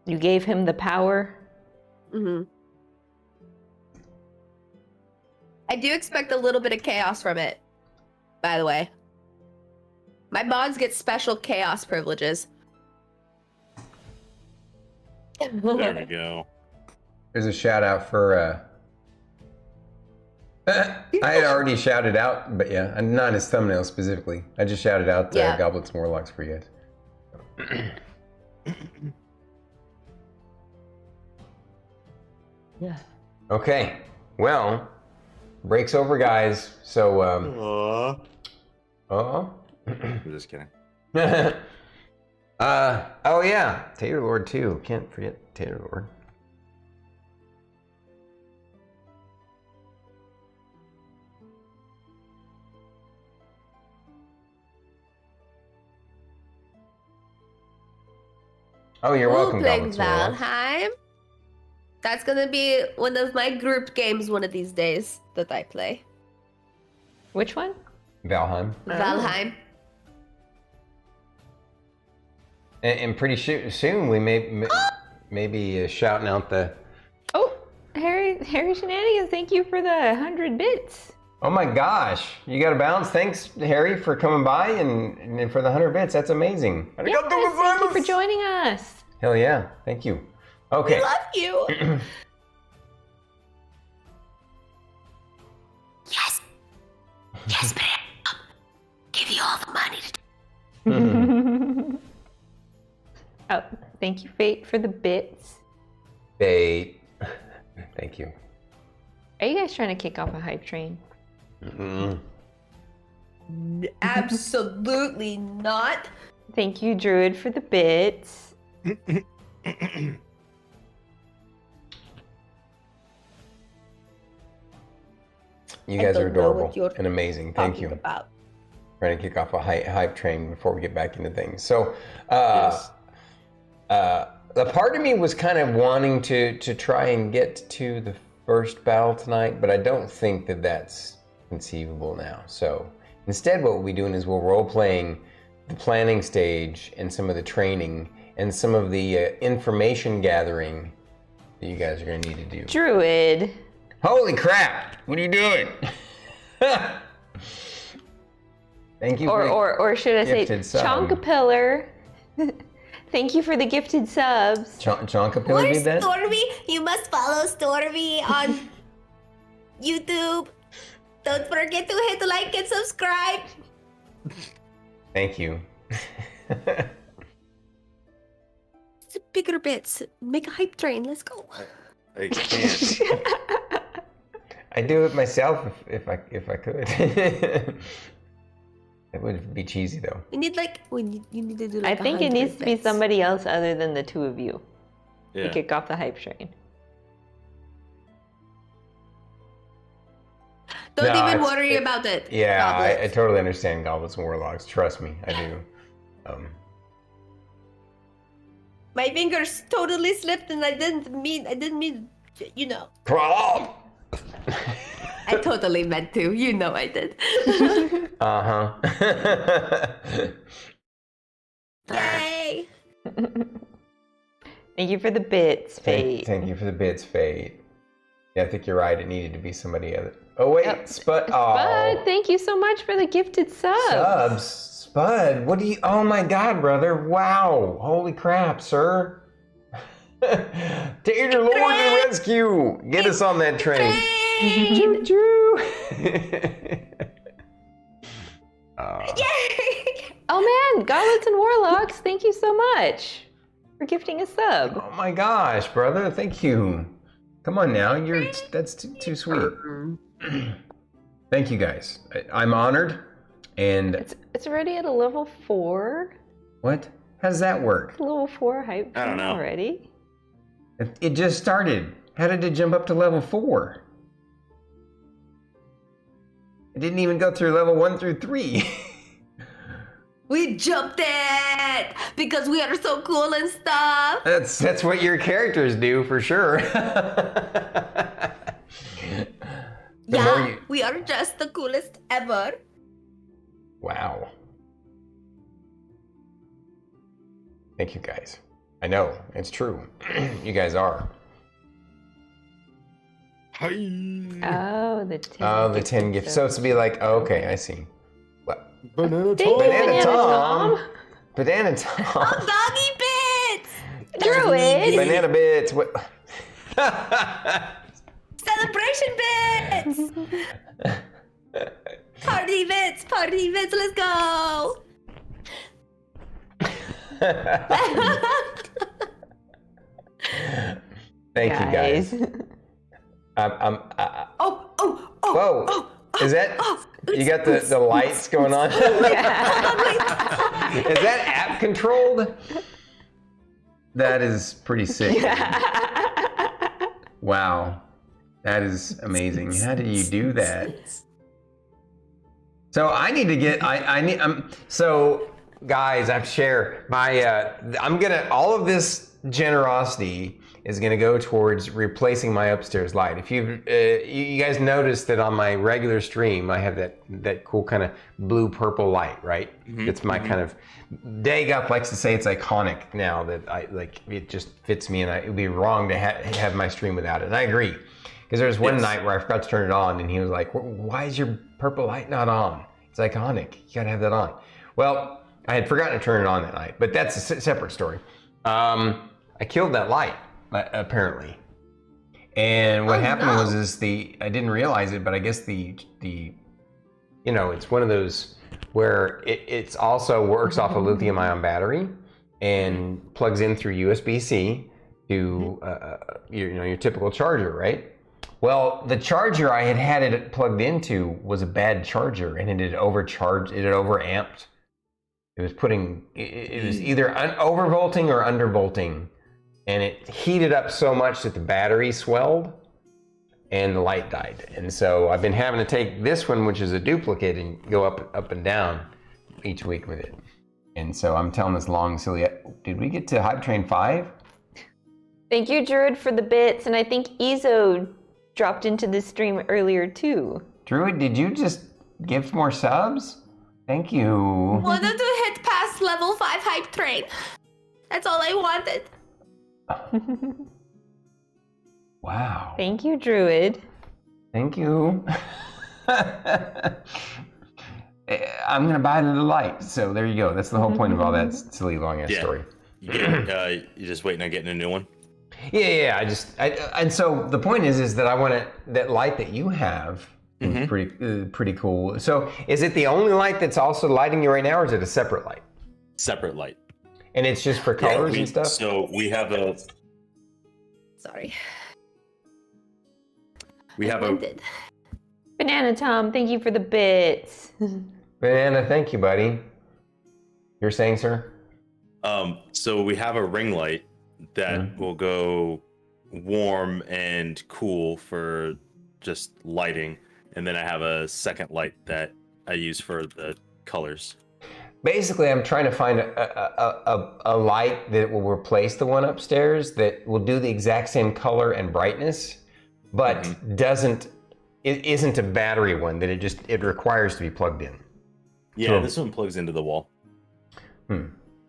You gave him the power. Mm-hmm. I do expect a little bit of chaos from it, by the way. My mods get special chaos privileges. There we go. There's a shout out for. I had already shouted out, but yeah, and not his thumbnail specifically. I just shouted out Yeah. Goblets and Warlocks for you guys. Yeah. Okay, well, break's over, guys. So, I'm just kidding. oh yeah, Tater Lord too. Can't forget Tater Lord. Oh, you're welcome, playing Goblets and Warlocks. Valheim. That's gonna be one of my group games one of these days that I play. Which one? Valheim. Valheim. And pretty soon we may be shouting out the. Oh, Harry Shenanigans, thank you for the 100 bits. Oh my gosh, you got a bounce. Thanks, Harry, for coming by and for the 100 bits. That's amazing. Yes, thank you for joining us. Hell yeah, thank you. Okay. We love you. Yes. Yes, but I'll give you all the money to Oh, thank you, Fate, for the bits. Bait. Thank you. Are you guys trying to kick off a hype train? Absolutely not. Thank you, Druid, for the bits. You guys are don't know what adorable you're and amazing. Thank Talking you. about. Trying to kick off a hype train before we get back into things. So, Yes. the part of me was kind of wanting to try and get to the first battle tonight, but I don't think that that's conceivable now. So instead, what we'll be doing is we'll role playing the planning stage and some of the training and some of the information gathering that you guys are going to need to do. Druid. Holy crap! What are you doing? Thank you. Or should I say gifted sub. Chonkapillar. Thank you for the gifted subs. Chonkapillar Where's did that? Stormy? You must follow Stormy on YouTube. Don't forget to hit like and subscribe. Thank you. It's bigger bits. Make a hype train. Let's go. I can't. I do it myself if I could. It would be cheesy though. We need you need to do I like think it 100 needs to be bits. somebody else other than the two of you to Yeah. kick off the hype train. Don't No, even worry about it. Yeah, Goblets. I totally understand Goblets and Warlocks. Trust me, I do. My fingers totally slipped, and I didn't mean, you know. Crawl! I totally meant to. You know I did. Yay! Thank you for the bits, Fate. Thank you for the bits, Fate. Yeah, I think you're right. It needed to be somebody other. Oh wait, Yep. Spud. Spud, thank you so much for the gifted subs. Subs. Spud, what do you? Oh my God, brother! Wow! Holy crap, sir! Tater Lord to the rescue! Get us on that train. Choo choo! Yay! Oh man, Goblets and Warlocks, thank you so much for gifting a sub. Oh my gosh, brother! Thank you. Come on now, that's too sweet. Thank you guys. I'm honored, and It's already at a level 4. what? How does that work? Level 4 hype I don't know. already. It just started. How did it jump up to level 4? It didn't even go through level 1 through 3. We jumped it because we are so cool and stuff. That's what your characters do for sure. We are just the coolest ever. Wow. Thank you guys. I know, it's true. You guys are. Hi. Oh, the 10. Oh, the 10 gifts. So it's to be like, oh, okay, I see. What? Banana Dang, Banana Tom. Tom. Banana Tom. Doggy bits! Druid. Banana bits. What? Celebration bits! Party bits! Party bits! Let's go! Thank you guys. Whoa! Is that? You got the lights going on? Is that app controlled? That is pretty sick. Wow, that is amazing. How do you do that? So I need to get. So guys, I have to share my. I'm gonna all of this generosity is going to go towards replacing my upstairs light. If you guys noticed that on my regular stream, I have that cool kind of blue-purple light, right? Mm-hmm. It's my kind of, Dagup likes to say it's iconic now that it just fits me, and it would be wrong to have my stream without it. And I agree, because there was one night where I forgot to turn it on, and he was like, why is your purple light not on? It's iconic, you gotta have that on. Well, I had forgotten to turn it on that night, but that's a separate story. I killed that light. Apparently, and what happened was I didn't realize it, but I guess it's one of those where it's also works off a lithium-ion battery and plugs in through USB-C to your typical charger, right? Well, the charger I had it plugged into was a bad charger, and it had overcharged. It had overamped. It was it was either overvolting or undervolting. And it heated up so much that the battery swelled and the light died. And so I've been having to take this one, which is a duplicate, and go up and down each week with it. And so I'm telling this long, silly, did we get to Hype Train 5? Thank you, Druid, for the bits. And I think Ezo dropped into the stream earlier, too. Druid, did you just give more subs? Thank you. Wanted to hit past level 5 Hype Train. That's all I wanted. Wow. Thank you, Druid. Thank you. I'm going to buy the light. So there you go. That's the whole point of all that silly long ass story. You're just waiting on getting a new one? Yeah. And so the point is that I want that light that you have. Pretty cool. So is it the only light that's also lighting you right now, or is it a separate light? Separate light. And it's just for colors and stuff? So we have a... Sorry. We have a... Banana Tom, thank you for the bits. Banana, thank you, buddy. You're saying, sir? So we have a ring light that will go warm and cool for just lighting. And then I have a second light that I use for the colors. Basically, I'm trying to find a light that will replace the one upstairs that will do the exact same color and brightness, but it isn't a battery one, that it requires to be plugged in. Yeah, this one plugs into the wall.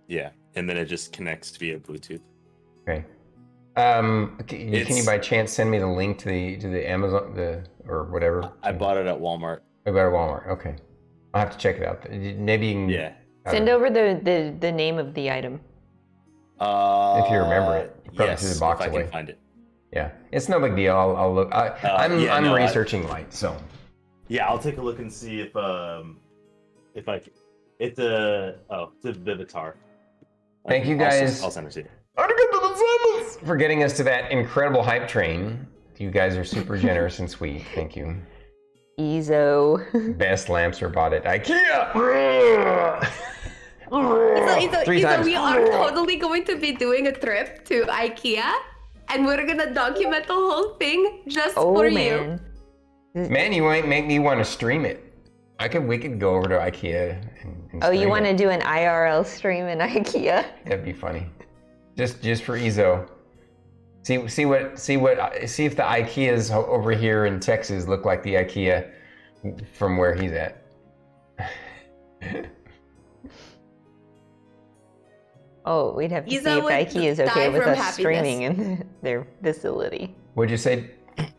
Yeah, and then it just connects via Bluetooth. Okay. Can you by chance send me the link to the Amazon or whatever? I bought it at Walmart. I bought it at Walmart. Okay. I'll have to check it out. Maybe you can... Yeah. Send over the name of the item. If you remember it. You probably threw the box if I away. can find it. Yeah. It's no big deal. I'll look. I'm researching light, so. Yeah, I'll take a look and see if I can. It's a Vivitar. Thank you guys. I'll send it to you. For getting us to that incredible hype train. You guys are super generous and sweet. Thank you. Ezo. Best lamps are bought at IKEA. Three So times. we are totally going to be doing a trip to IKEA, and we're gonna document the whole thing just for you. Man, you might make me want to stream it. We could go over to IKEA and Oh, you stream want to it. do an IRL stream in IKEA? That'd be funny. Just for Ezo. See if the IKEAs over here in Texas look like the IKEA from where he's at. Oh, we'd have to see Ezo if would IKEA is okay die with from us happiness. streaming in their facility. What'd you say,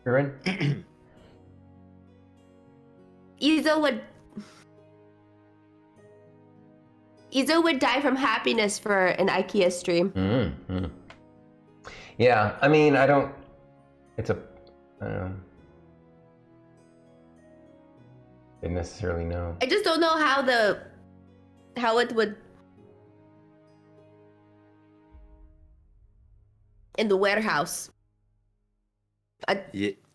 Aaron? Ezo would die from happiness for an IKEA stream. Mm-hmm. Yeah, I mean, I don't know. Didn't necessarily know. I just don't know how it would in the warehouse. I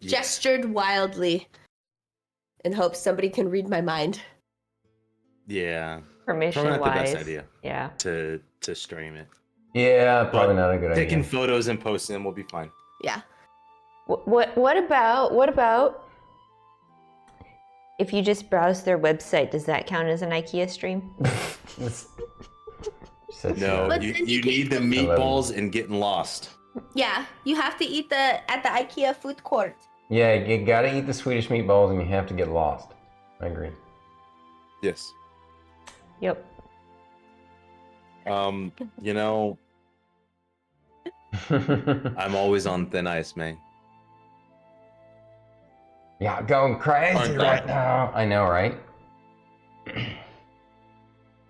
gestured wildly in hopes somebody can read my mind. Yeah. Permission Probably not wise. the best idea. Yeah. To stream it. Yeah, probably not a good Taking idea. photos and posting them will be fine. Yeah. What about if you just browse their website? Does that count as an IKEA stream? No, But you then you need the can- meatballs and getting lost. Yeah, you have to eat at the IKEA food court. Yeah, you gotta eat the Swedish meatballs and you have to get lost. I agree. Yes. Yep. You know, I'm always on thin ice, man. Yeah, going crazy right now. I know, right?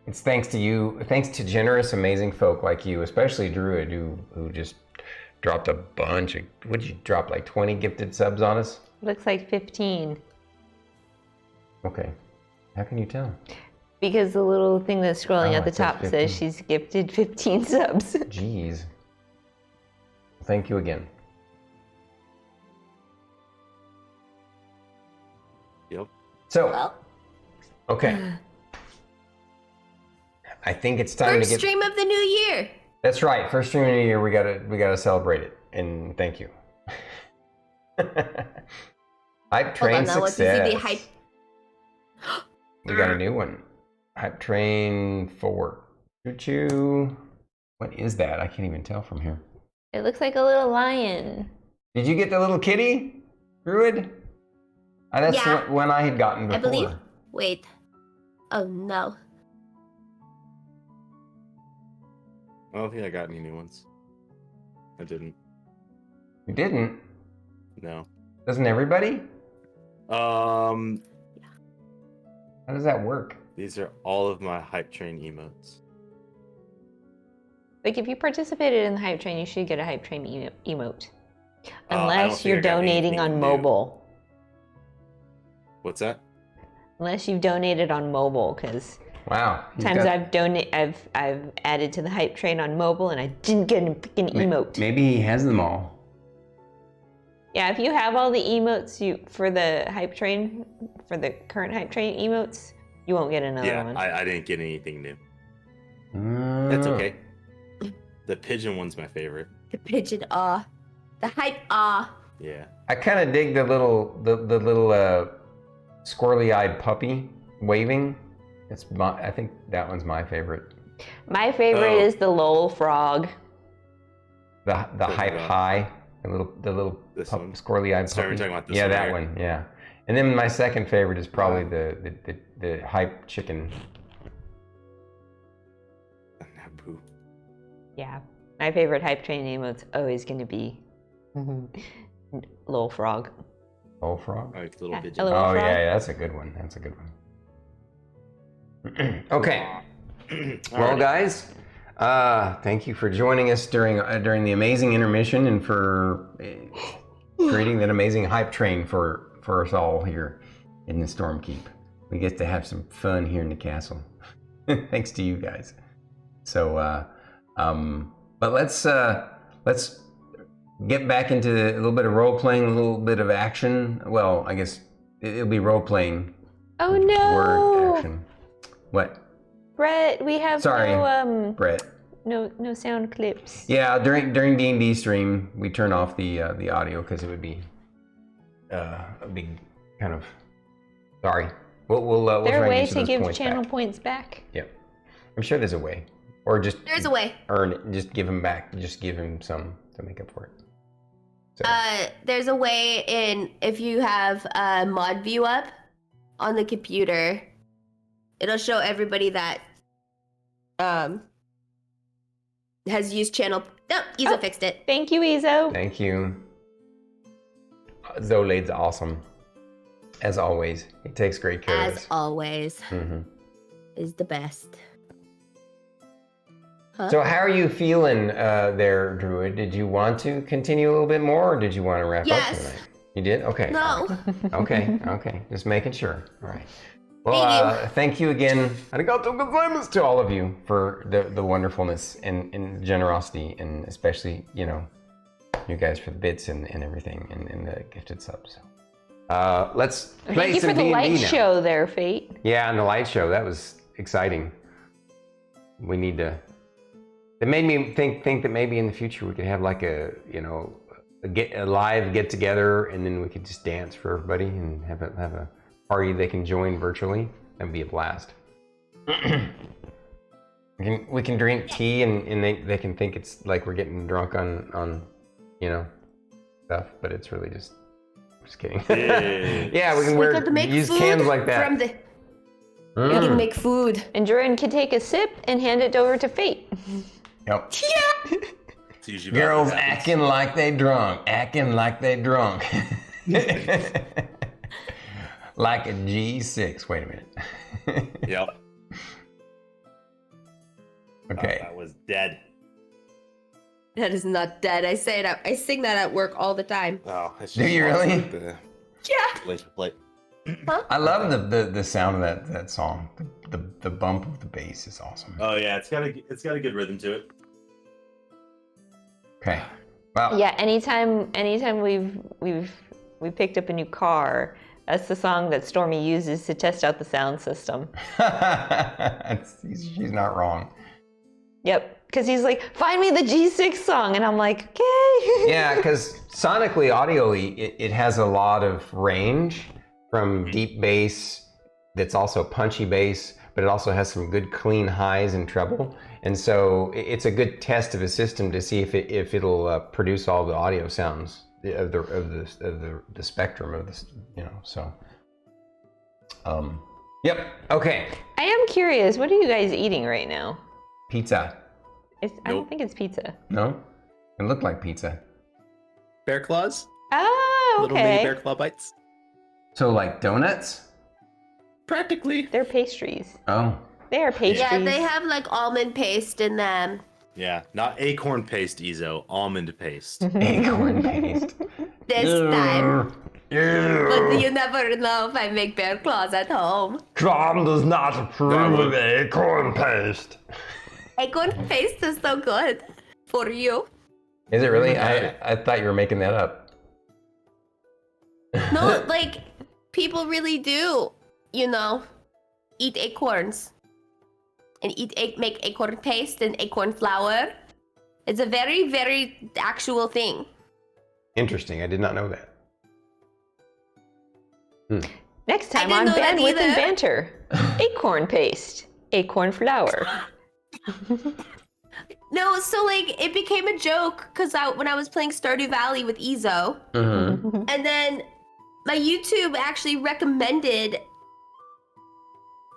It's thanks to you, thanks to generous, amazing folk like you, especially Druid, who just dropped a bunch of, what did you drop, like 20 gifted subs on us? Looks like 15. Okay. How can you tell? Because the little thing that's scrolling Oh, at the it says top says 15. she's gifted 15 subs. Jeez. Thank you again. Yep. So, Well, okay. I think it's time first to get. stream of the new year. That's right. First stream of the year, we gotta celebrate it, and thank you. Hype train Hold on, now let's see success. the hype. We got a new one. Hype train 4. Choo-choo. What is that? I can't even tell from here. It looks like a little lion. Did you get the little kitty, Druid? That's Yeah. one I had gotten before. I believe. Wait. Oh no. I don't think I got any new ones. I didn't. You didn't? No. Doesn't everybody? How How does that work? These are all of my hype train emotes. Like if you participated in the hype train, you should get a hype train emote. I don't Unless think you're I got donating anything on new. mobile. What's that? Unless you've donated on mobile, because Wow. he's times got- I've added to the hype train on mobile and I didn't get a freaking emote. Maybe he has them all. Yeah, if you have all the emotes for the hype train, for the current hype train emotes, you won't get another Yeah, one. I didn't get anything new. Mm. That's okay. The pigeon one's my favorite. The pigeon awe. The hype awe. Yeah. I kind of dig the little squirrely-eyed puppy waving. I think that one's my favorite. My favorite Oh. is the lol frog. The hype that? high, the little This one? squirrely-eyed Sorry, puppy. we're talking about this Yeah, one, that right? one. Yeah. And then my second favorite is probably the hype chicken. Naboo. Yeah, my favorite hype train emote's always going to be lol frog. Oh, frog. I like the little Yeah, pigeon. LOL. Oh frog? yeah, that's a good one. That's a good one. Okay. Well, Alrighty. guys, thank you for joining us during the amazing intermission and for creating that amazing hype train for us all here in the Stormkeep. We get to have some fun here in the castle, thanks to you guys. So, but let's get back into a little bit of role playing, a little bit of action. Well, I guess it'll be role playing. Oh no! Word action. What? Brett, we have Brett. no sound clips. Yeah, during D&D stream, we turn off the audio because it would be a big kind of. Sorry. We'll Is there a try way and get to you give those channel back. points back? Yep. I'm sure there's a way. Or just There's a way. earn it. Just give him back. Just give him some to make up for it. So. There's a way in if you have mod view up on the computer, it'll show everybody that has used channel. No, Izo fixed it. Thank you, Izo. Thank you. Zolade's awesome. As always, he takes great care of us. As always, is the best. Huh? So how are you feeling there, Druid? Did you want to continue a little bit more, or did you want to wrap up tonight? You did? Okay. No. Okay. Just making sure. All right. Well, thank you again. Arigatou gozaimasu to all of you for the wonderfulness and generosity, and especially, you guys for the bits and everything and the gifted subs. Let's play Thank you some for the D&D light now. show there, Fate. Yeah, and the light show, that was exciting. We need to. It made me think that maybe in the future we could have like a live get together, and then we could just dance for everybody and have a party they can join virtually. That'd be a blast. we can drink tea and they can think it's like we're getting drunk on stuff, but it's really just kidding. Yeah, we can use cans like that. From the we can make food. And Jordan can take a sip and hand it over to Fate. Yep. Yeah. It's usually Girls about what happens. acting like they drunk. Like a G6. Wait a minute. Yep. Okay. That was dead. That is not dead. I say it. I sing that at work all the time. Oh, Do you really? Yeah. Play. I love the sound of that song. The bump of the bass is awesome. Oh yeah, it's got a good rhythm to it. Okay. Well. Yeah, anytime we've picked up a new car, that's the song that Stormy uses to test out the sound system. She's not wrong. Yep, because he's like, find me the G6 song, and I'm like, okay. Yeah, because sonically, audioly, it has a lot of range from deep bass that's also punchy bass, but it also has some good clean highs and treble. And so it's a good test of a system to see if it'll produce all the audio sounds of the spectrum of this, so. Yep. Okay. I am curious, what are you guys eating right now? Pizza. I don't think it's pizza. No? It looked like pizza. Bear claws? Oh, Little mini okay. bear claw bites? So like donuts? Practically. They're pastries. Oh. They are pastries. Yeah, they have like almond paste in them. Yeah, not acorn paste, Izo. Almond paste. Acorn paste. This time. But you never know if I make bear claws at home. Tom does not approve of acorn paste. Acorn paste is so good for you. Is it really? I thought you were making that up. No, like people really do, eat acorns and make acorn paste and acorn flour. It's a very, very actual thing. Interesting. I did not know that. Next time didn't on know that Bandwidth and either. Banter. Acorn paste. Acorn flour. No, so like it became a joke because when I was playing Stardew Valley with Izo, and then my YouTube actually recommended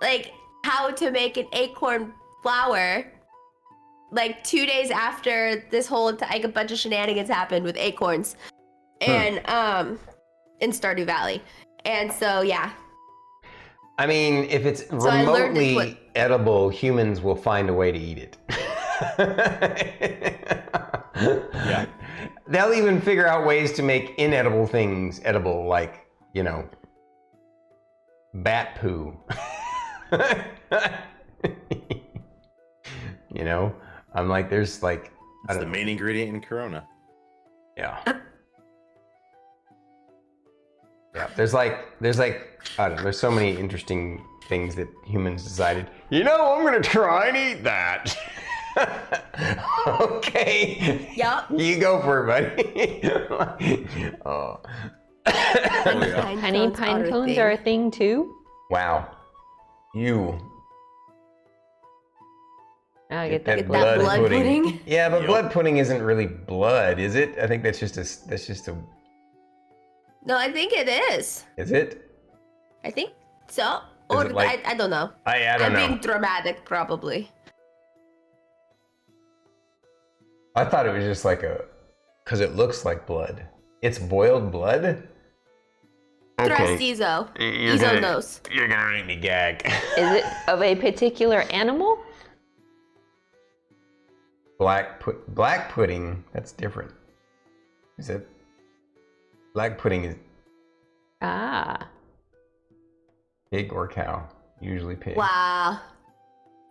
like how to make an acorn flour. Like 2 days after this whole like a bunch of shenanigans happened with acorns, and in Stardew Valley, and so yeah. I mean, if it's I learned this remotely edible, humans will find a way to eat it. Yeah. They'll even figure out ways to make inedible things edible, like, bat poo. I'm like, there's like, It's the main ingredient in Corona. Yeah. Yeah, there's like I don't know, there's so many interesting things that humans decided, I'm gonna try and eat that. Okay. Yup. You go for it, buddy. Oh. Honey pine cones are a thing too? Wow. You I get that that blood pudding. Yeah, but blood pudding isn't really blood, is it? I think that's just a No, I think it is. Is it? I think so. Is Or it like- I don't know. I don't I'm know. being dramatic, probably. I thought it was just like because it looks like blood. It's boiled blood? Trust Izo. Izo knows. You're gonna make me gag. Is it of a particular animal? Black pudding, that's different. Is it? Black pudding is Ah. pig or cow? Usually pig. Wow.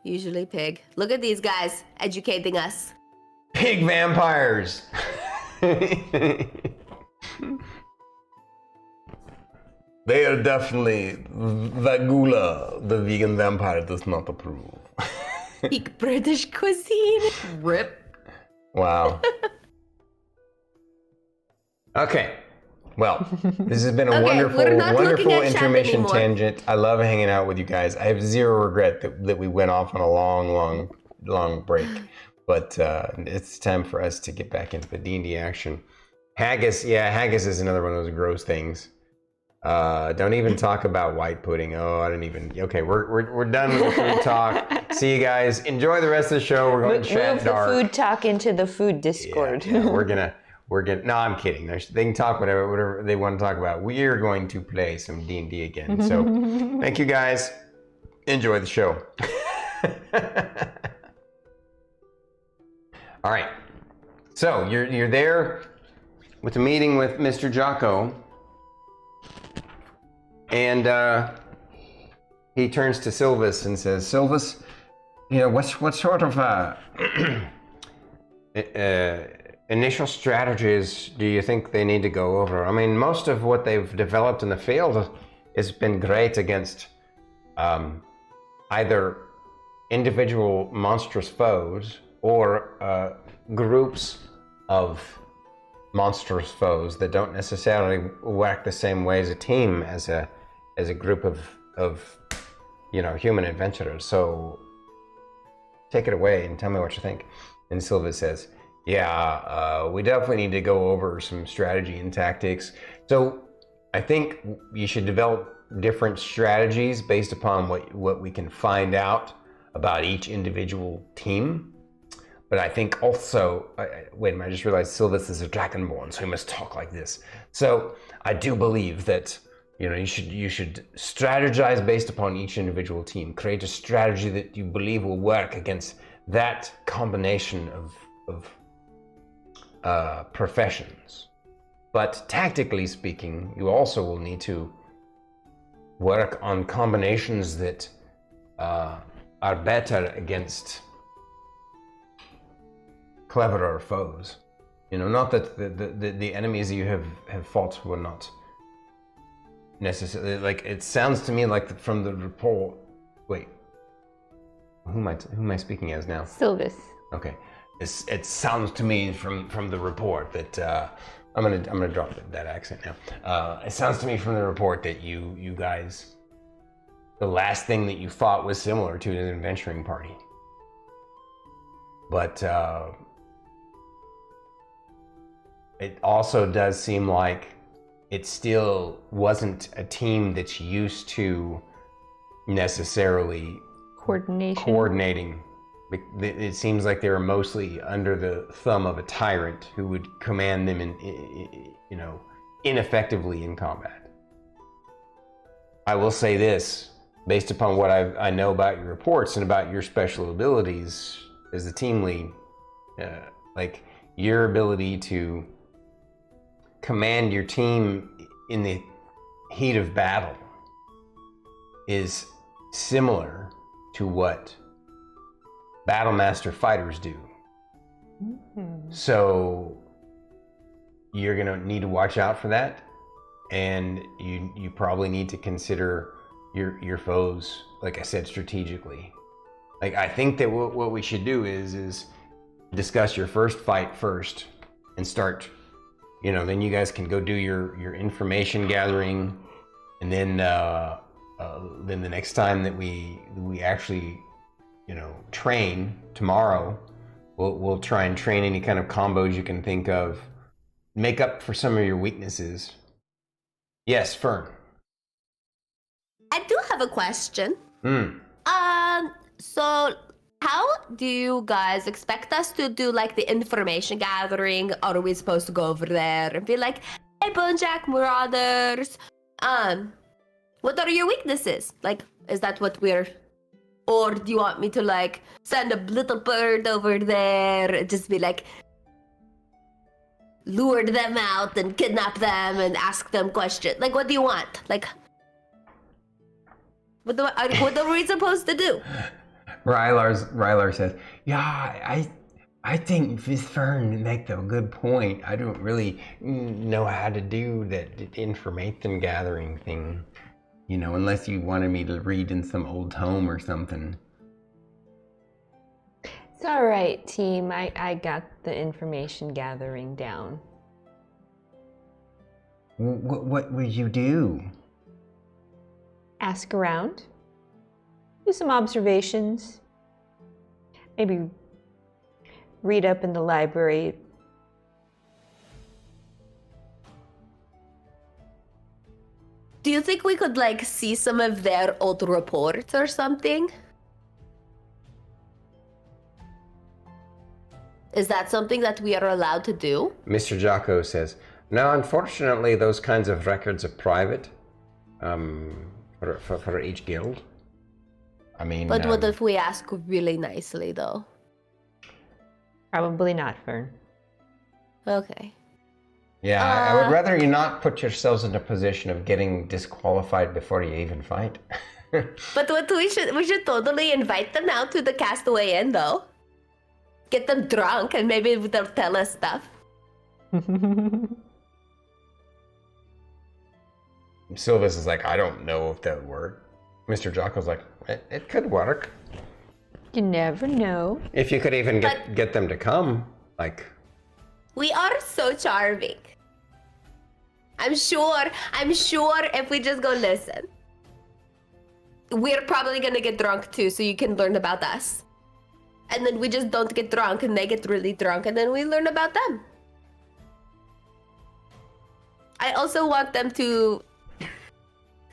Usually pig. Look at these guys educating us. Pig vampires! They are definitely Vagula, the vegan vampire does not approve. Peak British cuisine. Rip. Wow. Okay. Well, this has been a Okay, we're not wonderful looking at chat intermission anymore. tangent. I love hanging out with you guys. I have zero regret that we went off on a long break. But it's time for us to get back into the D&D action. Haggis is another one of those gross things. Don't even talk about white pudding. Oh, I didn't even. Okay, we're done with the food talk. See you guys. Enjoy the rest of the show. We're going to chat Move the dark. food talk into the food Discord. Yeah, we're gonna. No, I'm kidding. They can talk whatever they want to talk about. We are going to play some D&D again. So, thank you guys. Enjoy the show. All right. So you're there with a meeting with Mr. Jocko, and he turns to Silvus and says, "Silvus, what sort of initial strategies do you think they need to go over? I mean, most of what they've developed in the field has been great against either individual monstrous foes or groups of monstrous foes that don't necessarily work the same way as a team as a group of human adventurers. So take it away and tell me what you think." And Silva says, we definitely need to go over some strategy and tactics. So I think you should develop different strategies based upon what we can find out about each individual team. But I think also, wait a minute, I just realized Silvus is a dragonborn, so he must talk like this. So I do believe that you should strategize based upon each individual team. Create a strategy that you believe will work against that combination of professions. But tactically speaking, you also will need to work on combinations that are better against cleverer foes. Not that the enemies you have fought were not necessarily, like, it sounds to me like from the report. Wait, who am I speaking as now? Silvus. Okay, it sounds to me from the report that I'm gonna drop that accent now. It sounds to me from the report that you guys, the last thing that you fought was similar to an adventuring party, but it also does seem like it still wasn't a team that's used to necessarily coordinating. It seems like they were mostly under the thumb of a tyrant who would command them ineffectively in combat. I will say this, based upon what I know about your reports and about your special abilities as the team lead, like your ability to command your team in the heat of battle is similar to what Battlemaster fighters do. So you're gonna need to watch out for that, and you probably need to consider your foes, like I said, strategically. Like, I think that what we should do is discuss your first fight first and start, then you guys can go do your information gathering, and then the next time that we actually, train tomorrow, we'll try and train any kind of combos you can think of, make up for some of your weaknesses. Yes, Fern. I do have a question. So how do you guys expect us to do like the information gathering? Are we supposed to go over there and be like, hey, Bonejack Marauders, what are your weaknesses? Like, is that what or do you want me to like send a little bird over there and just be like, lure them out and kidnap them and ask them questions? Like, what do you want? Like, what are we supposed to do? Rylar says, yeah, I think Miss Fern makes a good point. I don't really know how to do that information gathering thing, unless you wanted me to read in some old tome or something. It's all right, team. I got the information gathering down. What would you do? Ask around. Do some observations. Maybe read up in the library. Do you think we could like see some of their old reports or something? Is that something that we are allowed to do? Mr. Jocko says, no, unfortunately, those kinds of records are private for each guild. I mean... But what if we ask really nicely, though? Probably not, Fern. Okay. Yeah, I would rather you not put yourselves in a position of getting disqualified before you even fight. But what we should totally invite them out to the Castaway Inn, though. Get them drunk and maybe they'll tell us stuff. Sylvis is like, I don't know if that would work. Mr. Jocko's like, it could work. You never know. If you could even get them to come, like... We are so charming. I'm sure if we just go listen, we're probably gonna get drunk too, so you can learn about us. And then we just don't get drunk and they get really drunk and then we learn about them. I also want them to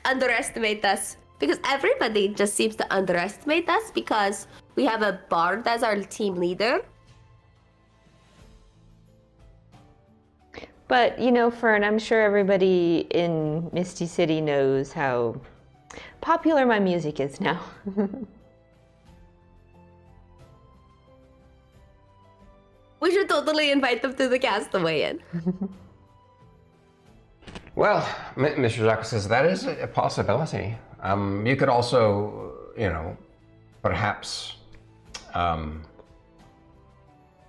underestimate us, because everybody just seems to underestimate us because we have a bard as our team leader. But, Fern, I'm sure everybody in Misty City knows how popular my music is now. We should totally invite them to the Castaway Inn. Well, Mr. Jocko says that is a possibility. You could also, perhaps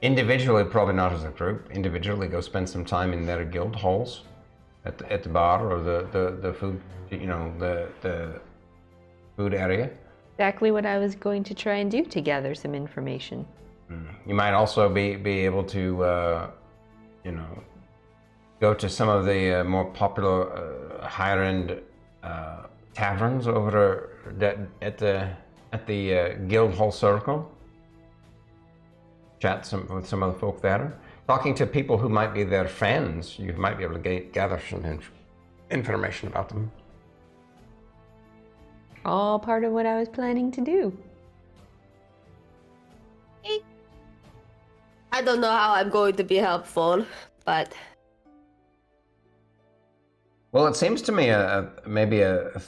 individually, probably not as a group, individually go spend some time in their guild halls at the bar or the food, the food area. Exactly what I was going to try and do to gather some information. You might also be able to, go to some of the more popular higher-end taverns over at the guild hall circle. Chat with some of the folk there. Talking to people who might be their fans, you might be able to gather some information about them. All part of what I was planning to do. I don't know how I'm going to be helpful, but... Well, it seems to me maybe a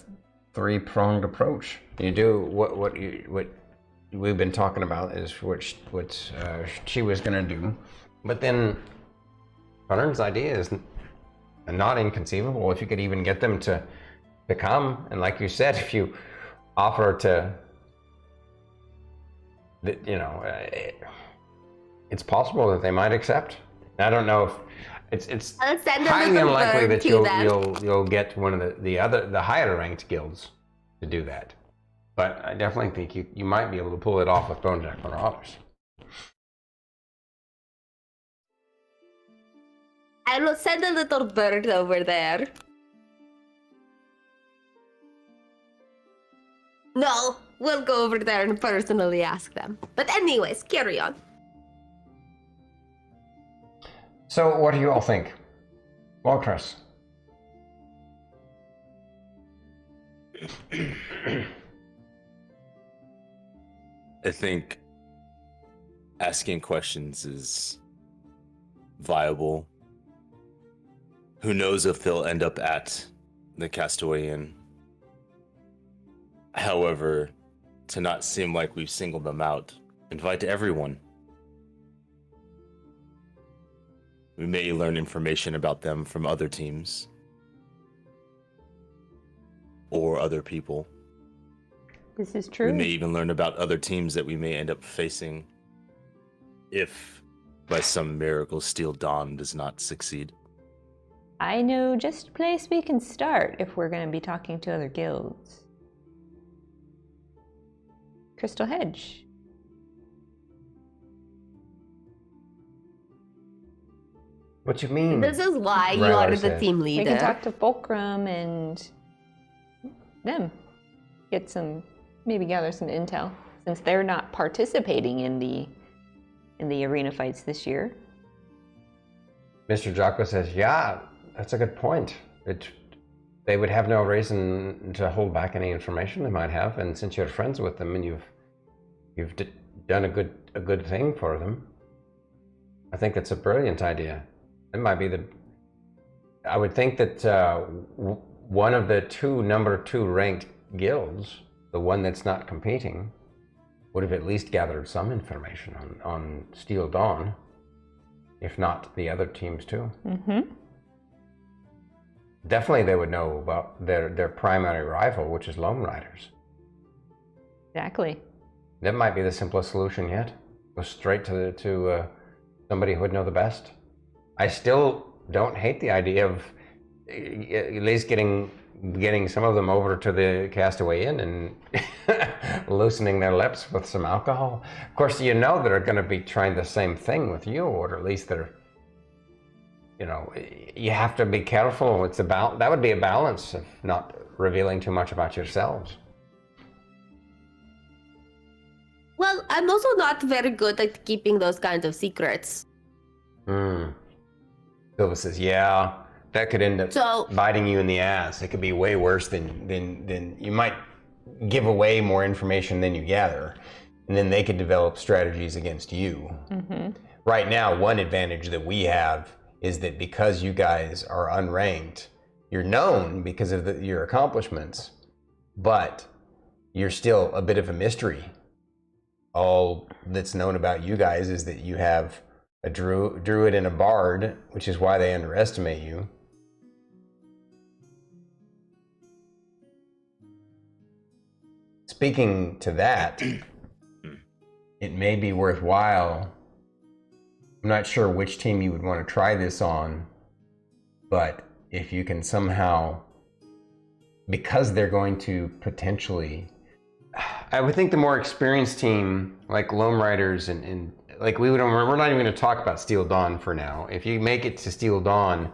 three-pronged approach. You do what we've been talking about is what she was going to do, but then Fern's idea is not inconceivable. If you could even get them to come, and like you said, if you offer to, it's possible that they might accept. I don't know if It's I'll send a highly little unlikely bird that to them. you'll get one of the higher ranked guilds to do that. But I definitely think you might be able to pull it off with Bonejack Marauders. I will send a little bird over there. No, we'll go over there and personally ask them. But anyways, carry on. So what do you all think? Lorkris. I think asking questions is viable. Who knows if they'll end up at the Castaway Inn. However, to not seem like we've singled them out, invite everyone. We may learn information about them from other teams or other people. This is We true. may even learn about other teams that we may end up facing if, by some miracle, Steel Dawn does not succeed. I know just a place we can start if we're going to be talking to other guilds. Crystal Hedge. What you mean? This is why you Rylar are the said. team We leader. can talk to Fulcrum and them. Get some, maybe gather some intel, since they're not participating in the arena fights this year. Mr. Jocko says, yeah, that's a good point. They would have no reason to hold back any information they might have, and since you're friends with them and you've done a good thing for them, I think that's a brilliant idea. It might be I would think that one of the number two ranked guilds, the one that's not competing, would have at least gathered some information on Steel Dawn, if not the other teams too. Mm-hmm. Definitely they would know about their primary rival, which is Lone Riders. Exactly. That might be the simplest solution yet. Go straight to somebody who would know the best. I still don't hate the idea of at least getting some of them over to the Castaway Inn and loosening their lips with some alcohol. Of course, you know they're going to be trying the same thing with you, or at least they're, you have to be careful. That would be a balance of not revealing too much about yourselves. Well, I'm also not very good at keeping those kinds of secrets. Silva says, yeah, that could end up biting you in the ass. It could be way worse than you might give away more information than you gather, and then they could develop strategies against you. Mm-hmm. Right now, one advantage that we have is that because you guys are unranked, you're known because of your accomplishments, but you're still a bit of a mystery. All that's known about you guys is that you have a druid and a bard, which is why they underestimate you. Speaking to that, it may be worthwhile. I'm not sure which team you would want to try this on, but if you can somehow, because they're going to potentially, I would think the more experienced team, like Lone Riders and like we're not even going to talk about Steel Dawn for now. If you make it to Steel Dawn,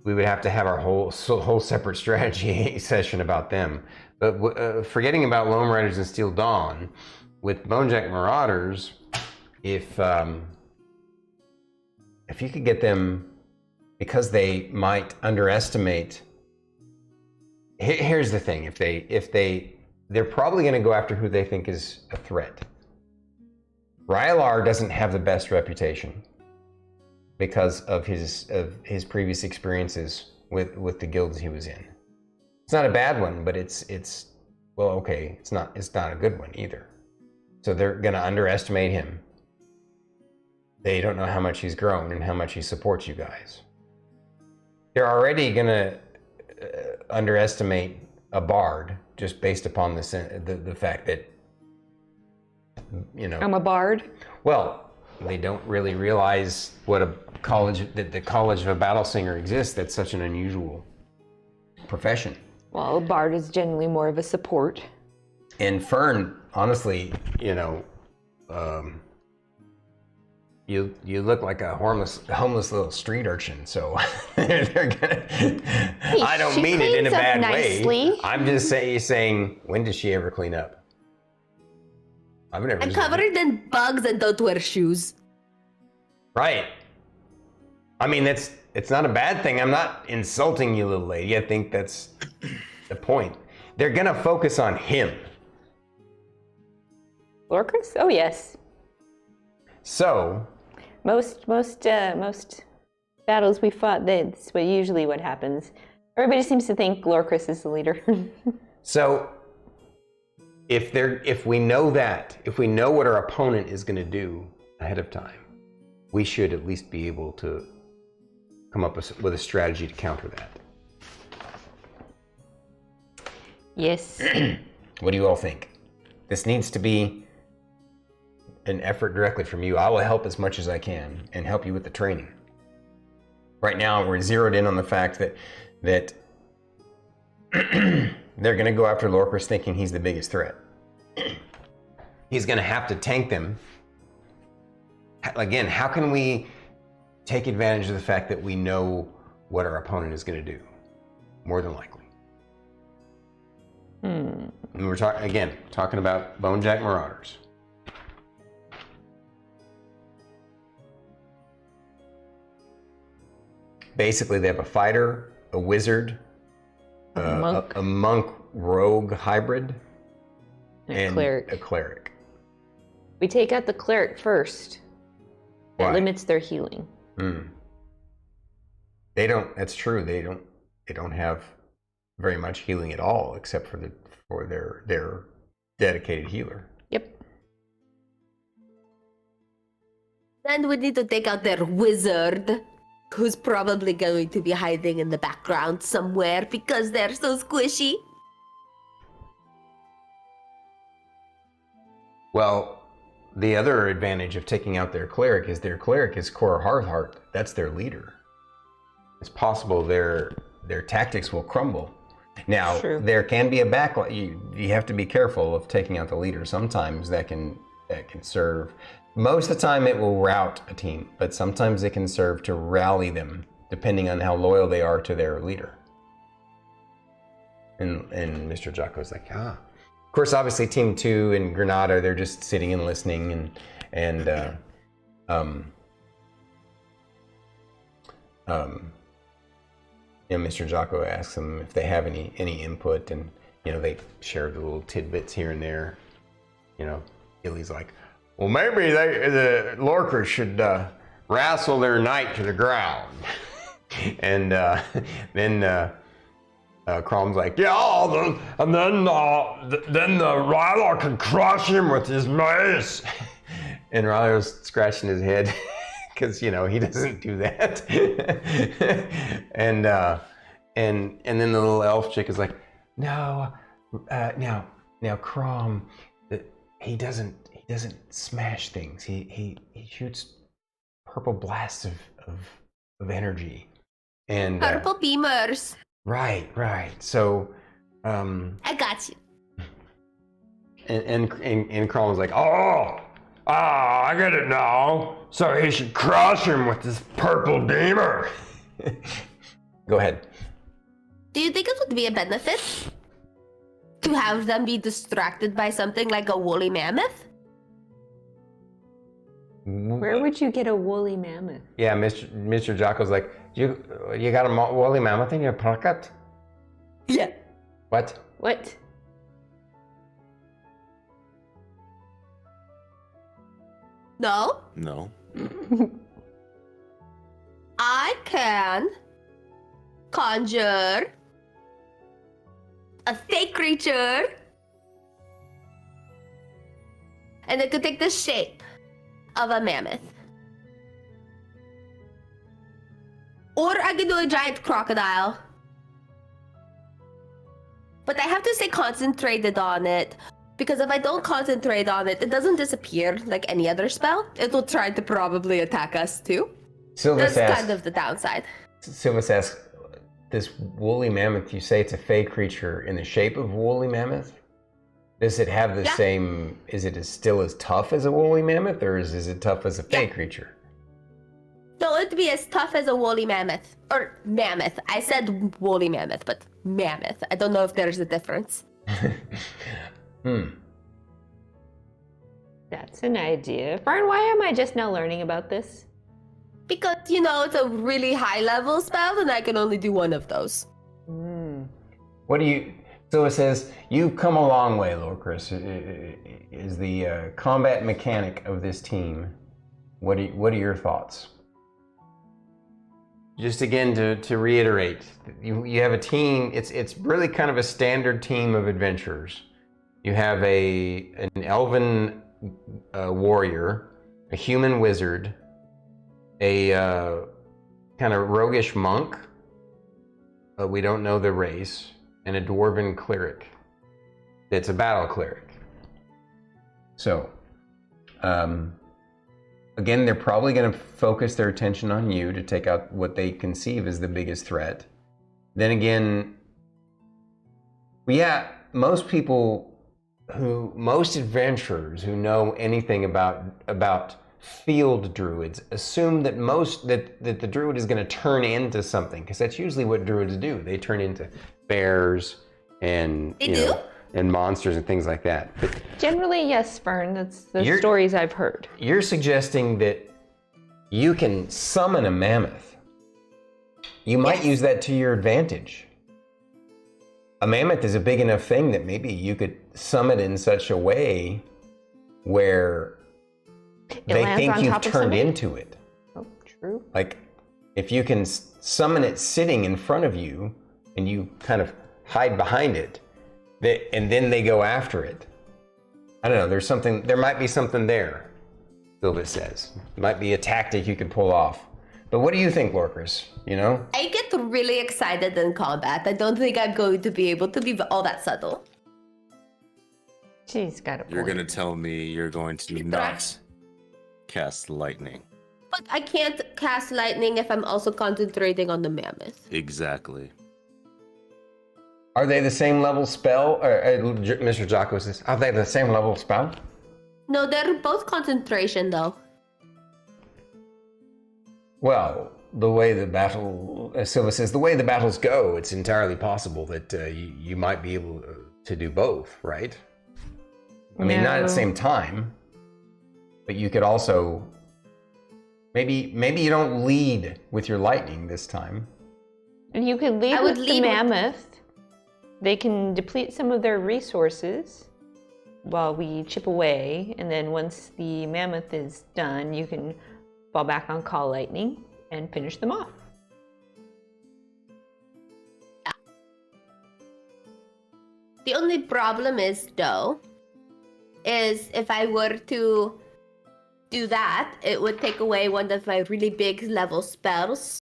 we would have to have our whole separate strategy session about them. But forgetting about Lone Riders and Steel Dawn, with Bonejack Marauders, if you could get them, because they might underestimate. Here's the thing: if they're probably going to go after who they think is a threat. Rylar doesn't have the best reputation because of his previous experiences with the guilds he was in. It's not a bad one, but it's well, okay, it's not a good one either. So they're going to underestimate him. They don't know how much he's grown and how much he supports you guys. They're already going to underestimate a bard just based upon the fact that, I'm a bard. Well, they don't really realize what the college of a battle singer exists. That's such an unusual profession. Well, a bard is generally more of a support. And Fern, honestly, you look like a homeless little street urchin. So they're gonna. I don't she mean it in a cleans up bad nicely. way. I'm just saying, when does she ever clean up? I've never. I'm covered in bugs and don't wear shoes. Right. I mean, it's not a bad thing. I'm not insulting you, little lady. I think that's the point. They're gonna focus on him. Lorkris? Oh yes. So. Most battles we fought, that's usually what happens. Everybody seems to think Lorkris is the leader. So, if we know what our opponent is going to do ahead of time, we should at least be able to come up with a strategy to counter that. Yes. What do you all think? This needs to be an effort directly from you. I will help as much as I can and help you with the training. Right now, we're zeroed in on the fact that they're going to go after Lorkris thinking he's the biggest threat. He's going to have to tank them. Again, how can we take advantage of the fact that we know what our opponent is going to do? More than likely. And we're talking about Bonejack Marauders. Basically, they have a fighter, a wizard, a monk rogue hybrid, and a cleric. We take out the cleric first. That limits their healing. They don't. That's true. They don't have very much healing at all, except for their dedicated healer. Yep. Then we need to take out their wizard, who's probably going to be hiding in the background somewhere because they're so squishy. Well, the other advantage of taking out their cleric is Core Hearthheart. That's their leader. It's possible their tactics will crumble. Now, there can be a backlash. You have to be careful of taking out the leader. Sometimes that can serve. Most of the time it will rout a team, but sometimes it can serve to rally them, depending on how loyal they are to their leader. And Mr. Jocko's like, Of course, obviously, Team 2 in Granada, they're just sitting and listening, and Mr. Jocko asks them if they have any input, and they share the little tidbits here and there. Illy's like, well, maybe the Lorkris should wrestle their knight to the ground. And then Crom's like, yeah, and then the Rylar can crush him with his mace. And Rylar's scratching his head because he doesn't do that. and then the little elf chick is like, no, now Crom, he doesn't smash things. He shoots purple blasts of energy. And Purple beamers. Right. So I got you. And Crom was like, I get it now. So he should crush him with this purple beamer. Go ahead. Do you think it would be a benefit to have them be distracted by something like a woolly mammoth? Where would you get a woolly mammoth? Yeah, Mr. Jocko's like, you got a woolly mammoth in your pocket? Yeah. What? No? No. I can conjure a fake creature, and it could take the shape of a mammoth. Or I could do a giant crocodile. But I have to stay concentrated on it Because if I don't concentrate on it, it doesn't disappear like any other spell. It will try to probably attack us too. Sylvis That's asks, kind of the downside. Sylvis asks, this woolly mammoth, you say it's a fey creature in the shape of woolly mammoth? Does it have the Yeah. same, is it still as tough as a woolly mammoth, or is it tough as a fey creature? No, it'd be as tough as a woolly mammoth. Or mammoth. I said woolly mammoth, but mammoth. I don't know if there's a difference. That's an idea. Fern, why am I just now learning about this? Because, you know, it's a really high level spell and I can only do one of those. What do you, so it says, you've come a long way, Lorkris, is the combat mechanic of this team. What are your thoughts? Just again, to reiterate, you have a team, it's really kind of a standard team of adventurers. You have an elven warrior, a human wizard, a kind of roguish monk, we don't know the race, and a dwarven cleric. It's a battle cleric. So, again, they're probably going to focus their attention on you to take out what they conceive as the biggest threat. Then again, yeah, most adventurers who know anything about field druids assume that that the druid is going to turn into something, because that's usually what druids do. They turn into bears and and monsters and things like that. But Generally, yes, Fern. That's the stories I've heard. you're suggesting that you can summon a mammoth. You might use that to your advantage. A mammoth is a big enough thing that maybe you could summon it in such a way where they think you've turned into it. Oh, true. Like, if you can summon it sitting in front of you and you kind of hide behind it, and then they go after it. I don't know, there might be something there, Sylvis says. It might be a tactic you could pull off. But what do you think, Lorkris? You know? I get really excited in combat. I don't think I'm going to be able to be all that subtle. She's got a point. You're gonna tell me you're going to not cast lightning. But I can't cast lightning if I'm also concentrating on the mammoth. Exactly. Are they the same level spell? Mr. Jocko says, are they the same level spell? No, they're both concentration though. Well, the way the battle, as Silva says, the way the battles go, it's entirely possible that you might be able to do both, right? I mean, not at the same time, but you could also, maybe you don't lead with your lightning this time. And you could lead with the mammoth. They can deplete some of their resources while we chip away, and then once the mammoth is done, you can fall back on call lightning and finish them off. Yeah. The only problem is, though, is if I were to do that, it would take away one of my really big level spells.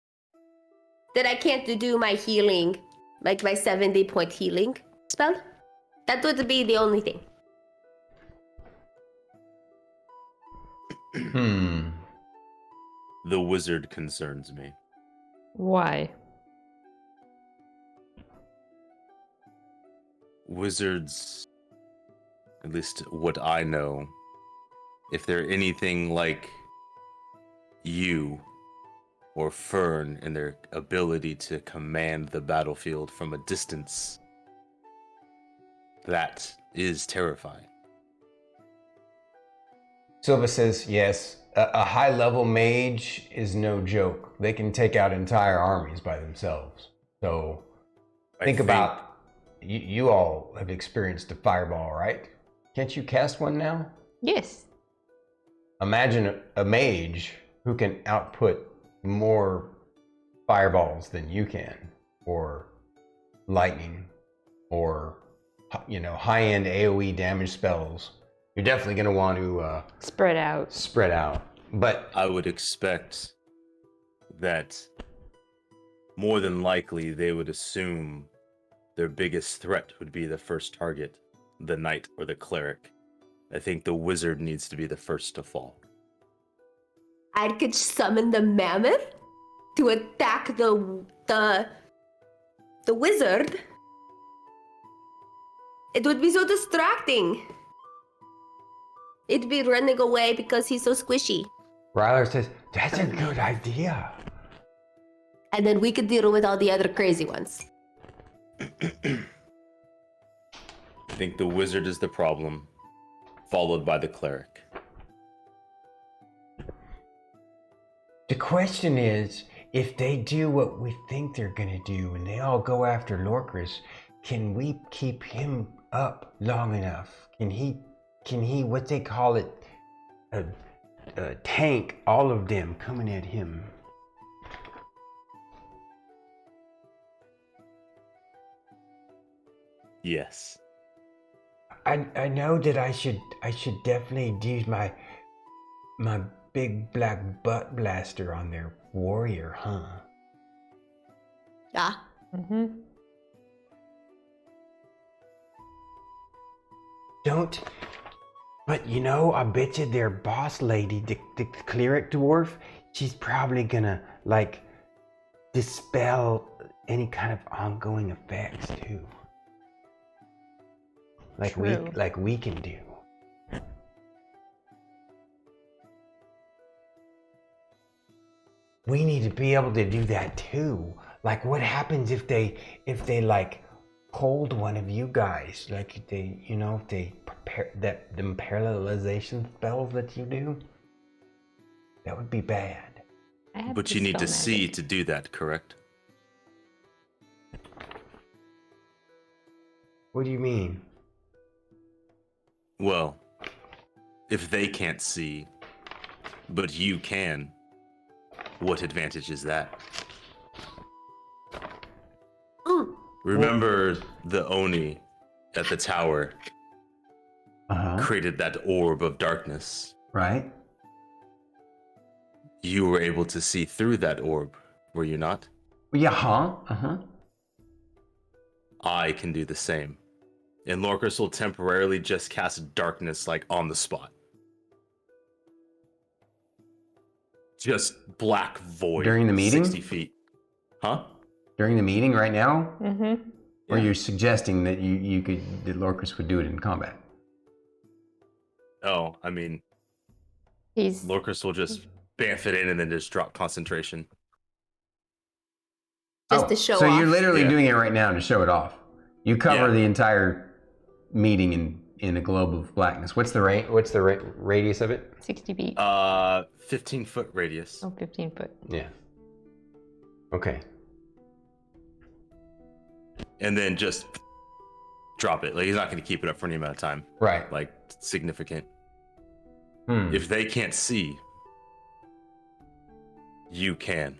That I can't do my healing, like my 70-point healing spell. That would be the only thing. The wizard concerns me. Why? Wizards, at least what I know, if they're anything like you or Fern in their ability to command the battlefield from a distance, that is terrifying. Silva says, yes, a high-level mage is no joke. They can take out entire armies by themselves. So think about, you all have experienced a fireball, right? Can't you cast one now? Yes. Imagine a mage who can output more fireballs than you can, or lightning, or high-end AoE damage spells. You're definitely going to want to spread out. But I would expect that more than likely they would assume their biggest threat would be the first target the knight or the cleric. I think the wizard needs to be the first to fall. I could summon the mammoth to attack the wizard. It would be so distracting. It'd be running away because he's so squishy. Rylar says, that's a good idea. And then we could deal with all the other crazy ones. I think the wizard is the problem, followed by the cleric. The question is, if they do what we think they're gonna do and they all go after Lorkris, can we keep him up long enough? Can he, what they call it, tank all of them coming at him? Yes. I know that I should definitely use my big black butt blaster on their warrior, huh? Yeah. Mm-hmm. But you know, I bet you their boss lady, the cleric dwarf, she's probably gonna like dispel any kind of ongoing effects too. Like we can do. We need to be able to do that too. Like, what happens if they like hold one of you guys? Like, if they prepare them parallelization spells that you do. That would be bad. But you need to see to do that, correct? What do you mean? Well, if they can't see, but you can, what advantage is that? Remember the Oni at the tower created that orb of darkness. Right? You were able to see through that orb, were you not? Yeah, I can do the same. And Lorkris will temporarily just cast darkness like on the spot. Just black void. During the meeting? 60 feet. Huh? During the meeting right now? Mm-hmm. Or you're suggesting that that Lorkris would do it in combat? Oh, I mean, He's Lorkris will just bamf it in and then just drop concentration. Just to show so off. You're literally Yeah. doing it right now to show it off. You cover Yeah. the entire meeting in a globe of blackness. What's the radius of it? 60 feet. 15-foot radius. Oh, 15 foot. Yeah. Okay. And then just drop it. Like, he's not going to keep it up for any amount of time. Right. Like, significant. Hmm. If they can't see, you can.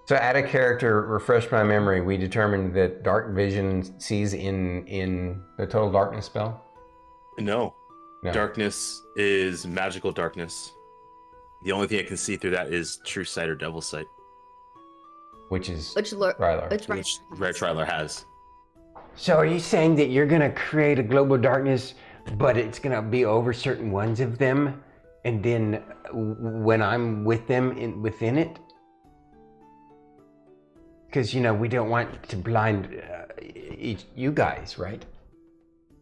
So add a character, refresh my memory. We determined that dark vision sees in the total darkness spell? No. No. Darkness is magical darkness. The only thing I can see through that is true sight or devil sight, Which Rylar. which Rylar has. So are you saying that you're gonna create a global darkness, but it's gonna be over certain ones of them, and then when I'm with them within it? Because we don't want to blind you guys, right?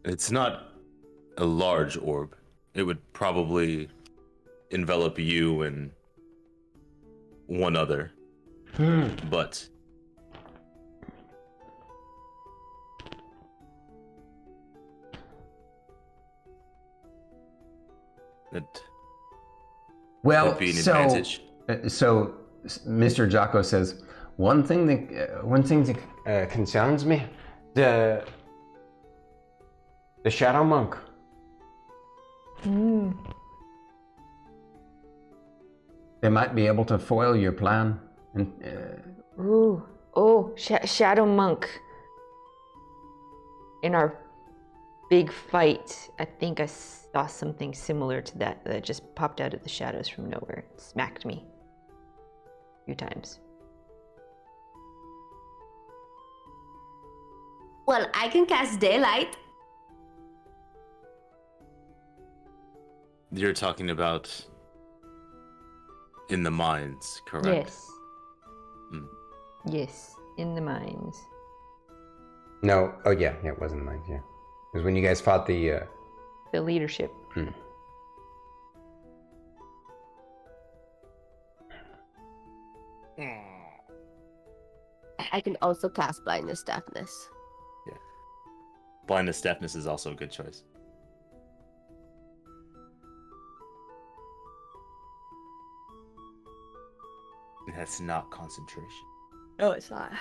It's not a large orb. It would probably envelop you and one other. But it would be an advantage. So Mr. Jocko says, one thing that concerns me, the Shadow Monk. They might be able to foil your plan. And, Shadow Monk. In our big fight, I think I saw something similar to that just popped out of the shadows from nowhere. It smacked me a few times. Well, I can cast daylight. You're talking about in the mines, correct? Yes. Hmm. Yes, in the mines. No. Oh yeah, it wasn't mine. Yeah, it was when you guys fought the. The leadership. I can also cast blindness deafness. Yeah. Blindness deafness is also a good choice. That's not concentration. No, it's not.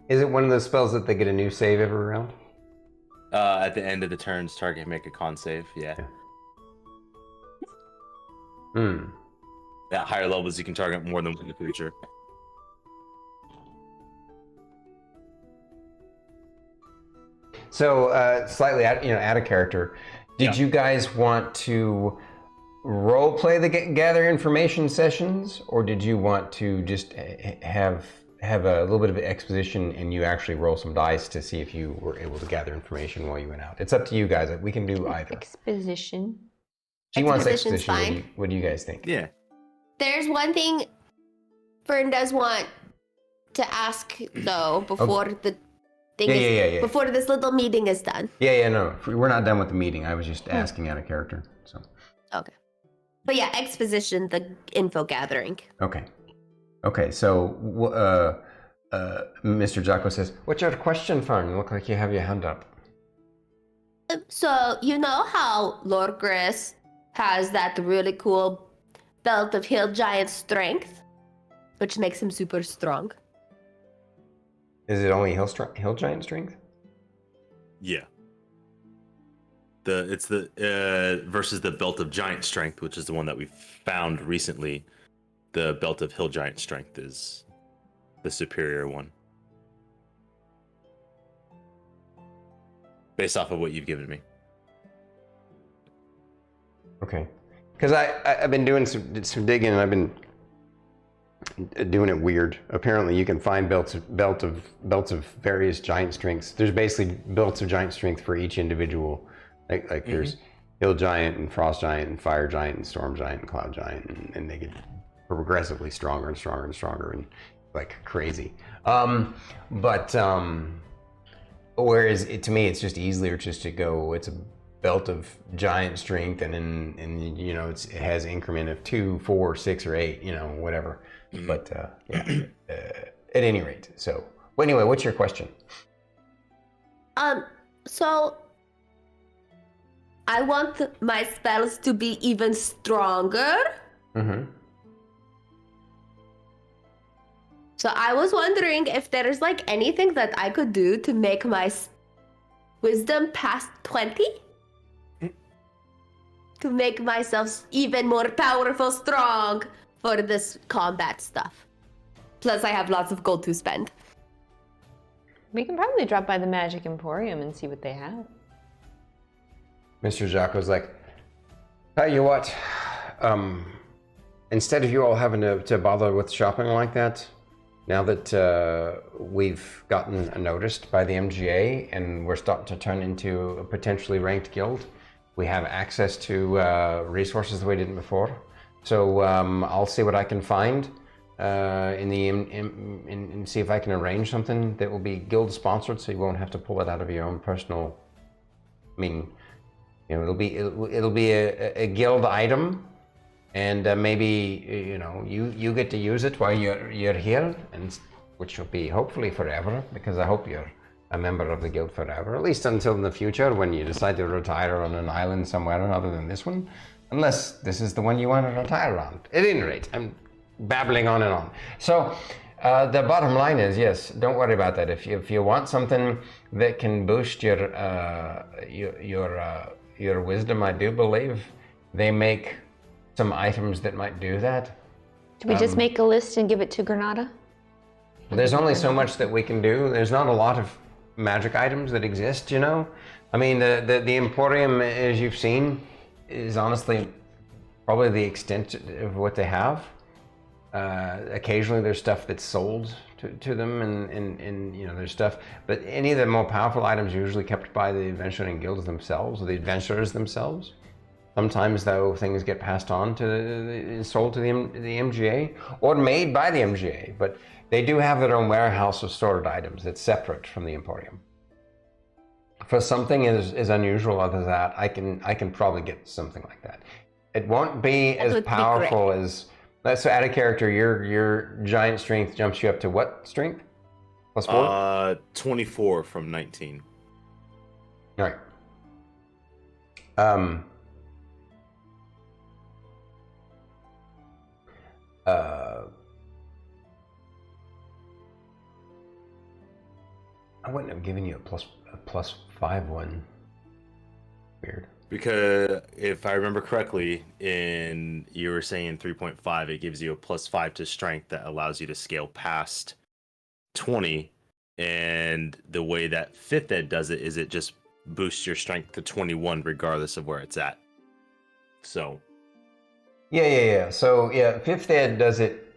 Is it one of those spells that they get a new save every round? At the end of the turns, target make a con save. Yeah. At higher levels, you can target more than one creature. So slightly out of character. Did you guys want to role play the gather information sessions, or did you want to just have a little bit of exposition and you actually roll some dice to see if you were able to gather information while you went out? It's up to you guys. We can do either. Exposition. She wants Exposition's exposition. fine. What do you guys think? Yeah. There's one thing Fern does want to ask though before the thing Yeah. before this little meeting is done. Yeah, no. We're not done with the meeting. I was just asking out of character. So. Okay. But yeah, exposition, the info gathering. Okay, so Mr. Jocko says, "What's your question, Fern? You look like you have your hand up." So, you know how Lorkris has that really cool belt of hill giant strength, which makes him super strong? Is it only hill giant strength? Yeah. It's the versus the belt of giant strength, which is the one that we found recently. The belt of hill giant strength is the superior one, based off of what you've given me. Okay, because I've been doing some digging and I've been doing it weird. Apparently, you can find belts of various giant strengths. There's basically belts of giant strength for each individual. Like there's hill giant and frost giant and fire giant and storm giant and cloud giant, and they get progressively stronger and stronger and stronger and like crazy. Whereas to me, it's just easier just to go. It's a belt of giant strength, and it has increment of 2, 4, 6, or 8. Whatever. But at any rate. So anyway, what's your question? So I want my spells to be even stronger. Mm-hmm. So I was wondering if there's like anything that I could do to make my wisdom past 20? To make myself even more powerful, strong for this combat stuff. Plus I have lots of gold to spend. We can probably drop by the Magic Emporium and see what they have. Mr. Jocko's like, tell you what, instead of you all having to bother with shopping like that, now that we've gotten noticed by the MGA and we're starting to turn into a potentially ranked guild, we have access to resources the way we didn't before. So I'll see what I can find and see if I can arrange something that will be guild sponsored, so you won't have to pull it out of your own personal. I mean, it'll be a guild item. And maybe you get to use it while you're here, and which will be hopefully forever, because I hope you're a member of the guild forever, at least until in the future when you decide to retire on an island somewhere other than this one, unless this is the one you want to retire on. At any rate, I'm babbling on and on. So the bottom line is, yes, don't worry about that. If you want something that can boost your wisdom, I do believe they make some items that might do that. Do we just make a list and give it to Granada? There's only so much that we can do. There's not a lot of magic items that exist, you know? I mean, the Emporium, as you've seen, is honestly probably the extent of what they have. Occasionally there's stuff that's sold to them and you know, there's stuff, but any of the more powerful items are usually kept by the adventuring guilds themselves, or the adventurers themselves. Sometimes, though, things get passed on to sold to the MGA or made by the MGA, but they do have their own warehouse of stored items that's separate from the Emporium. For something as unusual as that, I can probably get something like that. It won't be That as would be powerful great. as. So add a character. Your giant strength jumps you up to what strength? +4. 24 from 19. All right. I wouldn't have given you a +5 one. Weird. Because if I remember correctly, you were saying 3.5, it gives you a +5 to strength that allows you to scale past 20. And the way that 5th ed does it is it just boosts your strength to 21 regardless of where it's at. So. Yeah. So yeah, 5th ed does it.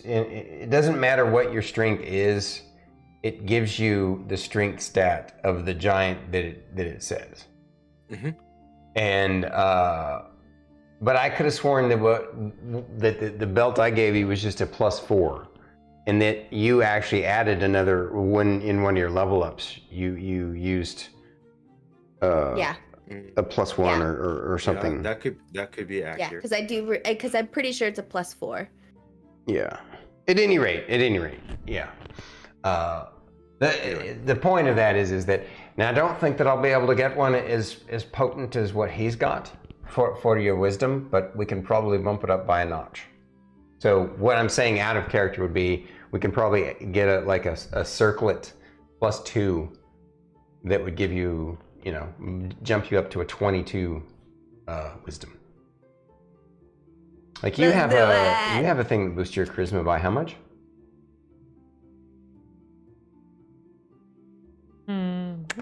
It doesn't matter what your strength is. It gives you the strength stat of the giant that it says. Mm-hmm. And but I could have sworn that the belt I gave you was just a +4, and that you actually added another one in one of your level ups. You used Yeah. a +1 Yeah. or something. Yeah, that could be Yeah, accurate. because I'm pretty sure it's a +4. Yeah. At any rate, yeah. The point of that is that now I don't think that I'll be able to get one as potent as what he's got for your wisdom, but we can probably bump it up by a notch. So what I'm saying out of character would be we can probably get a circlet +2 that would give you, you know, jump you up to a 22 wisdom. Like you Let's have do it. you have a thing that boosts your charisma by how much?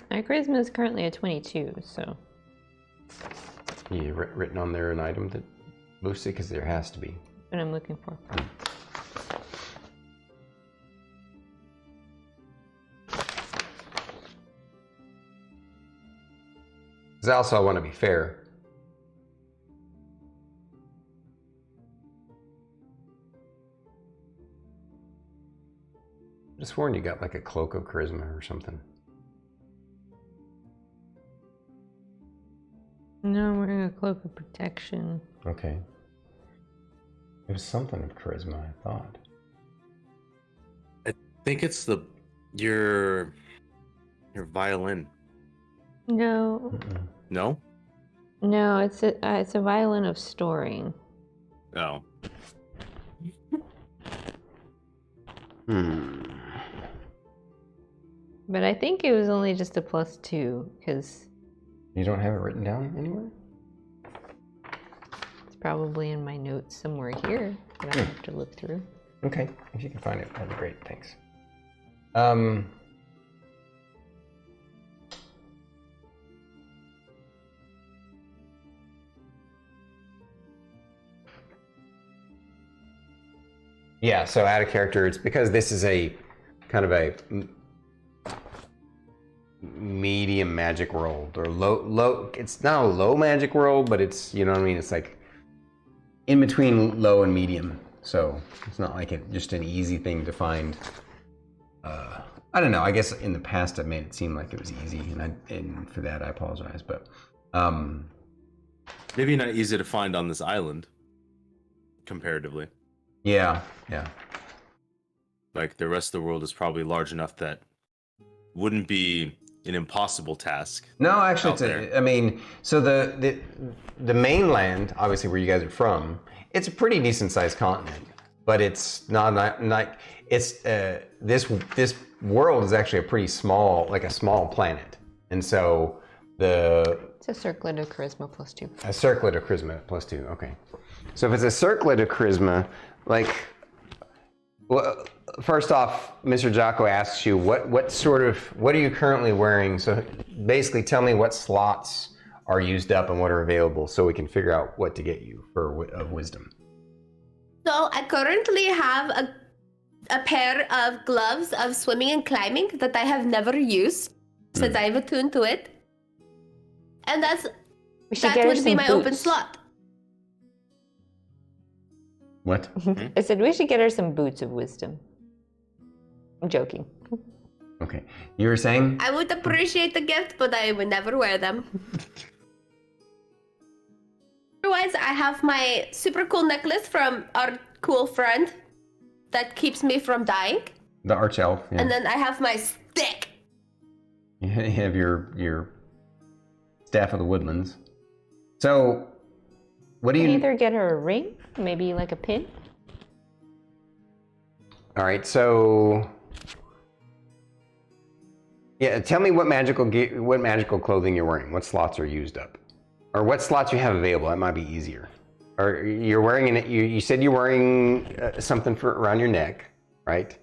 My charisma is currently at 22, so. You written on there an item that boosts it, because there has to be. That's what I'm looking for. Because also I want to be fair. I just sworn you got like a cloak of charisma or something. No, I'm wearing a cloak of protection. Okay. It was something of charisma, I thought. I think it's your violin. No, Mm-mm. No? no, it's a violin of storing. Oh. But I think it was only just a +2, because You don't have it written down anywhere? it's probably in my notes somewhere here that I have to look through. Okay, if you can find it, that'd be great. Thanks. Yeah, so add a character. It's because this is a kind of a medium magic world, or low. It's not a low magic world, but it's, you know what I mean. It's like in between low and medium. So it's not like just an easy thing to find. I don't know. I guess in the past I made it seem like it was easy, and for that I apologize. But Maybe not easy to find on this island, comparatively. yeah. Like the rest of the world is probably large enough that wouldn't be an impossible task. No, actually, out I mean, so the mainland, obviously where you guys are from, it's a pretty decent sized continent, but it's not it's this world is actually a pretty small, like a small planet, and so It's a circlet of charisma +2. a circlet of charisma +2. Okay, so if it's a circlet of charisma, like, well, first off, Mr. Jocko asks you, what are you currently wearing? So basically tell me what slots are used up and what are available so we can figure out what to get you of wisdom. So I currently have a pair of gloves of swimming and climbing that I have never used since I've attuned to it. And that would be my open slot. What? I said we should get her some boots of wisdom. I'm joking. Okay. You were saying? I would appreciate the gift, but I would never wear them. Otherwise, I have my super cool necklace from our cool friend that keeps me from dying. The arch elf. Yeah. And then I have my stick. You have your staff of the woodlands. So, what do you... either get her a ring, maybe like a pin. All right, so... Yeah, tell me what magical clothing you're wearing. What slots are used up? Or what slots you have available. That might be easier. Or you're wearing you said you're wearing something around your neck, right?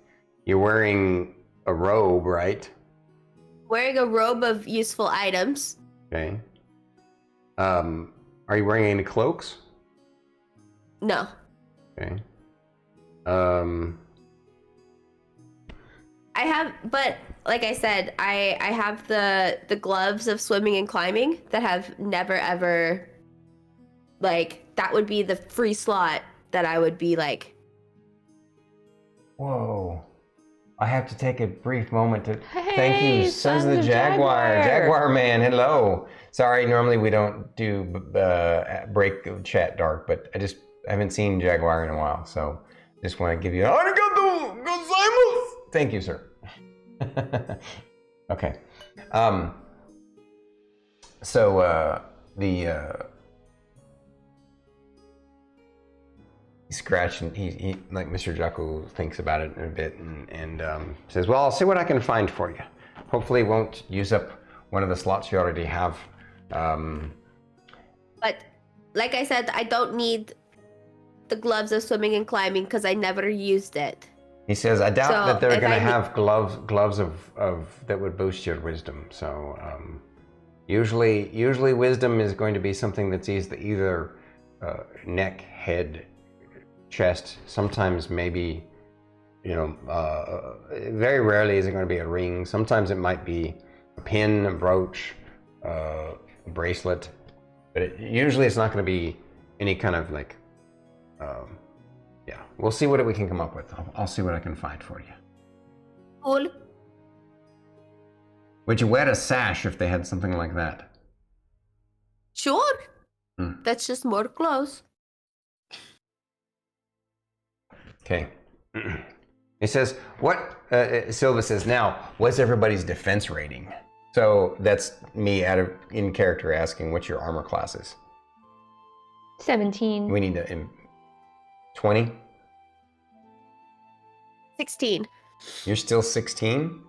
You're wearing a robe, right? Wearing a robe of useful items. Okay. Are you wearing any cloaks? No. Okay. I have, but like I said, I have the gloves of swimming and climbing that have never ever, like, that would be the free slot that I would be like. Whoa. I have to take a brief moment to Hey, thank you, Sons of the Jaguar. Jaguar man, hello. Sorry, normally we don't do break the chat dark, but I haven't seen Jaguar in a while, so just want to give you arigato gozaimasu. Thank you, sir. Okay. So he's scratching. He like Mr. Jocko thinks about it in a bit and says, "Well, I'll see what I can find for you. Hopefully, it won't use up one of the slots you already have." But like I said, I don't need the gloves of swimming and climbing because I never used it. He says, "I doubt that they're if going to I have gloves of that would boost your wisdom. So usually wisdom is going to be something that's either neck, head, chest. Sometimes maybe, very rarely is it going to be a ring. Sometimes it might be a pin, a brooch, a bracelet, but usually it's not going to be any kind of like." Yeah, we'll see what we can come up with. I'll see what I can find for you. Cool. Would you wear a sash if they had something like that? Sure. That's just more clothes. Okay. It says, Silva says, now, what's everybody's defense rating? So that's me in character asking, what's your armor classes? 17. We need to... 20? 16. You're still 16?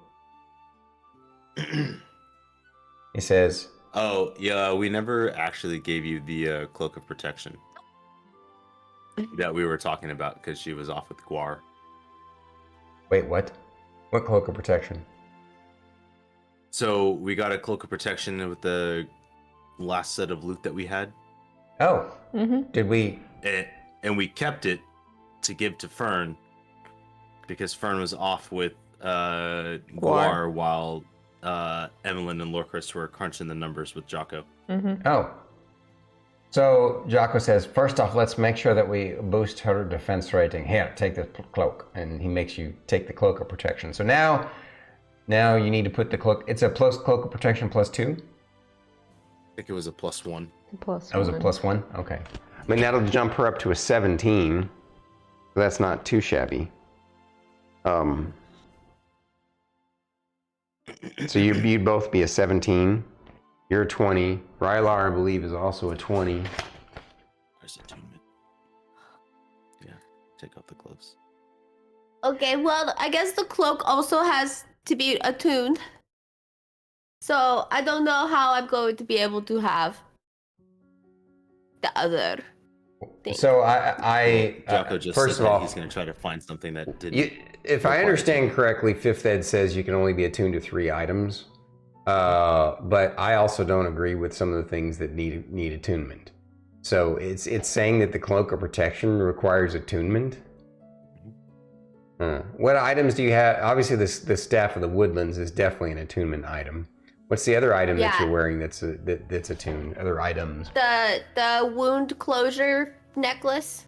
He says... Oh, yeah, we never actually gave you the cloak of protection that we were talking about because she was off with Guar. Wait, what? What cloak of protection? So we got a cloak of protection with the last set of loot that we had. Oh, did we... And we kept it to give to Fern because Fern was off with Guar while Emillynn and Lorkris were crunching the numbers with Jocko. Oh. So Jocko says, first off, let's make sure that we boost her defense rating. Here, take this cloak. And he makes you take the cloak of protection. So now you need to put the cloak. It's a plus cloak of protection +2? I think it was a +1. That was a +1? Okay. I mean, that'll jump her up to a 17. So that's not too shabby. So you'd both be a 17. You're a 20. Rylar, I believe, is also a 20. There's attunement. Yeah, take off the gloves. Okay, well, I guess the cloak also has to be attuned. So I don't know how I'm going to be able to have the other thing. So I Jocko just first said of that all, he's going to try to find something that didn't. if I understand correctly, 5th Ed says you can only be attuned to 3 items. But I also don't agree with some of the things that need attunement. So it's saying that the Cloak of Protection requires attunement. What items do you have? Obviously, the Staff of the Woodlands is definitely an attunement item. What's the other item that you're wearing that's attuned? Other items? The wound closure necklace.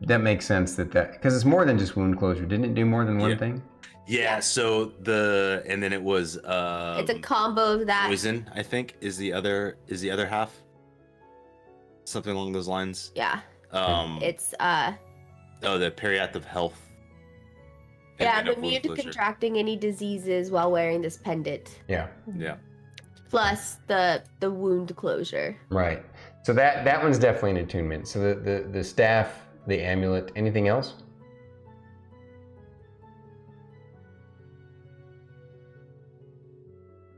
That makes sense because it's more than just wound closure. Didn't it do more than one thing? Yeah. So and then it was It's a combo of that. poison. I think is the other half. Something along those lines. Yeah. It's the periath health. Yeah, And I'm a wound immune to closure. contracting any diseases while wearing this pendant. Yeah. Yeah. Plus the wound closure. Right. So that one's definitely an attunement. So the staff, the amulet, anything else?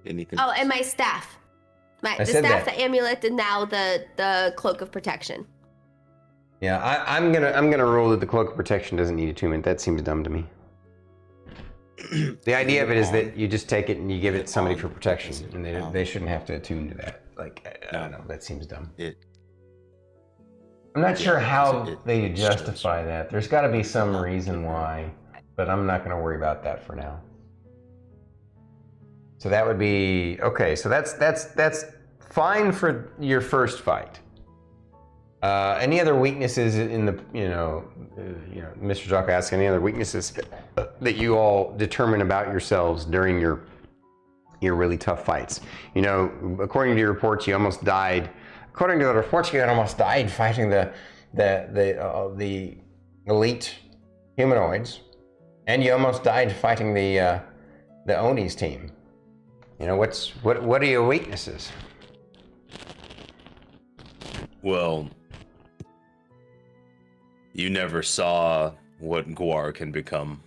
Anything? Oh, and my staff. The said staff, that. the amulet, and now the cloak of protection. Yeah, I'm gonna rule that the Cloak of Protection doesn't need attunement. That seems dumb to me. The idea of it is that you just take it and you give it to somebody for protection, and they shouldn't have to attune to that. Like, I don't know, that seems dumb. I'm not sure how they justify that. There's got to be some reason why, but I'm not going to worry about that for now. So that would be okay. So that's fine for your first fight. Any other weaknesses in the Mr. Jock asks, any other weaknesses that you all determine about yourselves during your really tough fights? You know, according to your reports, you almost died. According to the reports, you almost died fighting the elite humanoids, and you almost died fighting the Oni's team. You know, what are your weaknesses? Well, you never saw what Guar can become.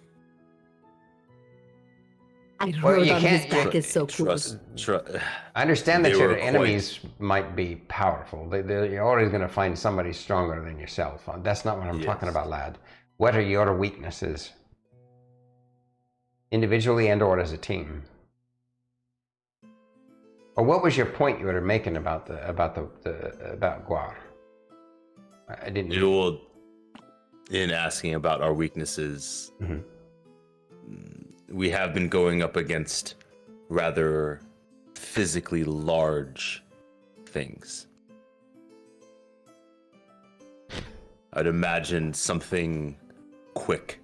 I rode on his back is so cool. I understand that They your were enemies might be powerful. You're always going to find somebody stronger than yourself. That's not what I'm talking about, lad. What are your weaknesses? Individually and or as a team? Or what was your point you were making about Guar? I didn't. In asking about our weaknesses, we have been going up against rather physically large things. I'd imagine something quick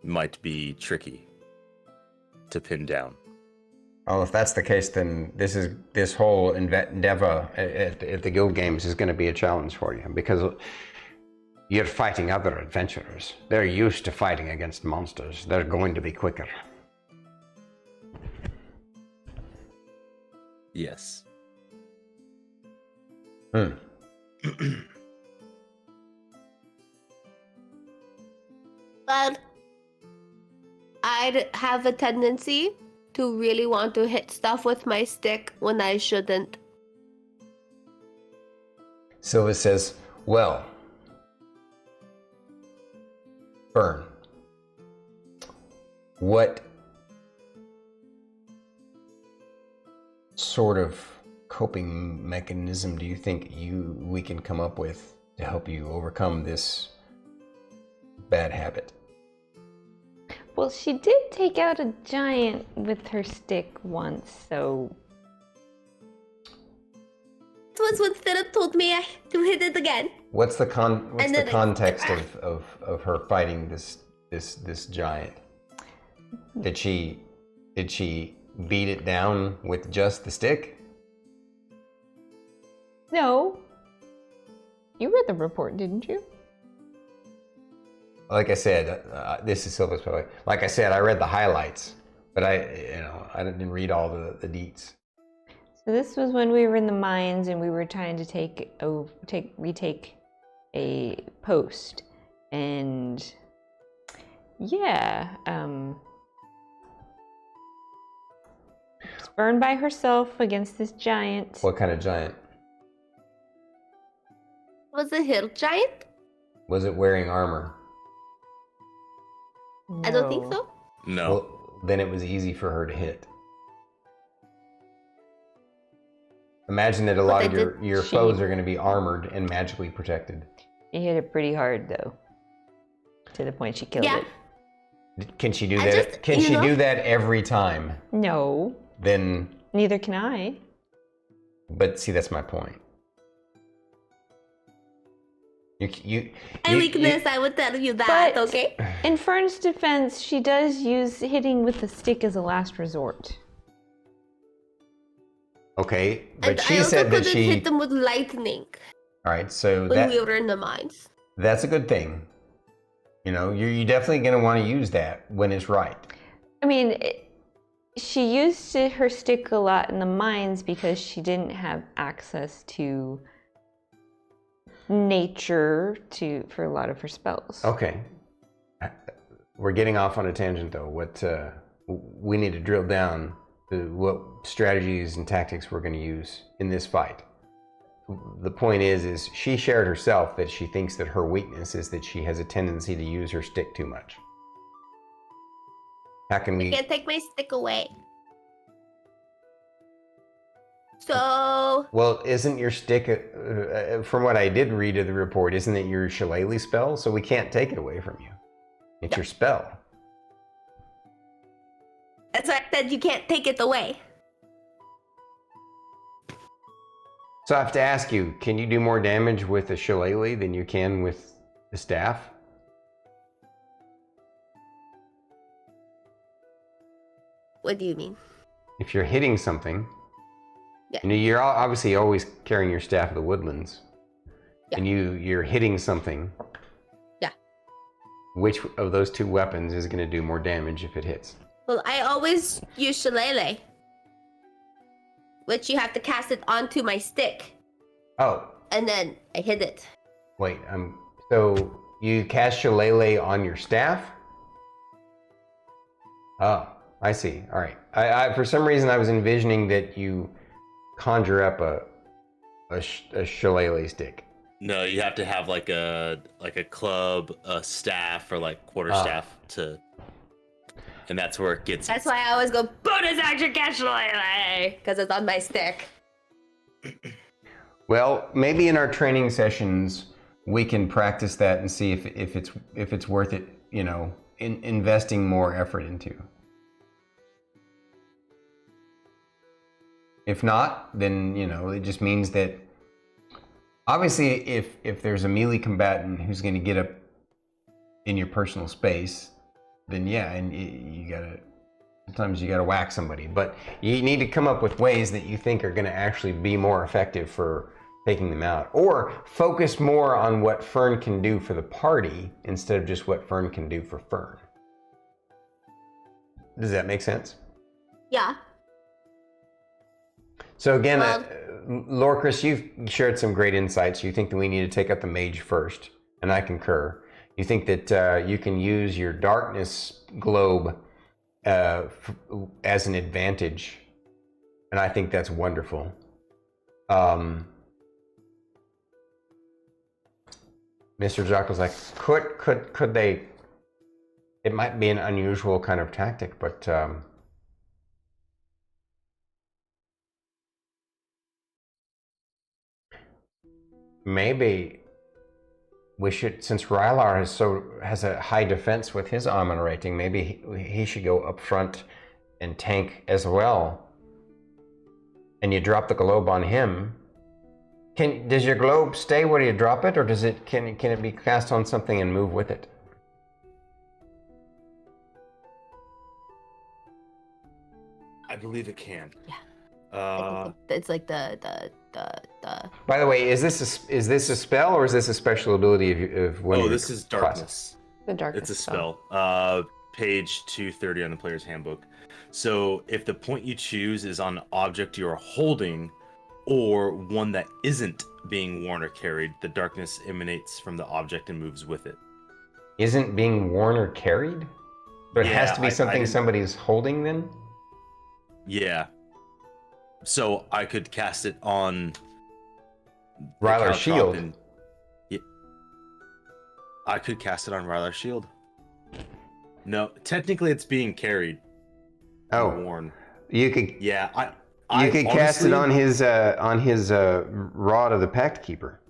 might be tricky to pin down. Oh, if that's the case, then this whole endeavor at the Guild Games is going to be a challenge for you, because you're fighting other adventurers. They're used to fighting against monsters. They're going to be quicker. Yes. But I'd have a tendency to really want to hit stuff with my stick when I shouldn't. Silva says, well, Fern, what sort of coping mechanism do you think we can come up with to help you overcome this bad habit? Well, she did take out a giant with her stick once, so... It was when Philip told me to hit it again. What's the context of her fighting this giant? Did she beat it down with just the stick? No. You read the report, didn't you? Like I said, this is Silva's probably. Like I said, I read the highlights, but I didn't read all the deets. So this was when we were in the mines and we were trying to retake a post, and yeah, was burned by herself against this giant. What kind of giant? Was a hill giant? Was it wearing armor? I don't think so. No. Well, then it was easy for her to hit. Imagine that a lot of your foes are going to be armored and magically protected. He hit it pretty hard, though. To the point she killed it. Can she do that? Can she do that every time? No. Then. Neither can I. But see, that's my point. Weakness, I would tell you that, But okay? in Fern's defense, she does use hitting with the stick as a last resort. Okay, but And she I also said that couldn't hit them with lightning All right, so when we were in the mines. that's a good thing. You know, you're definitely going to want to use that when it's right. I mean, she used her stick a lot in the mines because she didn't have access to nature for a lot of her spells. Okay, we're getting off on a tangent though. What we need to drill down to what strategies and tactics we're going to use in this fight. The point is she shared herself that she thinks that her weakness is that she has a tendency to use her stick too much. How can we? You can't take my stick away. So. Well, isn't your stick, from what I did read of the report, isn't it your shillelagh spell? So we can't take it away from you. It's your spell. That's why I said you can't take it away. So I have to ask you, can you do more damage with a shillelagh than you can with the staff? What do you mean? If you're hitting something, you know, you're obviously always carrying your staff of the woodlands, and you're hitting something. Yeah. Which of those two weapons is going to do more damage if it hits? Well, I always use shillelagh, which you have to cast it onto my stick. Oh. And then I hit it. Wait, so you cast shillelagh on your staff? Oh, I see. All right. I for some reason I was envisioning that you conjure up a shillelagh stick. No, you have to have like a club, a staff, or like quarterstaff to, and that's where it gets. That's why I always go bonus action cast shillelagh because it's on my stick. Well, maybe in our training sessions we can practice that and see if it's worth it. You know, investing more effort into. If not, then, you know, it just means that obviously if there's a melee combatant who's going to get up in your personal space, then yeah, and sometimes you gotta whack somebody, but you need to come up with ways that you think are going to actually be more effective for taking them out, or focus more on what Fern can do for the party instead of just what Fern can do for Fern. Does that make sense? Yeah. So again, Lorkris, you've shared some great insights. You think that we need to take out the mage first, and I concur. You think that you can use your darkness globe as an advantage, and I think that's wonderful. Mr. Jocko's like, could they? It might be an unusual kind of tactic, but. Maybe we should, since Rylar has a high defense with his armor rating, maybe he should go up front and tank as well. And you drop the globe on him. Does your globe stay where you drop it, or can it be cast on something and move with it? I believe it can. Yeah. It's like the. By the way, is this a spell or is this a special ability of one? Oh, this is darkness. Classes? The darkness. It's a spell. Page 230 on the player's handbook. So if the point you choose is on an object you're holding, or one that isn't being worn or carried, the darkness emanates from the object and moves with it. Isn't being worn or carried? But it has to be something somebody's holding then? Yeah. So I could cast it on Rylar's shield. I could cast it on Rylar's shield. No, technically it's being carried. Oh, Worn. you could. Yeah, You could cast it on his Rod of the Pact Keeper,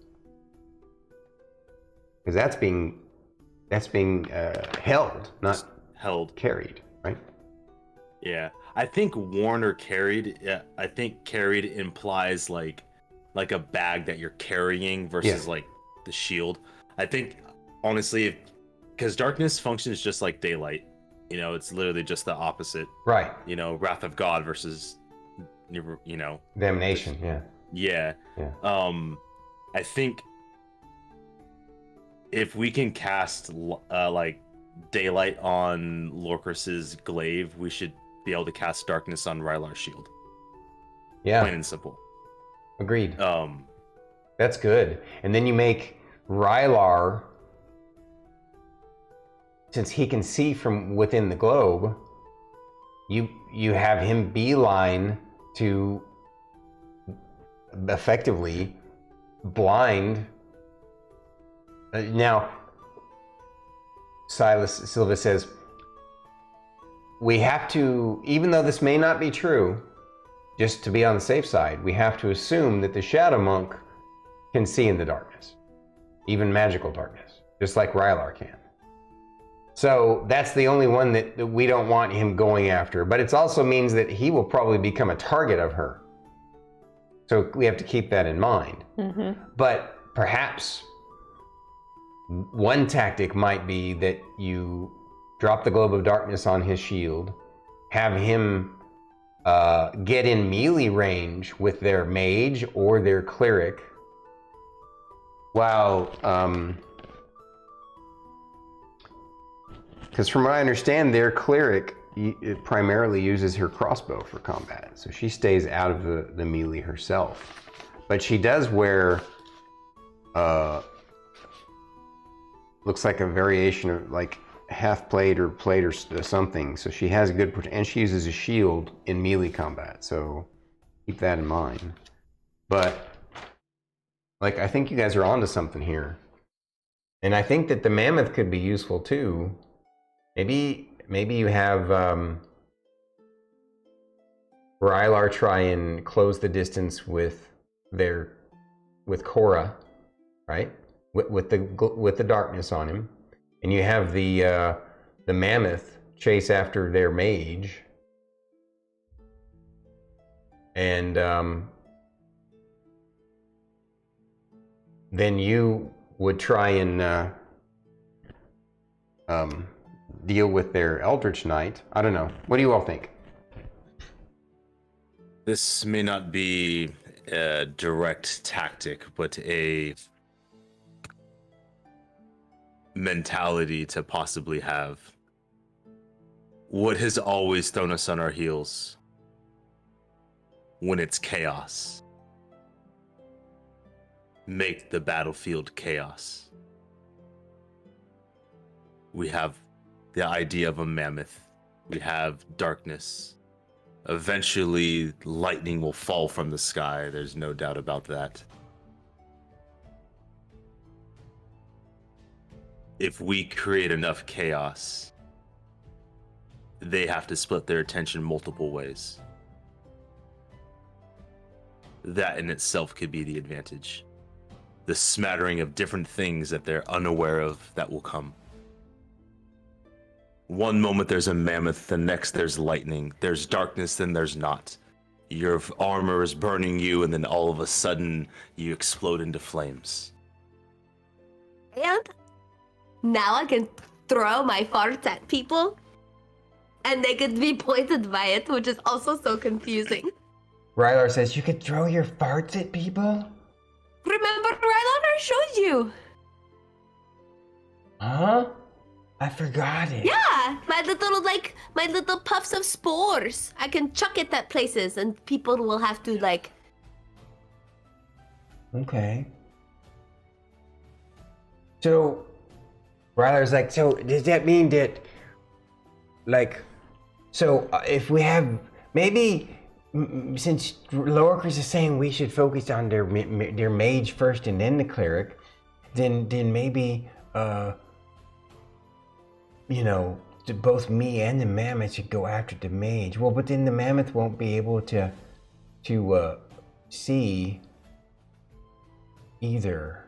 because that's being held, not held, carried, right? Yeah, I think worn or carried. Yeah, I think carried implies like a bag that you're carrying versus like the shield. I think honestly, because darkness functions just like daylight. You know, it's literally just the opposite. Right. You know, wrath of God versus damnation. Yeah. I think if we can cast like daylight on Lorkris's glaive, we should be able to cast darkness on Rylar's shield. Yeah. Plain and simple. Agreed. That's good. And then you make Rylar, since he can see from within the globe, you have him beeline to effectively blind. Now, Silva says, we have to, even though this may not be true, just to be on the safe side, we have to assume that the Shadow Monk can see in the darkness, even magical darkness, just like Rylar can. So that's the only one that we don't want him going after, but it also means that he will probably become a target of her. So we have to keep that in mind. Mm-hmm. But perhaps one tactic might be that you drop the Globe of Darkness on his shield, have him get in melee range with their mage or their cleric, while because from what I understand, their cleric primarily uses her crossbow for combat, so she stays out of the melee herself. But she does wear looks like a variation of like half plate or plate or something. So she has a good, and she uses a shield in melee combat. So keep that in mind. But like, I think you guys are onto something here, and I think that the mammoth could be useful too. Maybe you have Rylar try and close the distance with Cora, right? With the darkness on him, and you have the mammoth chase after their mage, and then you would try and deal with their Eldritch Knight. I don't know. What do you all think? This may not be a direct tactic, but a mentality to possibly have. What has always thrown us on our heels when it's chaos? Make the battlefield chaos. We have the idea of a mammoth. We have darkness. Eventually, lightning will fall from the sky. There's no doubt about that. If we create enough chaos, they have to split their attention multiple ways. That in itself could be the advantage. The smattering of different things that they're unaware of that will come. One moment there's a mammoth, the next there's lightning. There's darkness, then there's not. Your armor is burning you, and then all of a sudden you explode into flames. And now I can throw my farts at people, and they could be poisoned by it, which is also so confusing. Rylar says you could throw your farts at people? Remember, Rylar showed you. Huh? I forgot it. Yeah, my little puffs of spores. I can chuck it at places, and people will have to like. Okay. So, Rylar's like, so does that mean that, like, so if we have maybe since Lorkris is saying we should focus on their mage first and then the cleric, then maybe both me and the mammoth should go after the mage. Well, but then the mammoth won't be able to see either.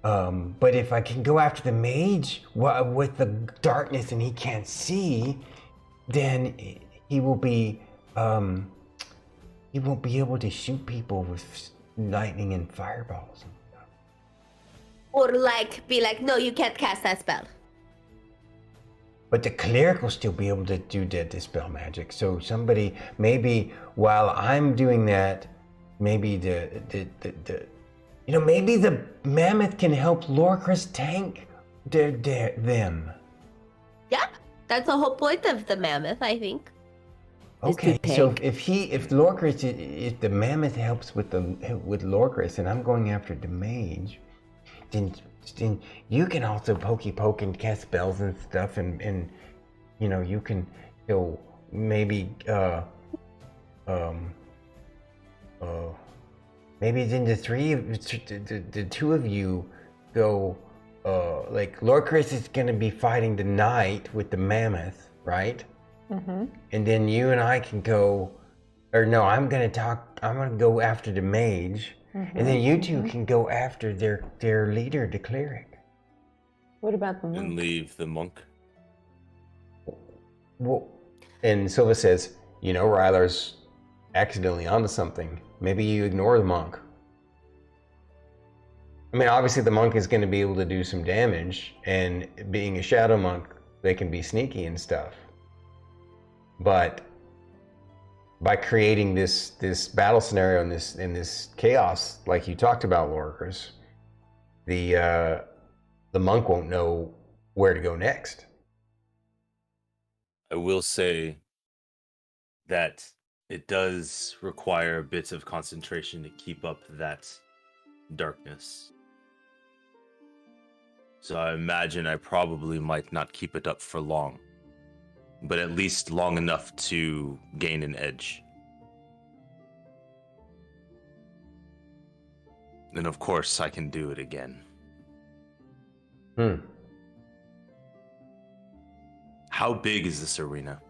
But if I can go after the mage with the darkness and he can't see, then he won't be able to shoot people with lightning and fireballs. Or be like, no, you can't cast that spell. But the cleric will still be able to do the dispel magic. So somebody, maybe while I'm doing that, maybe maybe the mammoth can help Lorkris tank them. Yeah, that's the whole point of the mammoth, I think. Okay, so if the mammoth helps with Lorkris, and I'm going after the mage, then you can also poke and cast spells and stuff, and you can maybe maybe then the two of you go Lorkris is gonna be fighting the knight with the mammoth, right? Mm-hmm. And then you and I can go, or no, I'm gonna go after the mage. Mm-hmm. And then you two can go after their leader, the cleric. What about the monk? And leave the monk. Well, and Silva says, Rylar's accidentally onto something. Maybe you ignore the monk. I mean, obviously the monk is going to be able to do some damage, and being a shadow monk, they can be sneaky and stuff. But by creating this battle scenario and this chaos, like you talked about, Lorkris, the monk won't know where to go next. I will say that it does require a bit of concentration to keep up that darkness. So I imagine I probably might not keep it up for long, but at least long enough to gain an edge. And of course, I can do it again. How big is this arena?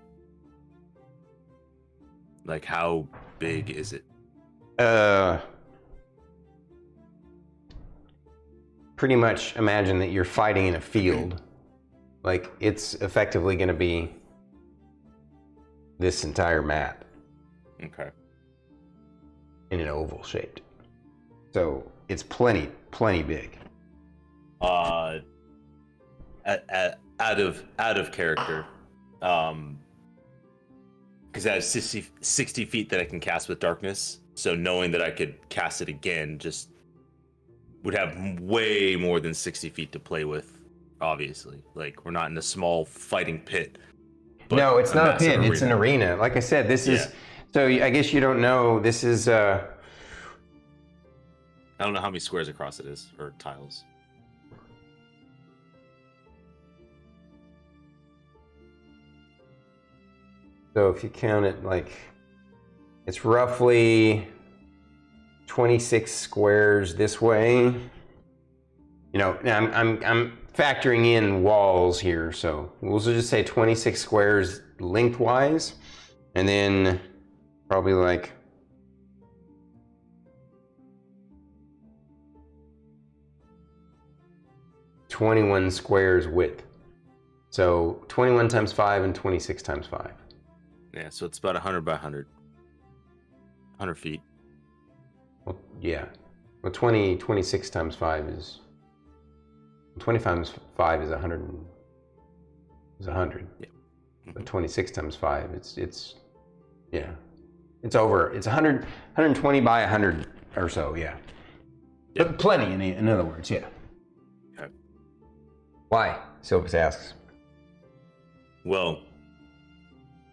Like, how big is it? Pretty much imagine that you're fighting in a field. Like, it's effectively going to be this entire map. Okay. In an oval shaped. So it's plenty big. Out of character, because I have 60 feet that I can cast with darkness. So knowing that I could cast it again just would have way more than 60 feet to play with. Obviously, like, we're not in a small fighting pit. No, it's not a pit. It's an arena. Like I said, this is. So I guess you don't know. This is. I don't know how many squares across it is, or tiles. So if you count it, like, it's roughly 26 squares this way. Now I'm factoring in walls here, so we'll just say 26 squares lengthwise, and then probably like 21 squares width. So 21 times 5 and 26 times 5. Yeah, so it's about 100 by 100. 100 feet. Well, yeah. Well, 26 times 5 is... 20 times 5 is 100. Is 100. Yeah. But 26 times 5, it's yeah. It's over. It's 120 by 100 or so, yeah. Yep. But plenty, in other words, yeah. Okay. Why? Silvus asks. Well,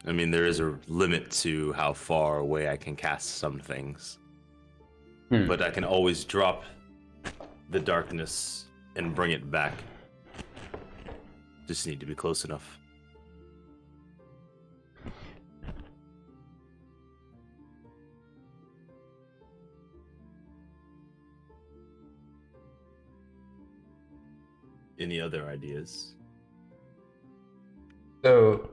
I mean, there is a limit to how far away I can cast some things. But I can always drop the darkness and bring it back. Just need to be close enough. Any other ideas? So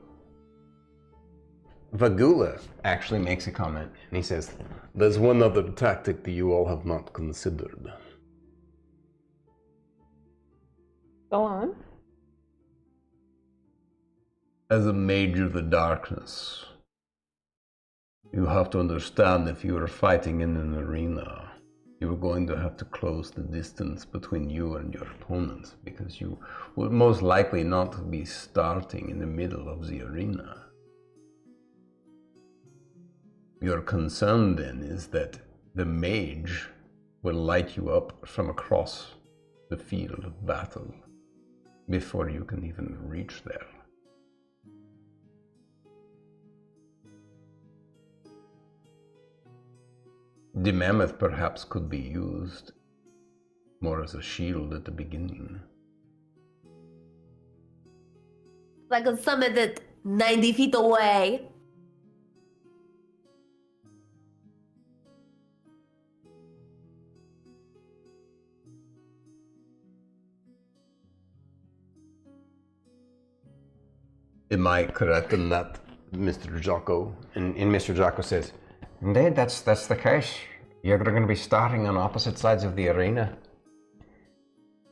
Vagula actually makes a comment, and he says, There's one other tactic that you all have not considered. Go on. As a mage of the darkness, you have to understand if you are fighting in an arena, you are going to have to close the distance between you and your opponents, because you would most likely not be starting in the middle of the arena. Your concern then is that the mage will light you up from across the field of battle before you can even reach there. The mammoth perhaps could be used more as a shield at the beginning. Like a summit at 90 feet away. Am I correct in that, Mr. Jocko? and Mr. Jocko says, indeed, that's the case. You're going to be starting on opposite sides of the arena.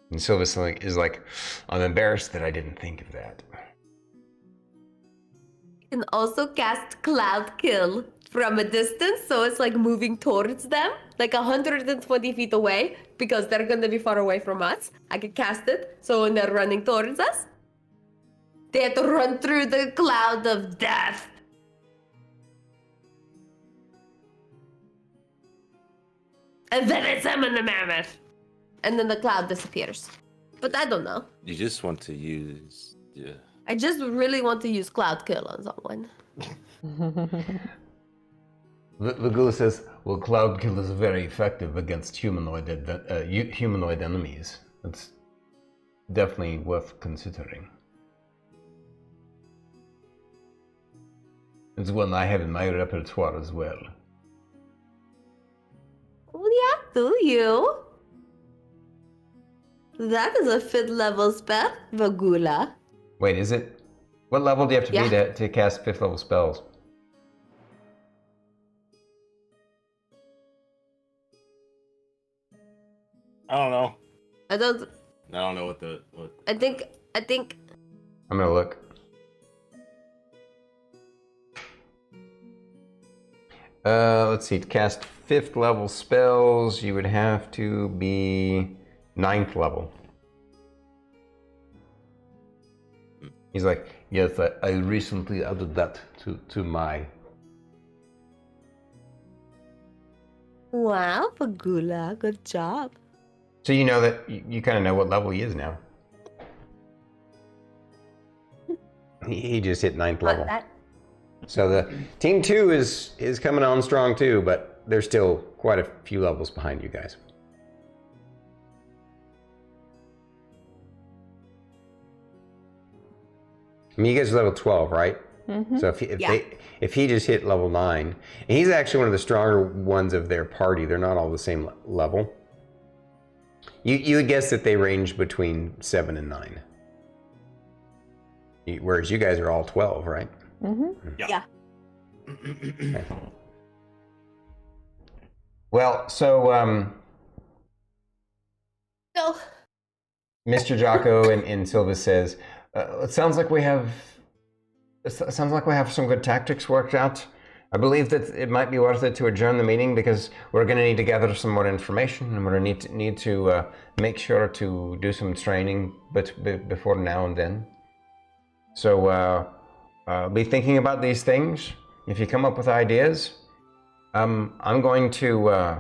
And Sylvis is like, I'm embarrassed that I didn't think of that. You can also cast Cloud Kill from a distance, so it's like moving towards them, like 120 feet away, because they're gonna be far away from us. I can cast it, so when they're running towards us, they have to run through the cloud of death. And then I summon the mammoth. And then the cloud disappears. But I don't know. You just want to use. Yeah. I just really want to use Cloud Kill on someone. Vagula says, well, Cloud Kill is very effective against humanoid enemies. It's definitely worth considering. It's one I have in my repertoire as well. Oh yeah, do you? That is a 5th level spell, Vagula. Wait, is it? What level do you have to be Yeah. to cast 5th level spells? I don't know. I don't. I don't know what. I think. I'm gonna look. Let's see. To cast 5th level spells, you would have to be 9th level. He's like, Yes, I recently added that to my... Wow, Vagula, good job. so you know that you kind of know what level he is now. He just hit 9th level. So the team 2 is coming on strong too, but they're still quite a few levels behind you guys. I mean, you guys are level 12, right? Mm-hmm. So if he just hit level 9, and he's actually one of the stronger ones of their party. They're not all the same level. You would guess that they range between 7 and 9. Whereas you guys are all 12, right? Mm-hmm. Yeah. Okay. Well, so No. Mr. Jocko and Silva says, it sounds like we have some good tactics worked out. I believe that it might be worth it to adjourn the meeting because we're going to need to gather some more information, and we're going to need to make sure to do some training, but before now and then. So be thinking about these things. If you come up with ideas, I'm going to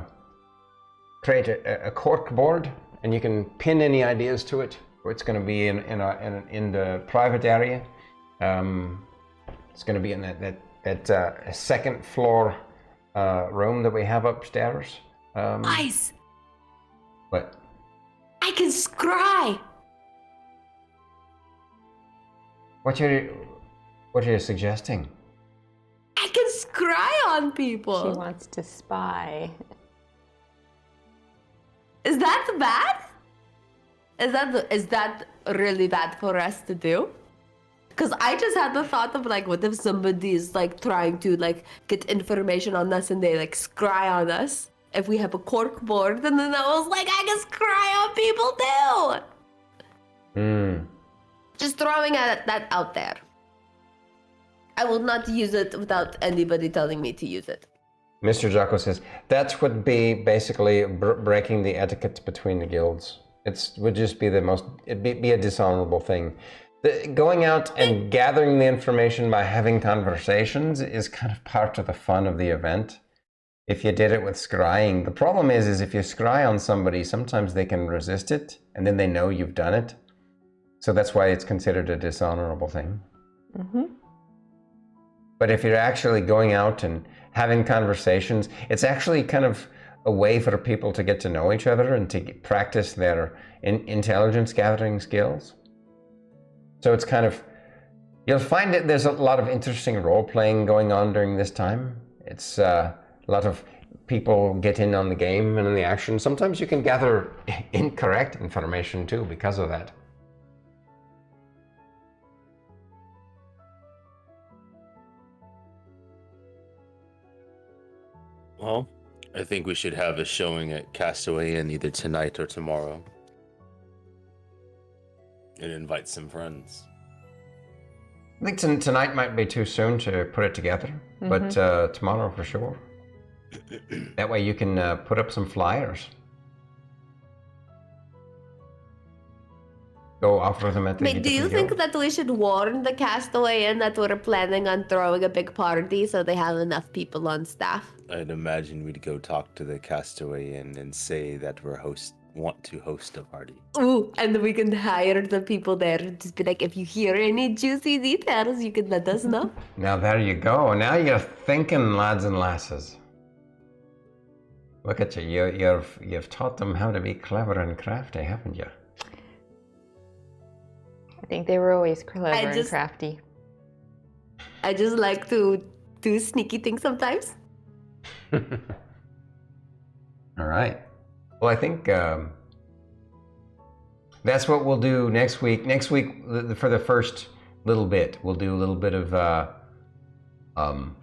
create a cork board, and you can pin any ideas to it. It's going to be in the private area. It's going to be in that second floor room that we have upstairs. Nice. What? I can scry. What are you suggesting? I can scry on people. She wants to spy. Is that bad? Is that really bad for us to do? Because I just had the thought of like, what if somebody is like trying to like get information on us and they like scry on us if we have a cork board, and then I was like, I can scry on people too. Just throwing that out there. I will not use it without anybody telling me to use it. Mr. Jocko says that would be basically breaking the etiquette between the guilds. Would just be it'd be a dishonorable thing. Going out and gathering the information by having conversations is kind of part of the fun of the event. If you did it with scrying, the problem is if you scry on somebody, sometimes they can resist it, and then they know you've done it. So that's why it's considered a dishonorable thing. But if you're actually going out and having conversations, it's actually kind of a way for people to get to know each other and to practice their intelligence gathering skills. So it's kind of, you'll find that there's a lot of interesting role-playing going on during this time. It's a lot of people get in on the game and in the action. Sometimes you can gather incorrect information too because of that. Well, I think we should have a showing at Castaway Inn either tonight or tomorrow. And invite some friends. I think tonight might be too soon to put it together, but tomorrow for sure. That way you can put up some flyers. Go offer them at the... Wait, do you think that we should warn the Castaway Inn that we're planning on throwing a big party so they have enough people on staff? I'd imagine we'd go talk to the Castaway Inn and say that we want to host a party. Ooh, and we can hire the people there. Just be like, if you hear any juicy details, you can let us know. Now there you go. Now you're thinking, lads and lasses. Look at you. You've taught them how to be clever and crafty, haven't you? I think they were always clever and crafty. I just like to do sneaky things sometimes. All right. Well, I think that's what we'll do next week. Next week, for the first little bit, we'll do a little bit of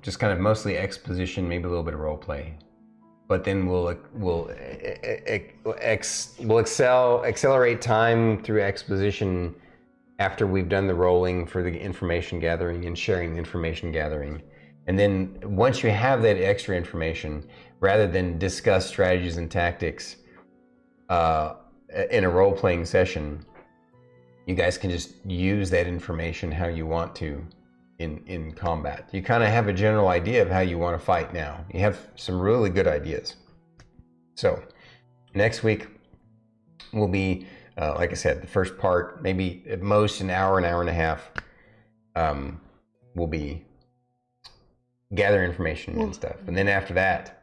just kind of mostly exposition, maybe a little bit of role play. But then we'll accelerate time through exposition after we've done the rolling for the information gathering and sharing the information gathering. And then once you have that extra information, rather than discuss strategies and tactics in a role-playing session, you guys can just use that information how you want to in combat. You kind of have a general idea of how you want to fight now. You have some really good ideas. So next week will be, like I said, the first part, maybe at most an hour and a half, will be gather information and stuff. And then after that,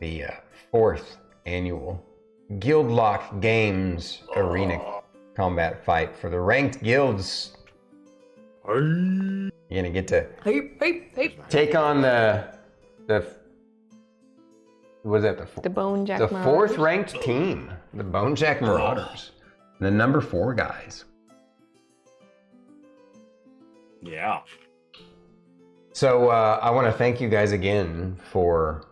the 4th annual Guildlock Games Arena Combat Fight for the ranked guilds. You're gonna get to take on the what is that? The Bonejack the Marauders. 4th ranked team, the Bonejack Marauders, the number 4 guys. Yeah. So I want to thank you guys again for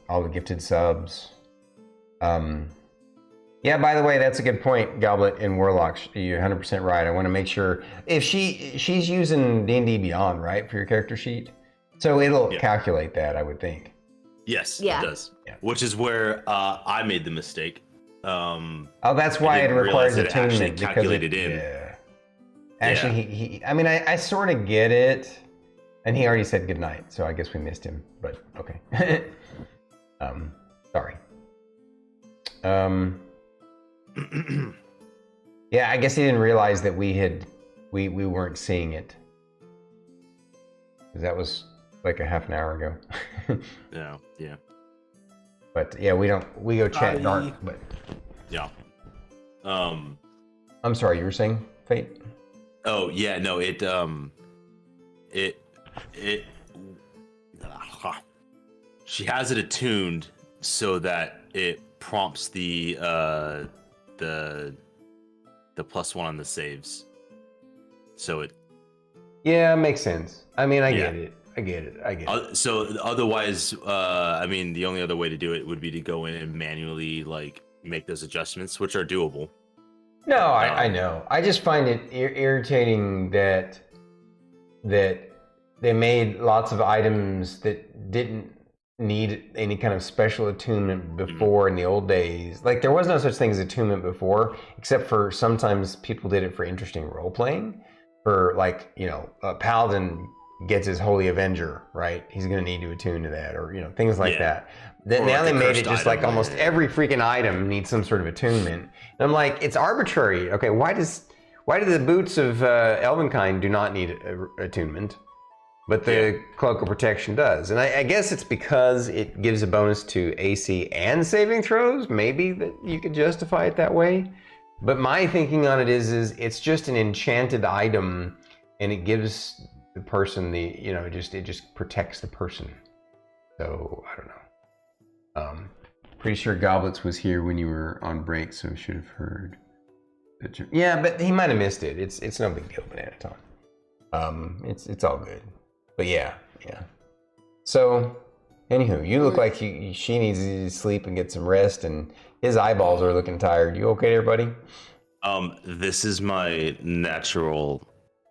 all the gifted subs. Yeah, by the way, that's a good point, Goblet and Warlock. You're 100% right. I want to make sure if she's using D&D Beyond, right, for your character sheet, so it'll calculate that, I would think. Yes, Yeah. it does. Yeah. Which is where I made the mistake. Oh, that's why it requires attunement, because calculated in. Yeah. Actually, he I mean, I sort of get it, and he already said goodnight, so I guess we missed him. But okay. Sorry. Yeah, I guess he didn't realize that we weren't seeing it. 'Cause that was like a half an hour ago. Yeah. But yeah, we go chat dark, but Yeah. I'm sorry, you were saying, Fate? Oh yeah, no, it she has it attuned so that it prompts the +1 on the saves. so it. Yeah, makes sense. I mean, I Yeah. get it. So otherwise, I mean, the only other way to do it would be to go in and manually like make those adjustments, which are doable. No, I know. I just find it irritating that they made lots of items that didn't need any kind of special attunement before in the old days. Like there was no such thing as attunement before, except for sometimes people did it for interesting role playing. For like, a Paladin gets his Holy Avenger, right? He's going to need to attune to that, or things like that. Then now they made it just like almost every freaking item needs some sort of attunement. And I'm like, it's arbitrary. Okay, why do the boots of Elvenkind do not need attunement, but the Cloak of Protection does? And I guess it's because it gives a bonus to AC and saving throws. Maybe that you could justify it that way. But my thinking on it is it's just an enchanted item, and it gives the person it just protects the person. So I don't know. Pretty sure Goblets was here when you were on break, so should have heard. Yeah, but he might have missed it. It's no big deal, Banana Tom. It's all good. But yeah. So, anywho, you look like she needs to sleep and get some rest, and his eyeballs are looking tired. You okay there, buddy? This is my natural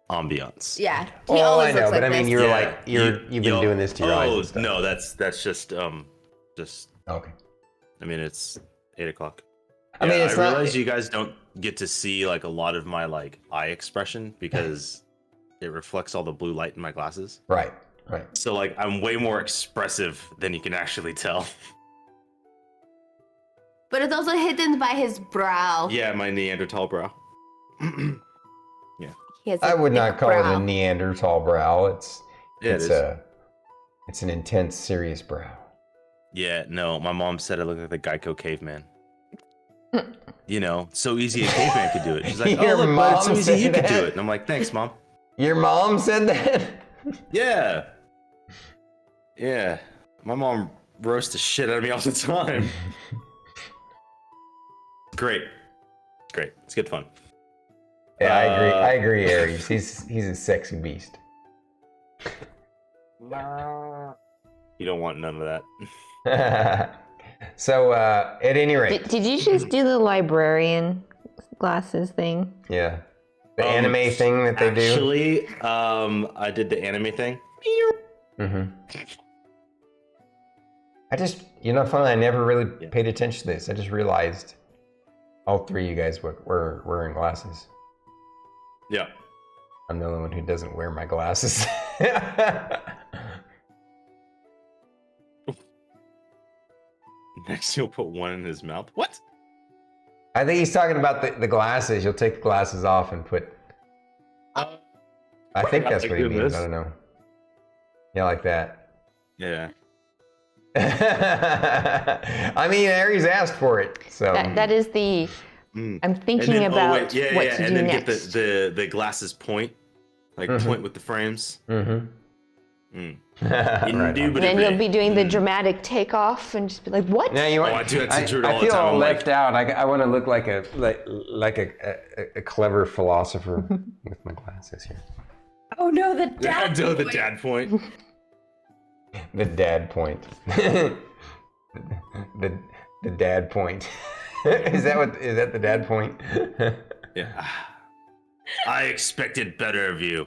ambiance. Yeah. He always I know, looks but like I mean, this. you've been doing this to your eyes and stuff. No, that's just Okay. I mean, it's 8 o'clock. I mean, it's I not. realize you guys don't get to see like a lot of my like eye expression because it reflects all the blue light in my glasses. Right. So like I'm way more expressive than you can actually tell. But it's also hidden by his brow. Yeah, my Neanderthal brow. He has I would not thick call it brow. a Neanderthal brow. It's an intense, serious brow. Yeah, no, my mom said I look like the Geico caveman. So easy a caveman could do it. She's like, Your oh, look, bud, it's so mom easy you said could do that? it. And I'm like, thanks, Mom. Your mom said that? Yeah. Yeah. My mom roasts the shit out of me all the time. Great. It's good fun. Yeah, I agree, Aries. He's a sexy beast. You don't want none of that. So, at any rate. Did you just do the librarian glasses thing? Yeah. The anime thing that they do? Actually, I did the anime thing. Mm-hmm. I just, funny, I never really paid attention to this. I just realized all three of you guys were wearing glasses. Yeah. I'm the only one who doesn't wear my glasses. Next, you'll put one in his mouth. What? I think he's talking about the glasses. You'll take the glasses off and put... I think that's what he means. I don't know. Yeah, like that. Yeah. I mean, Aries asked for it, so... That is the... I'm thinking then, about what to and do then next. get the glasses point, like point with the frames. Mm-hmm. And then Indubitably. you'll be doing the dramatic takeoff and just be like, "What?" Now you want, I do that to Druid all I the feel time. all I'm left like, out. I want to look like a clever philosopher with my glasses here. Oh no, the Dad, dad. the dad point. The dad point. the dad point. Is that the dad point? Yeah. I expected better of you.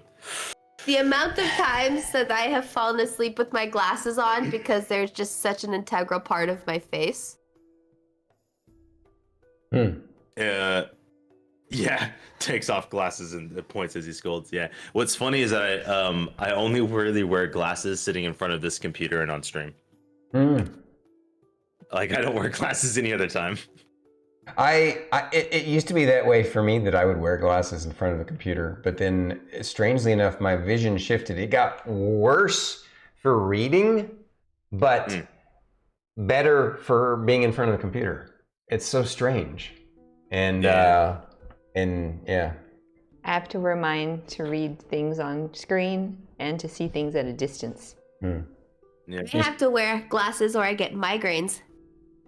The amount of times that I have fallen asleep with my glasses on because they're just such an integral part of my face. Yeah, takes off glasses and points as he scolds. Yeah. What's funny is I only really wear glasses sitting in front of this computer and on stream. Like I don't wear glasses any other time. It used to be that way for me, that I would wear glasses in front of the computer, but then strangely enough, my vision shifted. It got worse for reading, but better for being in front of the computer. It's so strange. And I have to wear mine to read things on screen and to see things at a distance. I have to wear glasses or I get migraines.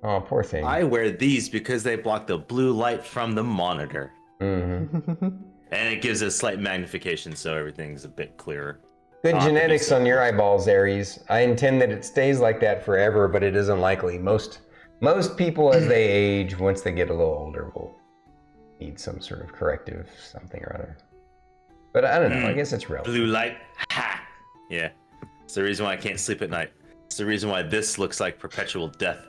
Oh, poor thing. I wear these because they block the blue light from the monitor. Mm-hmm. And it gives a slight magnification, so everything's a bit clearer. Good genetics on your eyeballs, Aries. I intend that it stays like that forever, but it is unlikely. Most people, as they age, once they get a little older, will need some sort of corrective something or other. But I don't know. I guess it's relative. Blue light. Ha! Yeah. It's the reason why I can't sleep at night. It's the reason why this looks like perpetual death.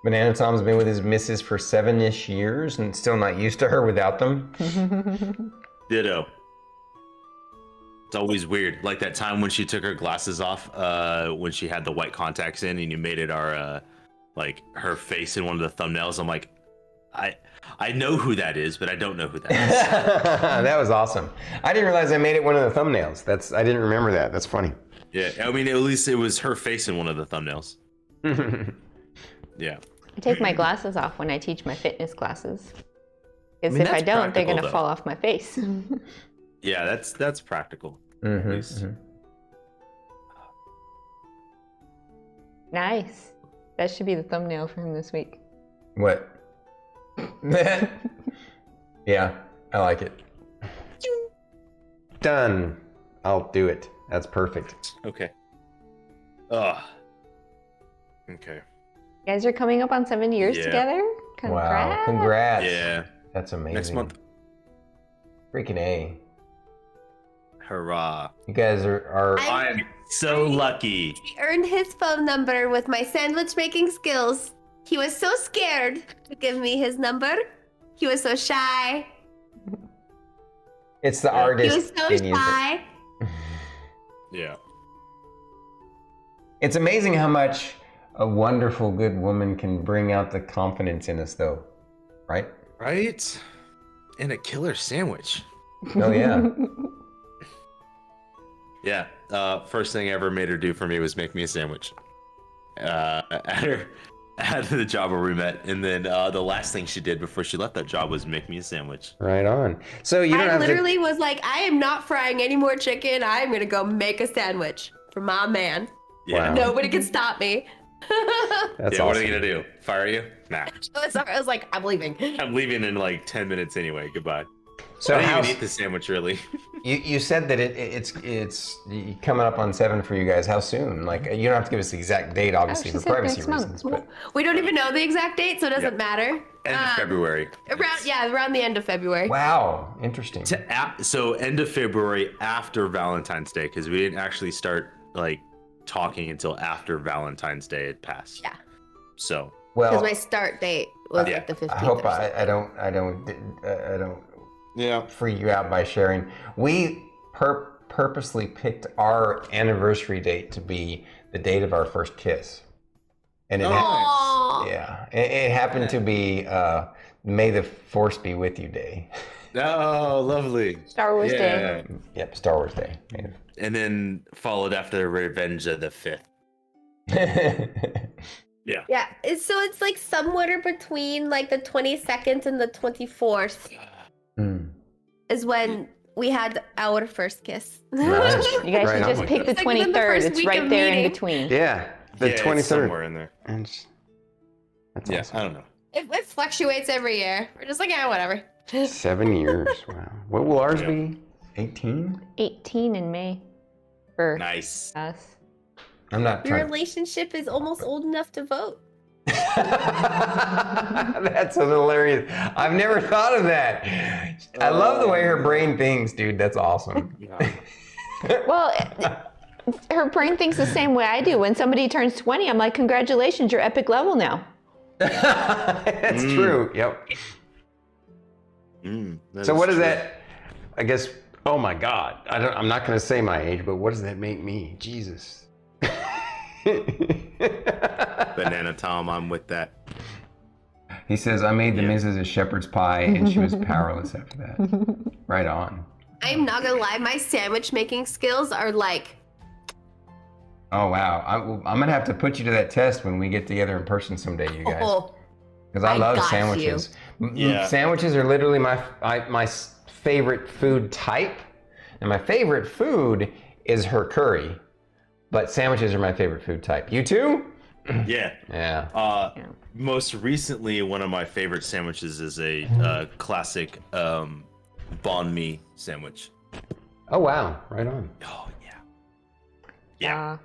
Banana Tom's been with his missus for 7-ish years and still not used to her without them. Ditto. It's always weird. Like that time when she took her glasses off, when she had the white contacts in, and you made it our, like her face in one of the thumbnails. I'm like, I know who that is, but I don't know who that is. That was awesome. I didn't realize I made it one of the thumbnails. I didn't remember that. That's funny. Yeah, I mean, at least it was her face in one of the thumbnails. Yeah. I take my glasses off when I teach my fitness classes. Because if I that's don't, they're going to practical, fall off my face. Yeah, that's practical. At least. Nice. That should be the thumbnail for him this week. What? Yeah, I like it. Done. I'll do it. That's perfect. Okay. Ugh. Okay. You guys are coming up on 7 years together? Congrats. Wow, congrats. Yeah. That's amazing. Next month. Freaking A. Hurrah. You guys are I am so lucky. I earned his phone number with my sandwich making skills. He was so scared to give me his number. He was so shy. it's the He artist was so in you. shy. Yeah. It's amazing how much a wonderful, good woman can bring out the confidence in us, though. Right? Right? And a killer sandwich. Oh, yeah. Yeah. First thing I ever made her do for me was make me a sandwich. At the job where we met, and then the last thing she did before she left that job was make me a sandwich. Right on. So you don't I have literally was like, I am not frying any more chicken. I'm gonna go make a sandwich for my man. Yeah. Wow. Nobody can stop me. That's Yeah, awesome. what are they gonna do? Fire you? Nah. I was like, I'm leaving. I'm leaving in like 10 minutes anyway. Goodbye. So I didn't how's, even eat the sandwich really. you said that it's coming up on 7 for you guys. How soon? Like, you don't have to give us the exact date, obviously, she for said privacy next month. reasons. But We don't even know the exact date, so it doesn't matter. End of February. Around the end of February. wow, interesting. So end of February after Valentine's Day, because we didn't actually start like talking until after Valentine's Day had passed. Yeah. So. Because Well, my start date was Yeah. like the 15th. I hope or I don't Yeah. free you out by sharing. We purposely picked our anniversary date to be the date of our first kiss, and it Aw. yeah, it happened to be May the Force be with you day. Oh, lovely. Star Wars Day. Yep, Star Wars Day. And then followed after Revenge of the 5th. Yeah. Yeah, so it's like somewhere between like the 22nd and the 24th is when we had our first kiss. Nice. You guys Right should on. just pick the It's like within the 23rd. first It's week right of there in meeting. between. Yeah, the Yeah, it's 23rd. somewhere in there. And that's Yeah, awesome. I don't know. It fluctuates every year. We're just like, whatever. 7 years. Wow. What will ours be? 18? 18 in May for Nice. us. I'm not Your trying. relationship is almost old enough to vote. That's hilarious. I've never thought of that. I love the way her brain thinks, dude. That's awesome. Well, her brain thinks the same way I do. When somebody turns 20, I'm like, congratulations, you're epic level now. That's true. Yep. So what is that? I guess. Oh my God. I'm not going to say my age, but what does that make me? Jesus. Banana Tom, I'm with that. He says, I made the missus a shepherd's pie and she was powerless after that. Right on. I'm not gonna lie, my sandwich making skills are like, Oh, wow. I'm going to have to put you to that test when we get together in person someday, you guys. Because I love got sandwiches. Yeah. Sandwiches are literally my favorite food type. And my favorite food is her curry. But sandwiches are my favorite food type. You too? Yeah. Yeah. Most recently, one of my favorite sandwiches is a classic banh mi sandwich. Oh wow! Right on. Oh yeah. Yeah.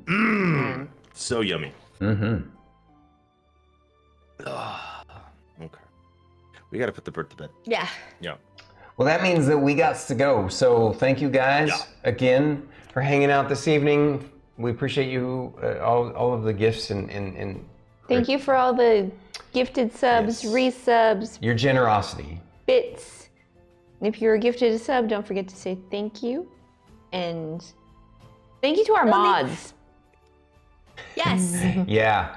Man. So yummy. Mm-hmm. Okay. We got to put the bird to bed. Yeah. Yeah. Well, that means that we got to go. So thank you guys again for hanging out this evening. We appreciate you, all of the gifts and Thank you for all the gifted subs, Yes. resubs, your generosity. bits. And if you're gifted a sub, don't forget to say thank you. And thank you to our mods. Yes. Yeah,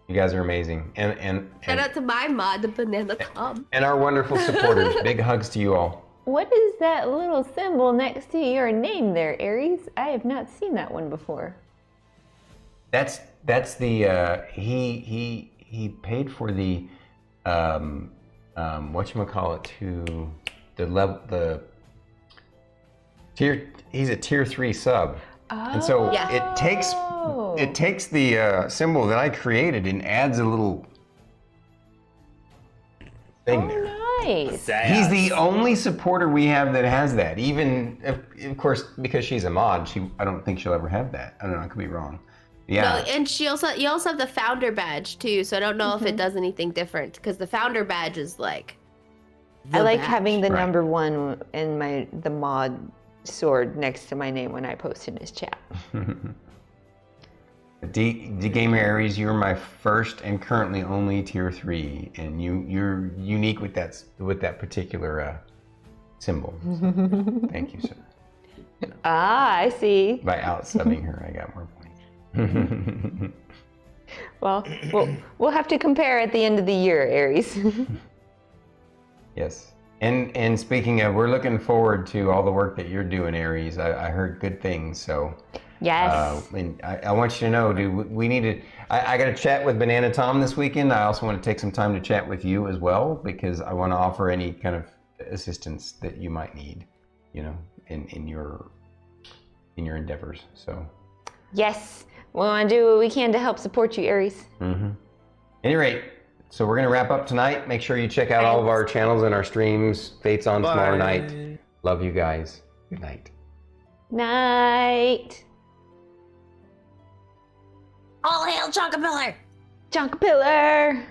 you guys are amazing, and Shout out to my mod, the Banana Club. and our wonderful supporters. Big hugs to you all. What is that little symbol next to your name there, Aries? I have not seen that one before. That's the he paid for the whatchamacallit to the level the tier. He's a tier 3 sub, and so it takes the symbol that I created and adds a little thing there. Nice. He's the only supporter we have that has that. Even of course, because she's a mod, I don't think she'll ever have that. I don't know. I could be wrong. Yeah. No, and you also have the founder badge too, so I don't know if it does anything different because the founder badge is like. I like badge. having the Right. number 1 in the mod sword next to my name when I post in his chat. D Gamer Aries, you're my first and currently only tier 3, and you're unique with that particular symbol. So, thank you, sir. Ah, I see. By out-subbing her, I got more points. Well, we'll have to compare at the end of the year, Aries. Yes. And speaking of, we're looking forward to all the work that you're doing, Aries. I heard good things, so. Yes. And I want you to know, dude, we need to. I got to chat with Banana Tom this weekend. I also want to take some time to chat with you as well because I want to offer any kind of assistance that you might need, in your endeavors. So. Yes. We want to do what we can to help support you, Aries. Mm-hmm. At any rate, so we're gonna wrap up tonight. Make sure you check out all of our channels and our streams. Fate's on tomorrow night. Love you guys. Good night. Night. All hail Chonkapillar! Chonkapillar.